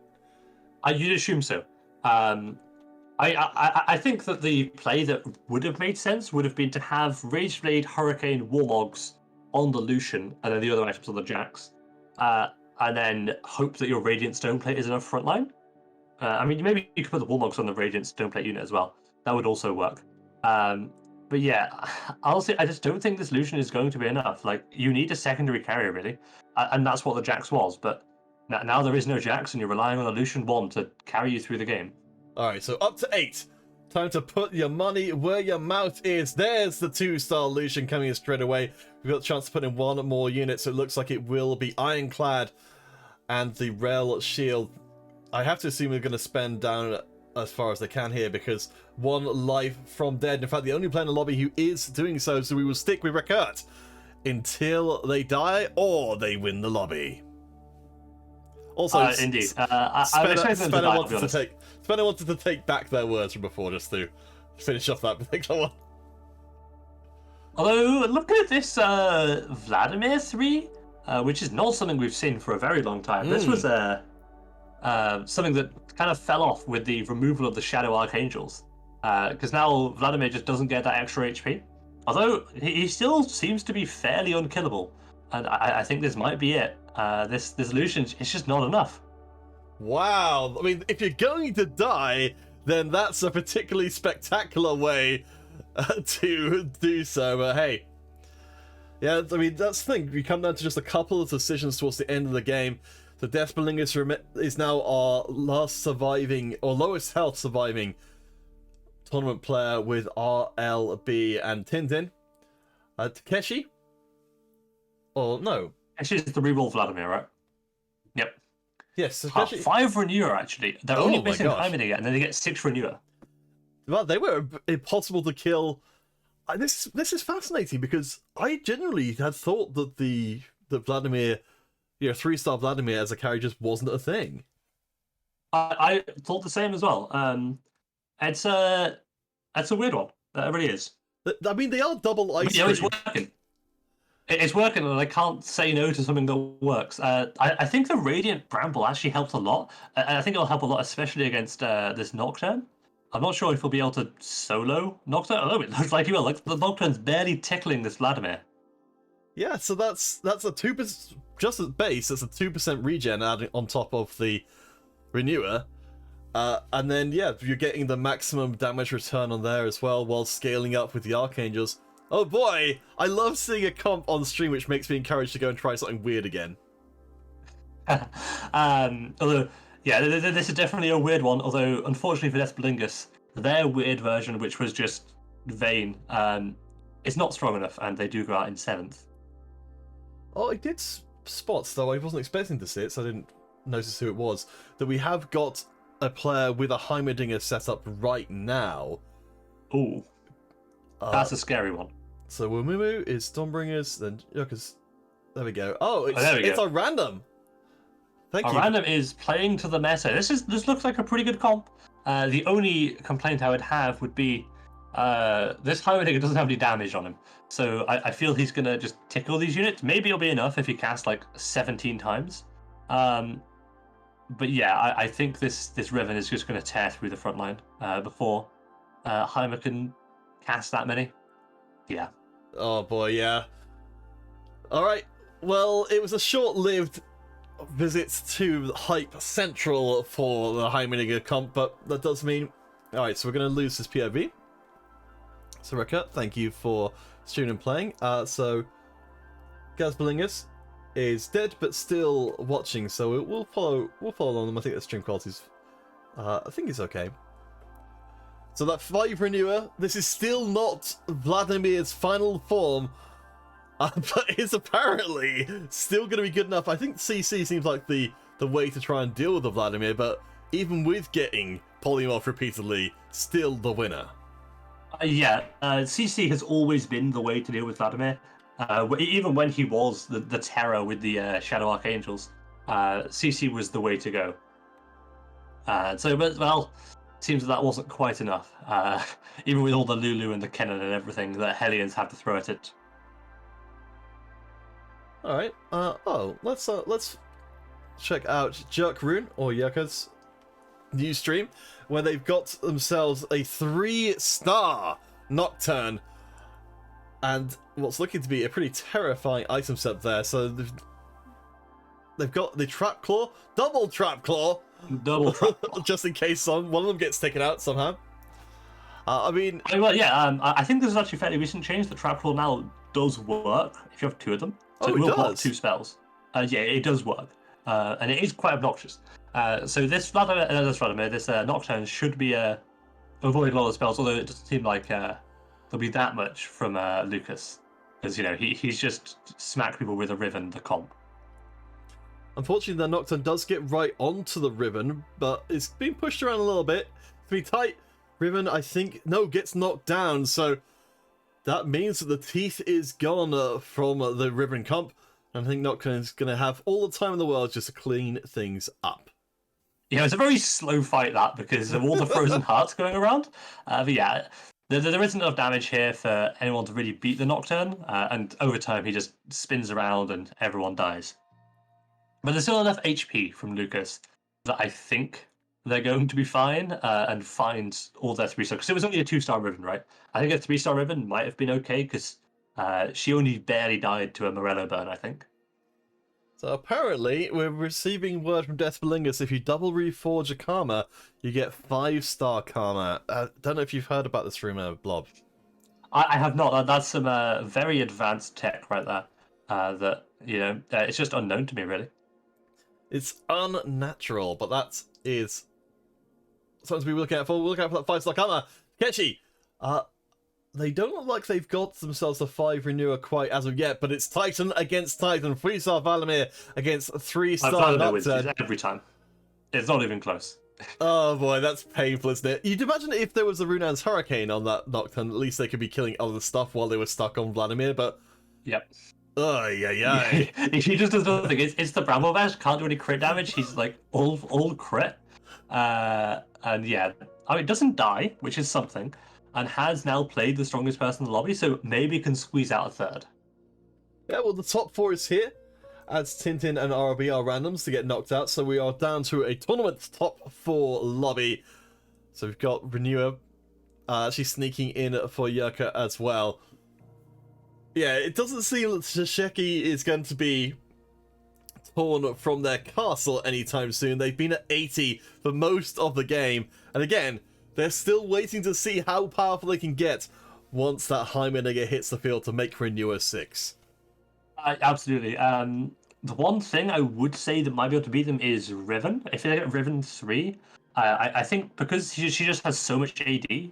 You'd assume so. I think that the play that would have made sense would have been to have Rageblade, Hurricane, Warmogs on the Lucian, and then the other items on the Jax, and then hope that your Radiant Stoneplate is enough frontline. I mean, maybe you could put the Warmogs on the Radiant Stoneplate unit as well. That would also work. But yeah, honestly, I just don't think this Lucian is going to be enough. Like, you need a secondary carrier, really, and that's what the Jax was. But now there is no Jax, and you're relying on a Lucian 1 to carry you through the game. Alright, so up to 8. Time to put your money where your mouth is. There's the 2-star Lucian coming in straight away. We've got a chance to put in one more unit, so it looks like it will be Ironclad and the Rail Shield. I have to assume we're going to spend down as far as they can here, because one life from dead. In fact, the only player in the lobby who is doing so we will stick with Rekka until they die or they win the lobby. Also, indeed. Spenner wanted to take back their words from before, just to finish off that particular one. Although, looking at this Vladimir 3, which is not something we've seen for a very long time. This was something that kind of fell off with the removal of the Shadow Archangels. Because now Vladimir just doesn't get that extra HP. Although, he still seems to be fairly unkillable. And I think this might be it. This Lucian, it's just not enough. Wow, I mean, if you're going to die, then that's a particularly spectacular way to do so, but hey. Yeah, I mean, that's the thing. We come down to just a couple of decisions towards the end of the game. The Death Belingus is now our last surviving, or lowest health surviving tournament player with RLB and Tintin. Takeshi? Or no? Actually, it's the reroll Vladimir, right? Yep. Yes, especially 5 Renewer, actually. They're only missing Hymen and then they get 6 Renewer. Well, they were impossible to kill. This is fascinating, because I genuinely had thought that the Vladimir, 3-star Vladimir as a carry just wasn't a thing. I thought the same as well. It's a weird one. It really is. I mean, they are double ice. It's working. It's working, and I can't say no to something that works. I think the Radiant Bramble actually helped a lot, and I think it'll help a lot, especially against this Nocturne. I'm not sure if he'll be able to solo Nocturne. Although it looks like he will. Like, the Nocturne's barely tickling this Vladimir. Yeah, so that's a 2%, just at base. That's a 2% regen adding on top of the Renewer. And then, yeah, you're getting the maximum damage return on there as well, while scaling up with the Archangels. Oh boy, I love seeing a comp on stream, which makes me encouraged to go and try something weird again. Although, yeah, this is definitely a weird one. Although, unfortunately for Death Belingus, their weird version, which was just Vayne, is not strong enough, and they do go out in 7th. Oh, I did spot, though I wasn't expecting to see it, so I didn't notice who it was, that we have got a player with a Heimerdinger set up right now. Ooh. That's a scary one. So Wumumu is Stormbringers, then Yokas. There we go. Oh, it's a random. Thank you. A random is playing to the meta. This looks like a pretty good comp. The only complaint I would have would be this Heimerdinger doesn't have any damage on him. So I feel he's gonna just tickle these units. Maybe it'll be enough if he casts like 17 times. But yeah, I think this Riven is just going to tear through the front line before Heimer can cast that many. Yeah. Oh boy, yeah. Alright, well, it was a short-lived visit to Hype Central for the Heimlinger comp, but that does mean... Alright, so we're going to lose this POV. So, Rika, thank you for streaming and playing. So, Gazbalingus is dead, but still watching, so we'll follow along them. I think the stream quality's... I think it's okay. So that 5 renewer, this is still not Vladimir's final form, but it's apparently still going to be good enough. I think CC seems like the way to try and deal with the Vladimir, but even with getting polymorph repeatedly, still the winner. CC has always been the way to deal with Vladimir. Even when he was the terror with the Shadow Archangels, CC was the way to go. Seems that wasn't quite enough. Even with all the Lulu and the Kennen and everything that Hellions have to throw at it. All right. Let's check out Jerk Rune or Yerka's new stream, where they've got themselves a 3-star Nocturne and what's looking to be a pretty terrifying item set there. So they've got the Trap Claw, double Trap Claw, just in case one of them gets taken out somehow. I think this is actually a fairly recent change. The Trap Claw now does work if you have 2 of them. So it will block 2 spells. It does work. And it is quite obnoxious. So this Nocturne should be avoid a lot of spells, although it doesn't seem like there'll be that much from Lucas. Because, he's just smacked people with a Riven, the comp. Unfortunately, the Nocturne does get right onto the Riven, but it's being pushed around a little bit. To be tight, Riven, I think, gets knocked down, so that means that the teeth is gone from the Riven comp, and I think Nocturne's going to have all the time in the world just to clean things up. Yeah, it's a very slow fight, that, because of all the frozen hearts going around. There isn't enough damage here for anyone to really beat the Nocturne, and over time he just spins around and everyone dies. But there's still enough HP from Lucas that I think they're going to be fine and find all their 3-star. Because it was only a 2-star Riven, right? I think a 3-star Riven might have been okay because she only barely died to a Morello burn, I think. So apparently, we're receiving word from Deathbalingus, if you double reforge a Karma, you get 5-star Karma. Don't know if you've heard about this rumor, Blob. I have not. That's some very advanced tech right there. It's just unknown to me, really. It's unnatural, but that is something to be looking out for. We're looking out for that 5-star Karma. Kechi, they don't look like they've got themselves a 5 renewer quite as of yet, but it's Titan against Titan. 3-star Valimir against 3-star Nocturne. Every time. It's not even close. Oh boy, that's painful, isn't it? You'd imagine if there was a Runan's Hurricane on that Nocturne, at least they could be killing other stuff while they were stuck on Vladimir, but... Yep. He just does nothing. It's the Bramble Bash, can't do any crit damage. He's like all crit. It doesn't die, which is something, and has now played the strongest person in the lobby, so maybe can squeeze out a 3rd. Yeah, well, the top 4 is here, as Tintin and RB are randoms to get knocked out, so we are down to a tournament top 4 lobby. So we've got Renewer actually sneaking in for Yerka as well. Yeah, it doesn't seem that Shisheki is going to be torn from their castle anytime soon. They've been at 80 for most of the game. And again, they're still waiting to see how powerful they can get once that Heimerdinger hits the field to make Renewer 6. Absolutely. The one thing I would say that might be able to beat them is Riven. If they get Riven 3, I think because she just has so much AD,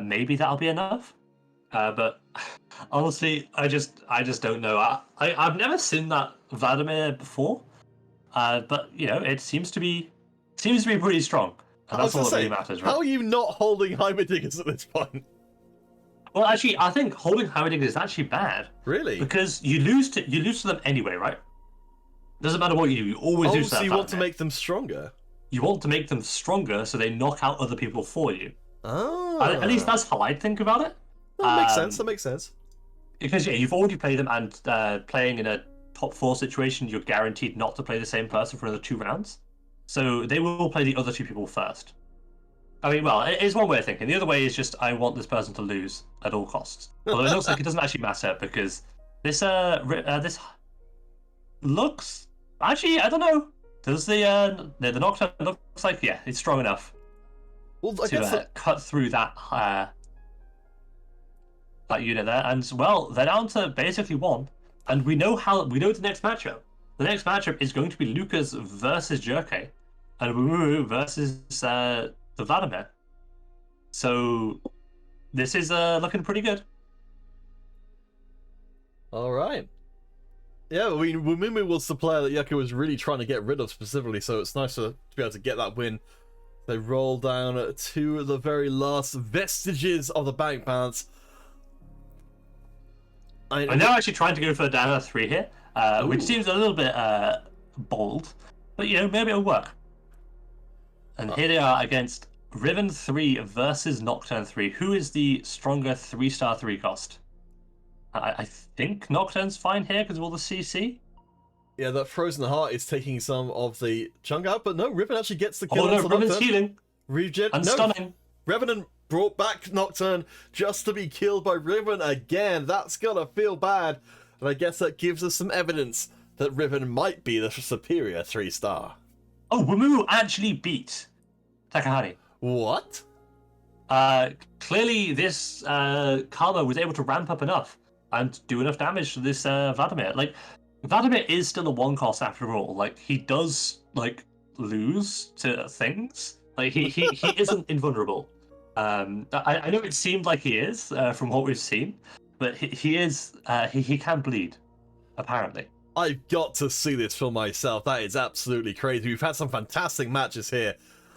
maybe that'll be enough. But honestly, I just don't know. I've never seen that Vladimir before, but it seems to be pretty strong. And that's all that really matters, right? How are you not holding Heimerdingers at this point? Well, actually, I think holding Heimerdingers is actually bad. Really? Because you lose to them anyway, right? Doesn't matter what you do, you always lose to that. So you want to make them stronger? You want to make them stronger so they knock out other people for you. Oh. At least that's how I think about it. That makes sense. Because you've already played them, and playing in a top 4 situation, you're guaranteed not to play the same person for another 2 rounds. So they will play the other two people first. I mean, well, it's one way of thinking. The other way is just I want this person to lose at all costs. Although it looks like it doesn't actually matter because this looks actually I don't know. Does the Nocturne looks like it's strong enough Well, I guess to cut through that unit there, and well, they're down to basically one, and we know the next matchup. The next matchup is going to be Lucas versus Jerke, and Woo versus the Vladimir. So this is looking pretty good. all right. Yeah, I mean, Wumumu was the player that Yucca was really trying to get rid of specifically, so it's nice to be able to get that win. They roll down to the very last vestiges of the bank balance. I'm now actually trying to go for the Dana 3 here, which seems a little bit bold, but maybe it'll work. And here they are against Riven 3 versus Nocturne 3. Who is the stronger 3-star 3 cost? I think Nocturne's fine here because of all the CC. Yeah, that Frozen Heart is taking some of the chunk out, but no, Riven actually gets the kill. Oh no, Riven's healing. Regen. And no. stunning. Revenant brought back Nocturne just to be killed by Riven again. That's gonna feel bad. And I guess that gives us some evidence that Riven might be the superior 3-star. Oh, Wumumu actually beat Takahari. What? Clearly this Karma was able to ramp up enough and do enough damage to this Vladimir. Like, Vladimir is still a 1 cost after all. Like, he does lose to things. Like, he isn't invulnerable. I know it seemed like he is from what we've seen, but he is he can bleed, apparently. I've got to see this for myself. That is absolutely crazy. We've had some fantastic matches here.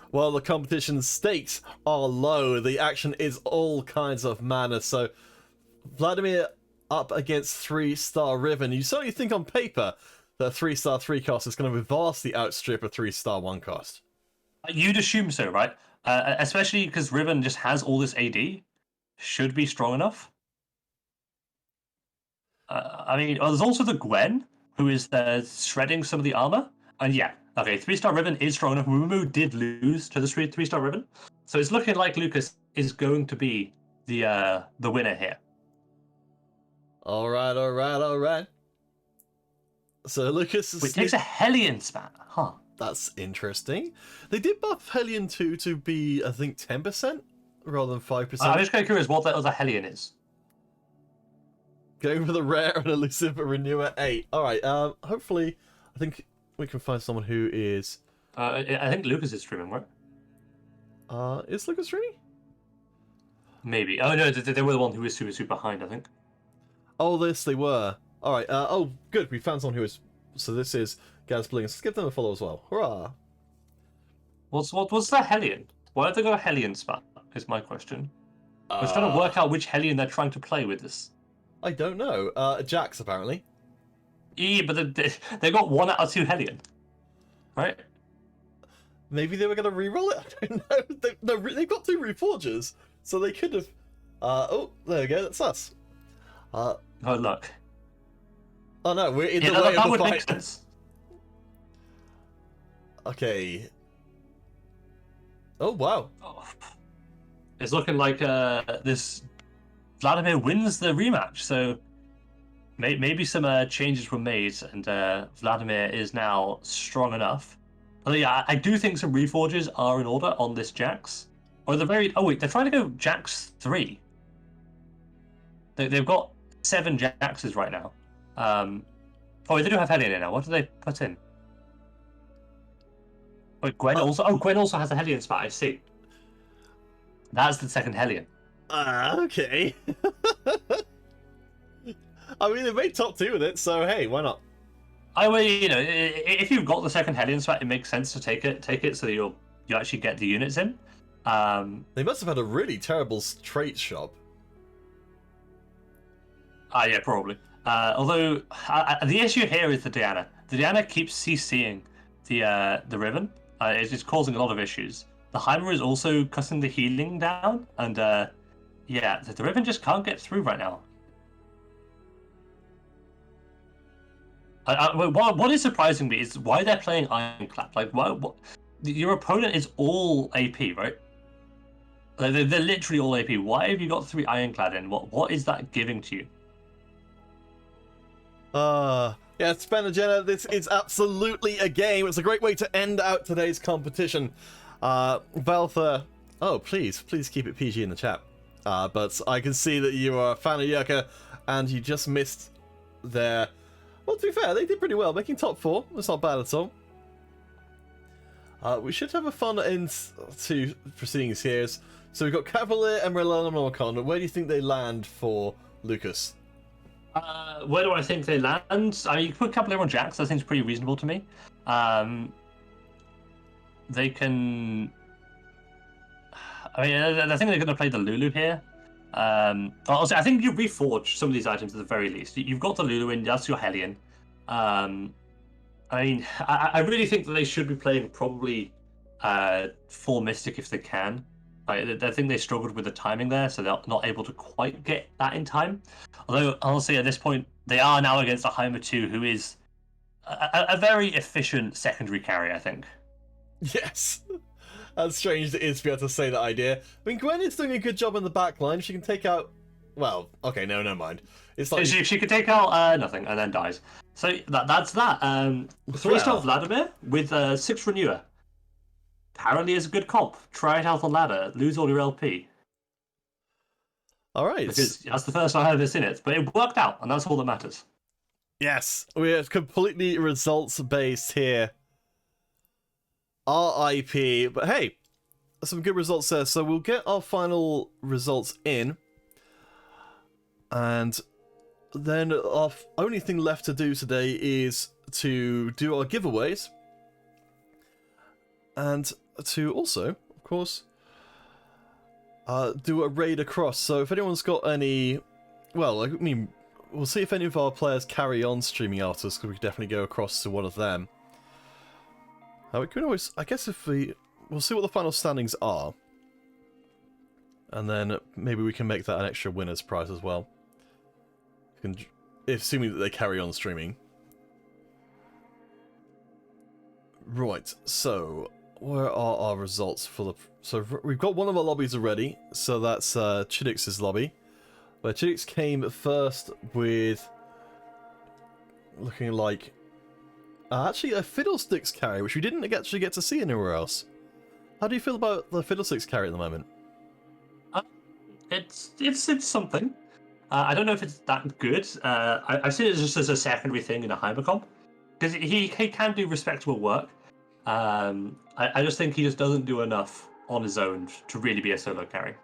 While the competition stakes are low, the action is all kinds of madness. So, Vladimir up against 3-star Riven. You certainly think on paper that 3-star 3 cost is going to vastly outstrip a 3-star 1 cost. You'd assume so, right? Especially because Riven just has all this AD. Should be strong enough. I mean, there's also the Gwen, who is shredding some of the armor. And yeah, okay, 3-star Riven is strong enough. Mumu did lose to the 3-star Riven. So it's looking like Lucas is going to be the winner here. Alright. So Lucas is... It takes a Hellion spat, huh? That's interesting. They did buff Hellion 2 to be, I think, 10% rather than 5%. I'm just kind of curious what that other Hellion is. Going for the rare and elusive Renewer 8. Alright, hopefully, I think we can find someone who is... I think Lucas is streaming, right? Is Lucas streaming? Maybe. Oh no, they were the one who was super behind, I think. Oh, they were. Alright, oh, good, we found someone who is... So this is Gaz Bling. Let's give them a follow as well. Hurrah! What's the Hellion? Why did they go Hellion spat, is my question. I was trying to work out which Hellion they're trying to play with this. I don't know. Jax, apparently. Yeah, but they got 1 out of 2 Hellion. Right? Maybe they were going to re-roll it? I don't know. They've got 2 Reforgers, so they could have... oh, there we go, that's us. Oh, look. Oh no, we're in the way that of the would fight. make sense. Okay. Oh, wow. Oh. It's looking like this Vladimir wins the rematch, so maybe some changes were made, and Vladimir is now strong enough. But yeah, I do think some reforges are in order on this Jax. Or oh wait, they're trying to go Jax 3. They've got 7 Jaxes right now. Oh, they do have Hellion in now. What do they put in? Wait, Gwen also. Oh, Gwen also has a Hellion spot. I see. That's the second Hellion. Okay. I mean, they made top 2 with it, so hey, why not? If you've got the second Hellion spot, it makes sense to take it, so you actually get the units in. They must have had a really terrible trait shop. Yeah, probably. Although the issue here is the Diana. The Diana keeps CCing the Riven. It's just causing a lot of issues. The Heimer is also cutting the healing down, and yeah, the Riven just can't get through right now. What is surprising me is why they're playing Ironclap. Like, what? your opponent is all AP, right? Like, they're literally all AP. Why have you got 3 Ironclad in? What is that giving to you? Yeah, Spenagena, this is absolutely a game. It's a great way to end out today's competition. Valther, oh, please keep it PG in the chat. But I can see that you are a fan of Yurka, and you just missed their... Well, to be fair, they did pretty well, making top 4. That's not bad at all. We should have a fun end to proceedings here. So we've got Cavalier and Morcon. Where do you think they land for Lucas? Where do I think they land? I mean, you can put Cavalier on Jacks. That seems pretty reasonable to me. They can... I mean, I think they're going to play the Lulu here. Also, I think you reforge some of these items at the very least. You've got the Lulu in, that's your Hellion. I mean, I really think that they should be playing probably 4 Mystic if they can. I think they struggled with the timing there, so they're not able to quite get that in time. Although, honestly, at this point, they are now against a Heimer 2, who is a very efficient secondary carry, I think. Yes. As strange as it is to be able to say that idea. I mean, Gwen is doing a good job in the back line. She can take out... Well, okay, no, never mind. It's like... She could take out nothing and then dies. So that's that. 3-star Vladimir with 6 Renewer. Apparently is a good comp. Try it out on ladder. Lose all your LP. Alright. Because that's the first time I've ever seen it. But it worked out, and that's all that matters. Yes, we're completely results-based here. RIP, but hey, some good results there. So we'll get our final results in. And then our only thing left to do today is to do our giveaways. And to also, of course, do a raid across. So if anyone's got any... Well, I mean, we'll see if any of our players carry on streaming after us, because we could definitely go across to one of them. We can always... I guess if we... We'll see what the final standings are. And then maybe we can make that an extra winner's prize as well. Assuming that they carry on streaming. Right, so... Where are our results for the... So we've got one of our lobbies already. So that's Chidix's lobby. Where Chidix came first with... Looking like... actually a Fiddlesticks carry, which we didn't actually get to see anywhere else. How do you feel about the Fiddlesticks carry at the moment? It's something. I don't know if it's that good. I see it just as a secondary thing in a Heimer comp. Because he can do respectable work. I just think he just doesn't do enough on his own to really be a solo carry.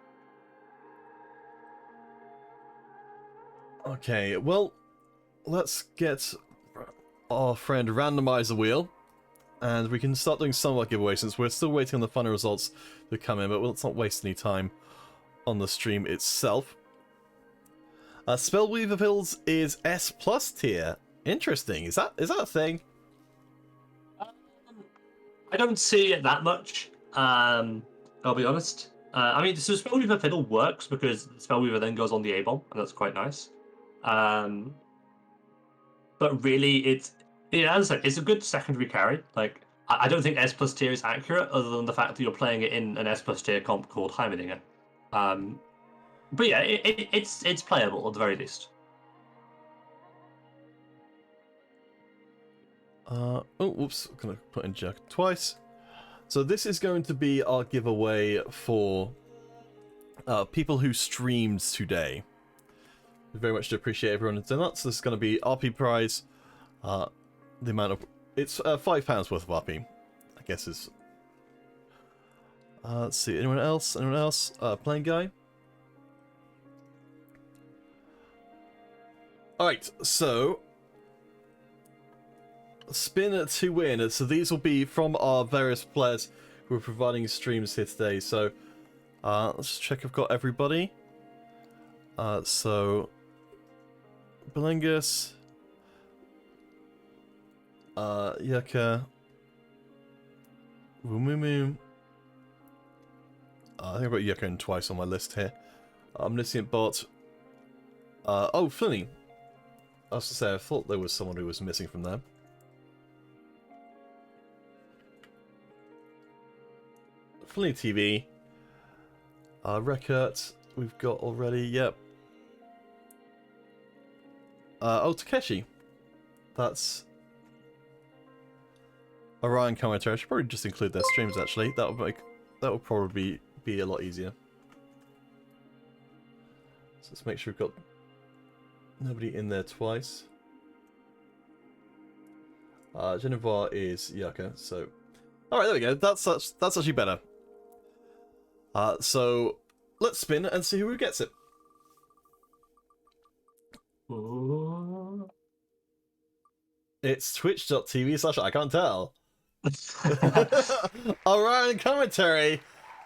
Okay, well, let's get our friend randomize the wheel, and we can start doing some of our giveaways since we're still waiting on the final results to come in, but let's not waste any time on the stream itself. Spellweaver Pills is S+ tier. Interesting. Is that a thing? I don't see it that much. I'll be honest. I mean, so Spellweaver Fiddle works because Spellweaver then goes on the A-bomb, and that's quite nice. But really, as I said, it's a good secondary carry. Like, I don't think S+ tier is accurate, other than the fact that you're playing it in an S+ tier comp called Heimerdinger. But yeah, it's playable at the very least. Oh, whoops! I'm gonna put in Jerk twice. So this is going to be our giveaway for people who streamed today. We very much appreciate everyone who's done that. So this is going to be RP prize. The amount of it's £5 worth of RP. I guess is. Let's see. Anyone else? Anyone else? Playing guy. All right. So. Spin to win. So these will be from our various players who are providing streams here today. So let's check I've got everybody. So Belingus, Yucca, Wumumu. I think I've got Yucca in twice on my list here. Omniscient Bot. Oh, Flinny. I was to say, I thought there was someone who was missing from there. Flinny TV. Rekert, we've got already, yep. Oh, Takeshi. That's Orion commentary. I should probably just include their streams actually. That would probably be a lot easier. So let's make sure we've got nobody in there twice. Genevieve is Yucca, so alright, there we go. That's actually better. So let's spin and see who gets it. Ooh. It's twitch.tv/ I can't tell. Orion commentary.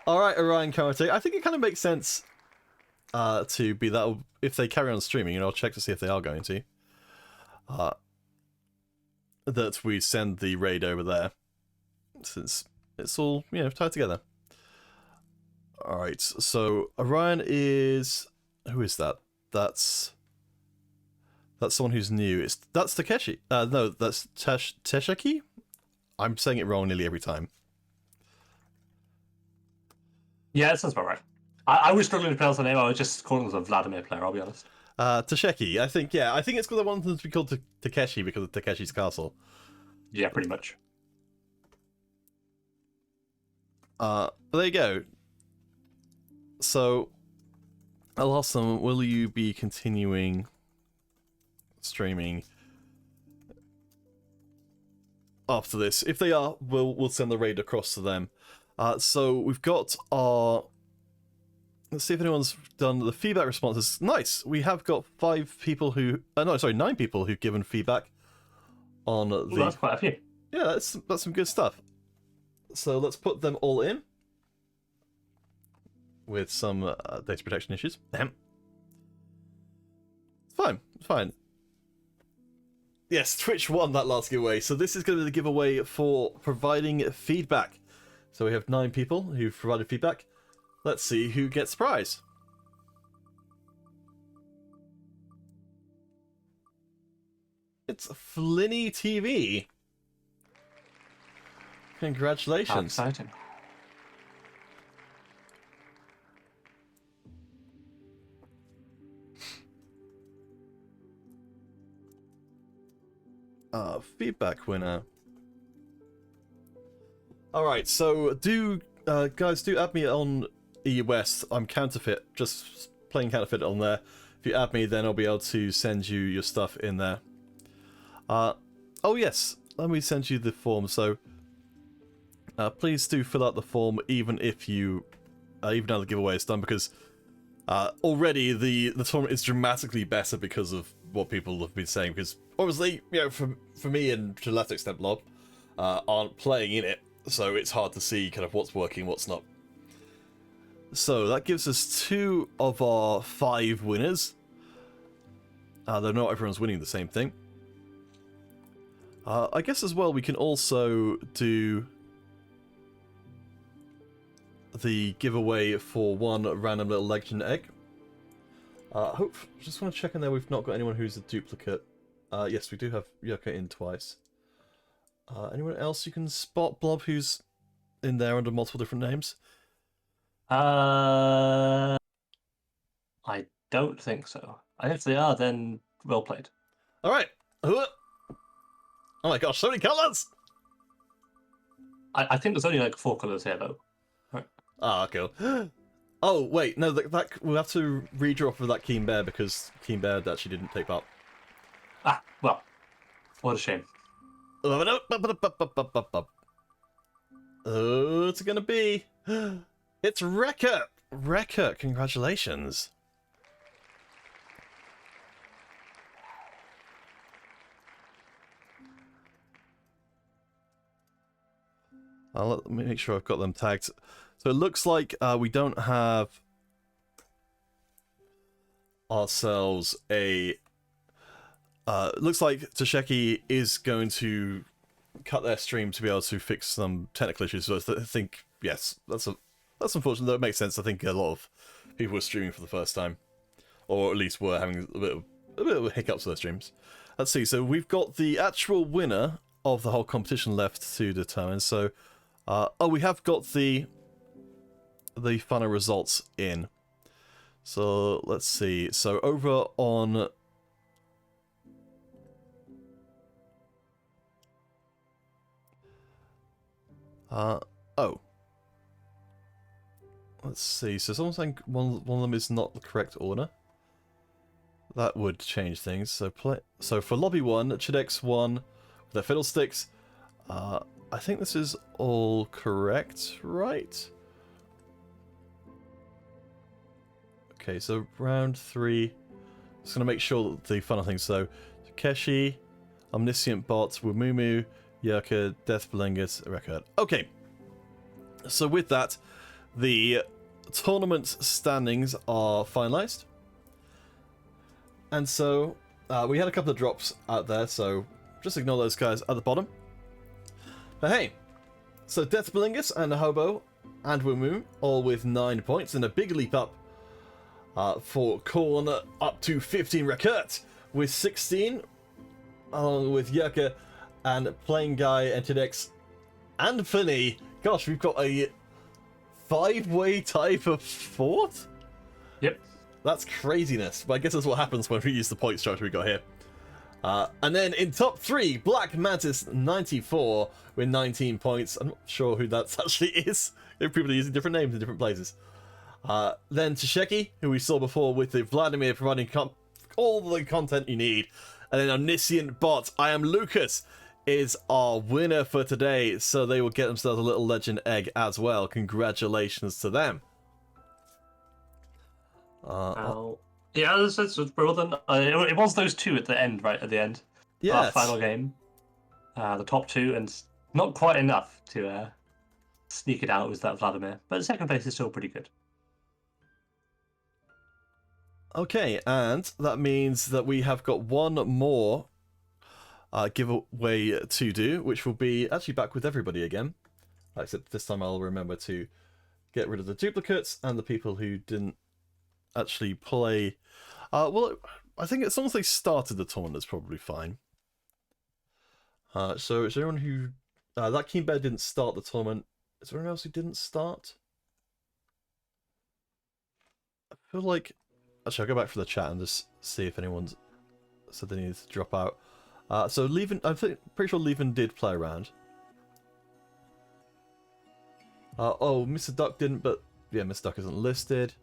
Alright, Orion commentary. I think it kind of makes sense to be that if they carry on streaming, and I'll check to see if they are going to. That we send the raid over there, since it's all, you know, tied together. Alright, so Orion is... Who is that? That's someone who's new. That's Takeshi. No, that's Teshaki? I'm saying it wrong nearly every time. Yeah, that sounds about right. I was struggling to pronounce the name. I was just calling it a Vladimir player, I'll be honest. Tesheki, I think, yeah. I think it's because I want them to be called Takeshi because of Takeshi's castle. Yeah, pretty much. But there you go. So, I'll ask them, will you be continuing streaming after this? If they are, we'll send the raid across to them. So we've got our... Let's see if anyone's done the feedback responses. Nice! We have got 5 people who... no, sorry, 9 people who've given feedback on the... Well, that's quite a few. Yeah, that's some good stuff. So let's put them all in. With some data protection issues. Fine, fine. Yes, Twitch won that last giveaway. So this is going to be the giveaway for providing feedback. So we have 9 people who've provided feedback. Let's see who gets the prize. It's Flinny TV. Congratulations. How exciting. Feedback winner. Alright, so guys, do add me on EUS. I'm Counterfeit, just playing Counterfeit on there. If you add me, then I'll be able to send you your stuff in there. Oh yes, let me send you the form. So please do fill out the form, even if you, even now the giveaway is done, because already the tournament is dramatically better because of what people have been saying. Because obviously, you know, for me and to a lesser extent Blob aren't playing in it, so it's hard to see kind of what's working, what's not. So that gives us 2 of our 5 winners. Though not everyone's winning the same thing. I guess as well we can also do the giveaway for 1 random little legend egg. Just want to check in there we've not got anyone who's a duplicate. Yes, we do have Yoka in twice. Anyone else you can spot, Blob, who's in there under multiple different names? I don't think so. And if they are, then well played. Alright. Oh my gosh, so many colours! I think there's only like 4 colours here, though. Right. Ah, cool. Oh, wait, no, that we'll have to redraw for that Keen Bear because Keen Bear actually didn't take part. Ah, well, what a shame. Oh, it's gonna be... It's Rekka! Rekka, congratulations. Let me make sure I've got them tagged. So it looks like we don't have ourselves a... looks like Tosheki is going to cut their stream to be able to fix some technical issues. So I think, yes, that's unfortunate, though it makes sense. I think a lot of people were streaming for the first time. Or at least were having a bit of hiccups with their streams. Let's see, so we've got the actual winner of the whole competition left to determine. So, oh, we have got the the final results in. So let's see. So over on oh. Let's see. So someone's saying one of them is not the correct order. That would change things. So for lobby 1, Chidex won with their fiddlesticks. I think this is all correct, right? Okay, so round 3. Just gonna make sure that the final things. So Keshi, Omniscient Bot, Wumumu, Yerka, Death Belingus, Record. Okay. So with that, the tournament standings are finalized. And so we had a couple of drops out there, so just ignore those guys at the bottom. But hey, so Death Belingus and Hobo and Wumu all with 9 points, and a big leap up for Korn up to 15 Rakert with 16, along with Yerka and Plain Guy and Tidex and Finny. Gosh, we've got a 5-way tie for 4th? Yep. That's craziness, but I guess that's what happens when we use the point structure we got here. And then in top 3, Black Mantis 94 with 19 points. I'm not sure who that actually is. People are using different names in different places. Then Tasheki, who we saw before with the Vladimir providing all the content you need. And then Omniscient Bot, I Am Lucas, is our winner for today. So they will get themselves a little legend egg as well. Congratulations to them. Yeah, it's well done. It was those two at the end, right? At the end. Yeah. Our final game. The top 2, and not quite enough to sneak it out was that Vladimir. But the second place is still pretty good. Okay, and that means that we have got one more giveaway to do, which will be actually back with everybody again. Except this time I'll remember to get rid of the duplicates and the people who didn't actually play. Well, I think as long as they started the tournament, it's probably fine. So is there anyone who... that Keen Bear didn't start the tournament. Is there anyone else who didn't start? I feel like... Actually, I'll go back for the chat and just see if anyone's said they needed to drop out. So Leven, I'm pretty sure Leven did play around. Oh, Mr. Duck didn't, but yeah, Mr. Duck isn't listed.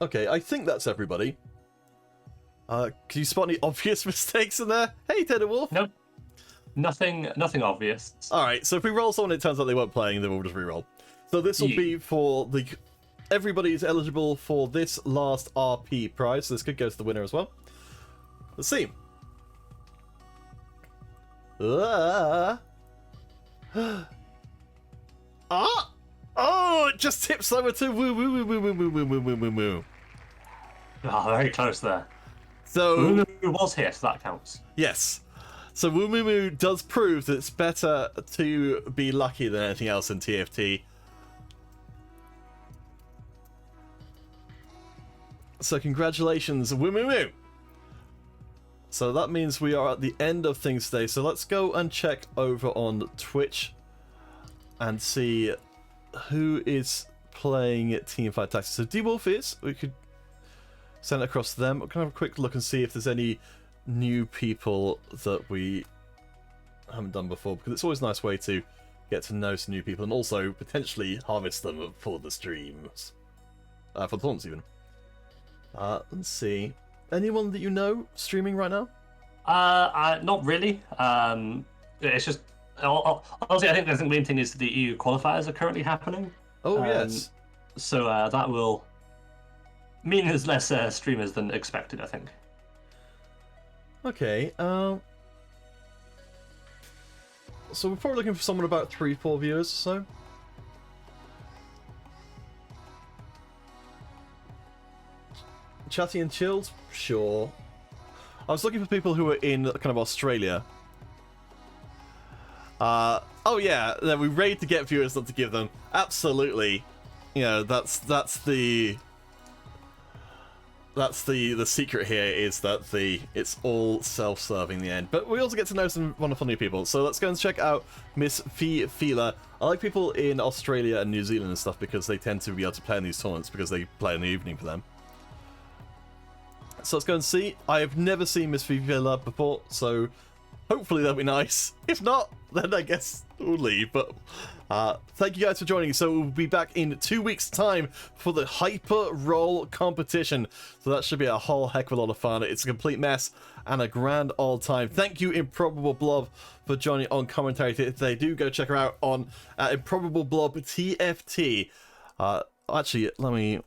Okay, I think that's everybody. Can you spot any obvious mistakes in there? Hey, Teddy Wolf. Nope. Nothing obvious. Alright, so if we roll someone, it turns out they weren't playing, then we'll just reroll. So this will be for the... Everybody's eligible for this last RP prize, so this could go to the winner as well. Let's see. Oh, it just tips over to woo woo woo woo woo woo woo woo woo woo woo. Oh, very close there. So Who was here, so that counts. yes. So Woo Moo Moo does prove that it's better to be lucky than anything else in TFT. So congratulations, Woo Moo Moo! So that means we are at the end of things today. So let's go and check over on Twitch and see who is playing Teamfight Tactics. So D-Wolf is. We could send it across to them. We're going to have a quick look and see if there's any new people that we haven't done before, because it's always a nice way to get to know some new people and also potentially harvest them for the streams. For the tournaments even. Let's see. Anyone that you know streaming right now? Not really. It's just honestly, I think the main thing is the EU qualifiers are currently happening. Oh yes. So that will mean there's less streamers than expected, I think. Okay. So we're probably looking for someone about 3-4 viewers or so. Chatty and chilled? Sure. I was looking for people who are in kind of Australia. Oh yeah, we raid to get viewers, not to give them. Absolutely. You know, that's the that's the secret here, is that it's all self-serving in the end. But we also get to know some wonderful new people. So let's go and check out Miss Fila. I like people in Australia and New Zealand and stuff because they tend to be able to play in these tournaments because they play in the evening for them. So let's go and see. I have never seen Miss Fila before, so hopefully that'll be nice. If not, then I guess we'll leave. But thank you guys for joining. So we'll be back in 2 weeks' time for the Hyper Roll competition. So that should be a whole heck of a lot of fun. It's a complete mess and a grand old time. Thank you, Improbable Blob, for joining on commentary today. Do go check her out on Improbable Blob TFT. Actually, let me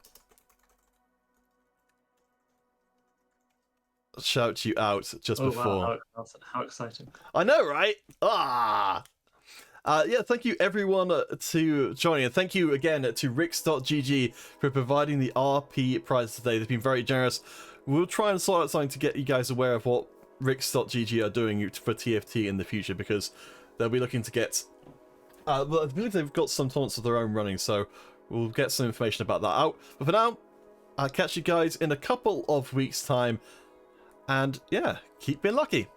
shout you out just before. Wow, how exciting. I know, right? Yeah, thank you everyone to joining. And thank you again to Rix.gg for providing the RP prize today. They've been very generous. We'll try and sort out something to get you guys aware of what Rix.gg are doing for TFT in the future, because they'll be looking to get... well, I believe they've got some tournaments of their own running, so we'll get some information about that out. But for now, I'll catch you guys in a couple of weeks' time. And yeah, keep being lucky.